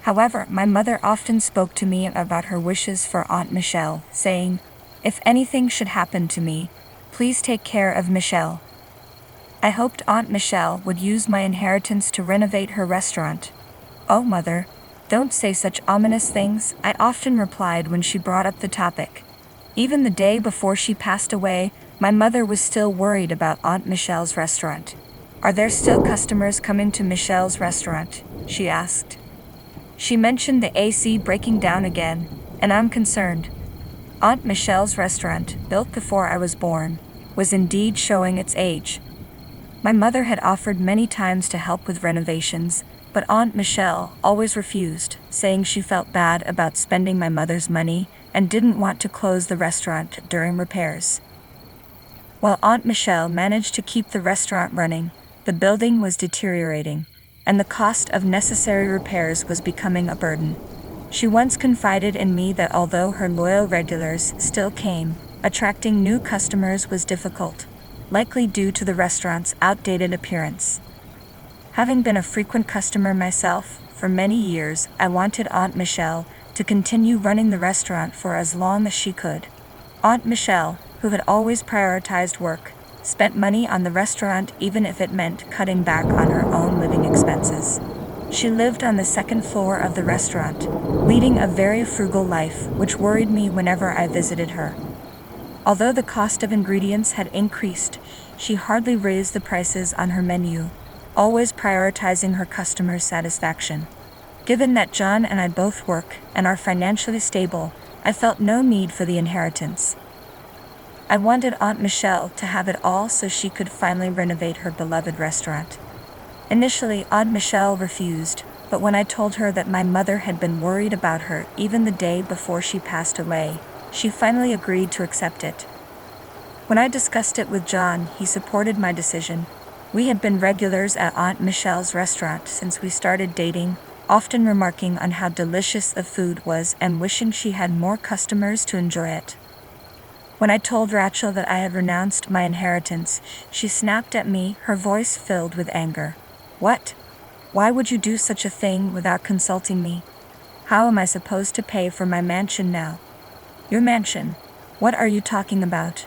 Speaker 4: However, my mother often spoke to me about her wishes for Aunt Michelle, saying, "If anything should happen to me, please take care of Michelle." I hoped Aunt Michelle would use my inheritance to renovate her restaurant. "Oh, Mother, don't say such ominous things," I often replied when she brought up the topic. Even the day before she passed away, my mother was still worried about Aunt Michelle's restaurant. "Are there still customers coming to Michelle's restaurant?" she asked. She mentioned the AC breaking down again, and I'm concerned. Aunt Michelle's restaurant, built before I was born, was indeed showing its age. My mother had offered many times to help with renovations, but Aunt Michelle always refused, saying she felt bad about spending my mother's money and didn't want to close the restaurant during repairs. While Aunt Michelle managed to keep the restaurant running, the building was deteriorating, and the cost of necessary repairs was becoming a burden. She once confided in me that although her loyal regulars still came, attracting new customers was difficult, likely due to the restaurant's outdated appearance. Having been a frequent customer myself for many years, I wanted Aunt Michelle to continue running the restaurant for as long as she could. Aunt Michelle, who had always prioritized work, spent money on the restaurant even if it meant cutting back on her own living expenses. She lived on the second floor of the restaurant, leading a very frugal life, which worried me whenever I visited her. Although the cost of ingredients had increased, she hardly raised the prices on her menu, always prioritizing her customers' satisfaction. Given that John and I both work and are financially stable, I felt no need for the inheritance. I wanted Aunt Michelle to have it all so she could finally renovate her beloved restaurant. Initially, Aunt Michelle refused, but when I told her that my mother had been worried about her even the day before she passed away, she finally agreed to accept it. When I discussed it with John, he supported my decision. We had been regulars at Aunt Michelle's restaurant since we started dating, often remarking on how delicious the food was and wishing she had more customers to enjoy it. When I told Rachel that I had renounced my inheritance, she snapped at me, her voice filled with anger. "What? Why would you do such a thing without consulting me? How am I supposed to pay for my mansion now?" "Your mansion? What are you talking about?"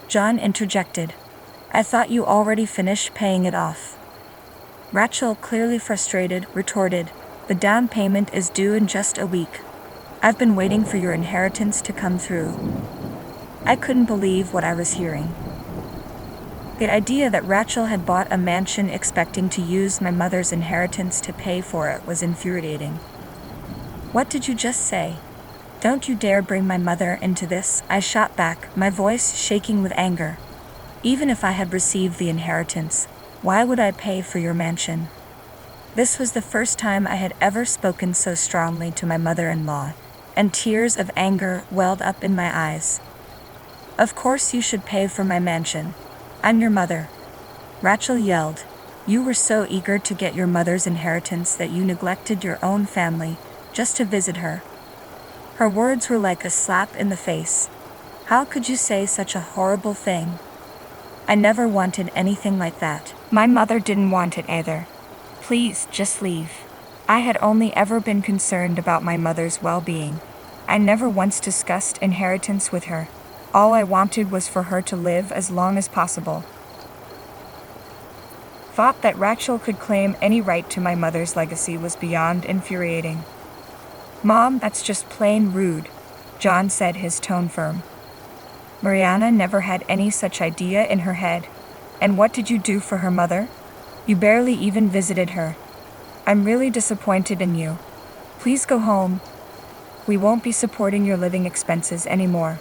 Speaker 4: John interjected. I thought you already finished paying it off. Rachel, clearly frustrated, retorted, the down payment is due in just a week. I've been waiting for your inheritance to come through. I couldn't believe what I was hearing. The idea that Rachel had bought a mansion expecting to use my mother's inheritance to pay for it was infuriating. What did you just say? Don't you dare bring my mother into this, I shot back, my voice shaking with anger. Even if I had received the inheritance, why would I pay for your mansion? This was the first time I had ever spoken so strongly to my mother-in-law, and tears of anger welled up in my eyes. Of course you should pay for my mansion. I'm your mother. Rachel yelled. You were so eager to get your mother's inheritance that you neglected your own family just to visit her. Her words were like a slap in the face. How could you say such a horrible thing? I never wanted anything like that. My mother didn't want it either. Please, just leave. I had only ever been concerned about my mother's well-being. I never once discussed inheritance with her. All I wanted was for her to live as long as possible. Thought that Rachel could claim any right to my mother's legacy was beyond infuriating. Mom, that's just plain rude, John said, his tone firm. Mariana never had any such idea in her head. And what did you do for her mother? You barely even visited her. I'm really disappointed in you. Please go home. We won't be supporting your living expenses anymore.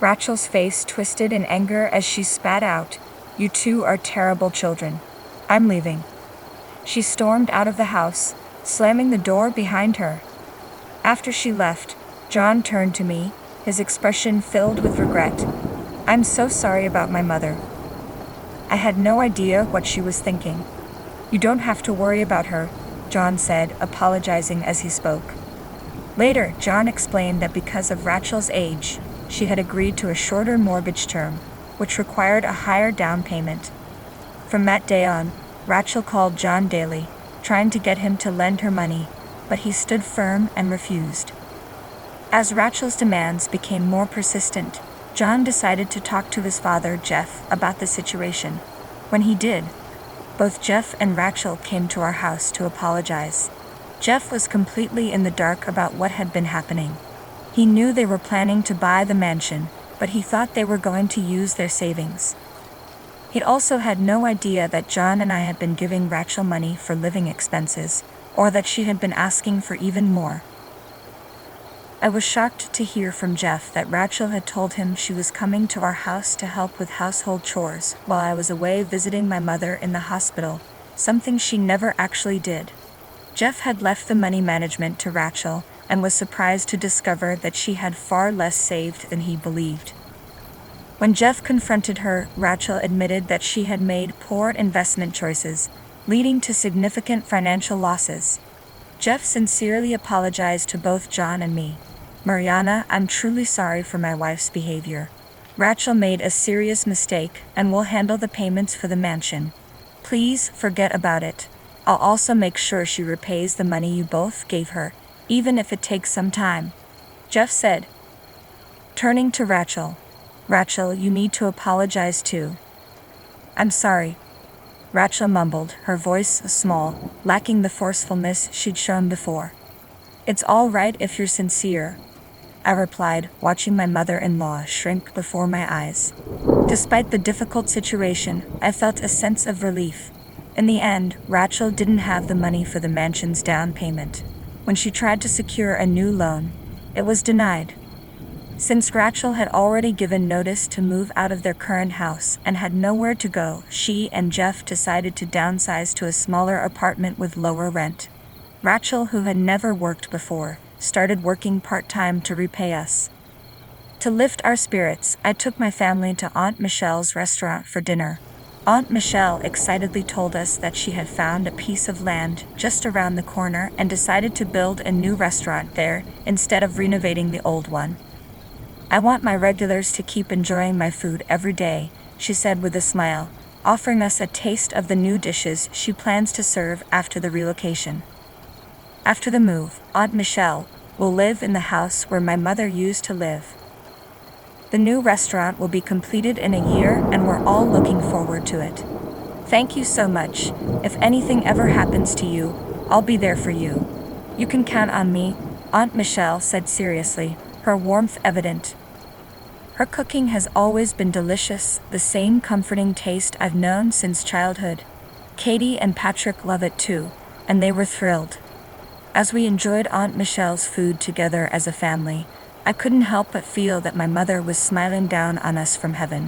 Speaker 4: Rachel's face twisted in anger as she spat out, You two are terrible children. I'm leaving. She stormed out of the house, slamming the door behind her. After she left, John turned to me, his expression filled with regret. I'm so sorry about my mother. I had no idea what she was thinking. You don't have to worry about her, John said, apologizing as he spoke. Later, John explained that because of Rachel's age, she had agreed to a shorter mortgage term, which required a higher down payment. From that day on, Rachel called John daily, trying to get him to lend her money, but he stood firm and refused. As Rachel's demands became more persistent, John decided to talk to his father, Jeff, about the situation. When he did, both Jeff and Rachel came to our house to apologize. Jeff was completely in the dark about what had been happening. He knew they were planning to buy the mansion, but he thought they were going to use their savings. He also had no idea that John and I had been giving Rachel money for living expenses, or that she had been asking for even more. I was shocked to hear from Jeff that Rachel had told him she was coming to our house to help with household chores while I was away visiting my mother in the hospital, something she never actually did. Jeff had left the money management to Rachel and was surprised to discover that she had far less saved than he believed. When Jeff confronted her, Rachel admitted that she had made poor investment choices, leading to significant financial losses. Jeff sincerely apologized to both John and me. Mariana, I'm truly sorry for my wife's behavior. Rachel made a serious mistake and will handle the payments for the mansion. Please forget about it. I'll also make sure she repays the money you both gave her, even if it takes some time, Jeff said. Turning to Rachel, Rachel, you need to apologize too. I'm sorry, Rachel mumbled, her voice small, lacking the forcefulness she'd shown before. It's all right if you're sincere, I replied, watching my mother-in-law shrink before my eyes. Despite the difficult situation, I felt a sense of relief. In the end, Rachel didn't have the money for the mansion's down payment. When she tried to secure a new loan, it was denied. Since Rachel had already given notice to move out of their current house and had nowhere to go, she and Jeff decided to downsize to a smaller apartment with lower rent. Rachel, who had never worked before, started working part-time to repay us. To lift our spirits, I took my family to Aunt Michelle's restaurant for dinner. Aunt Michelle excitedly told us that she had found a piece of land just around the corner and decided to build a new restaurant there instead of renovating the old one. I want my regulars to keep enjoying my food every day, she said with a smile, offering us a taste of the new dishes she plans to serve after the relocation. After the move, Aunt Michelle will live in the house where my mother used to live. The new restaurant will be completed in a year, and we're all looking forward to it. Thank you so much. If anything ever happens to you, I'll be there for you. You can count on me, Aunt Michelle said seriously, her warmth evident. Her cooking has always been delicious, the same comforting taste I've known since childhood. Katie and Patrick love it too, and they were thrilled. As we enjoyed Aunt Michelle's food together as a family, I couldn't help but feel that my mother was smiling down on us from heaven.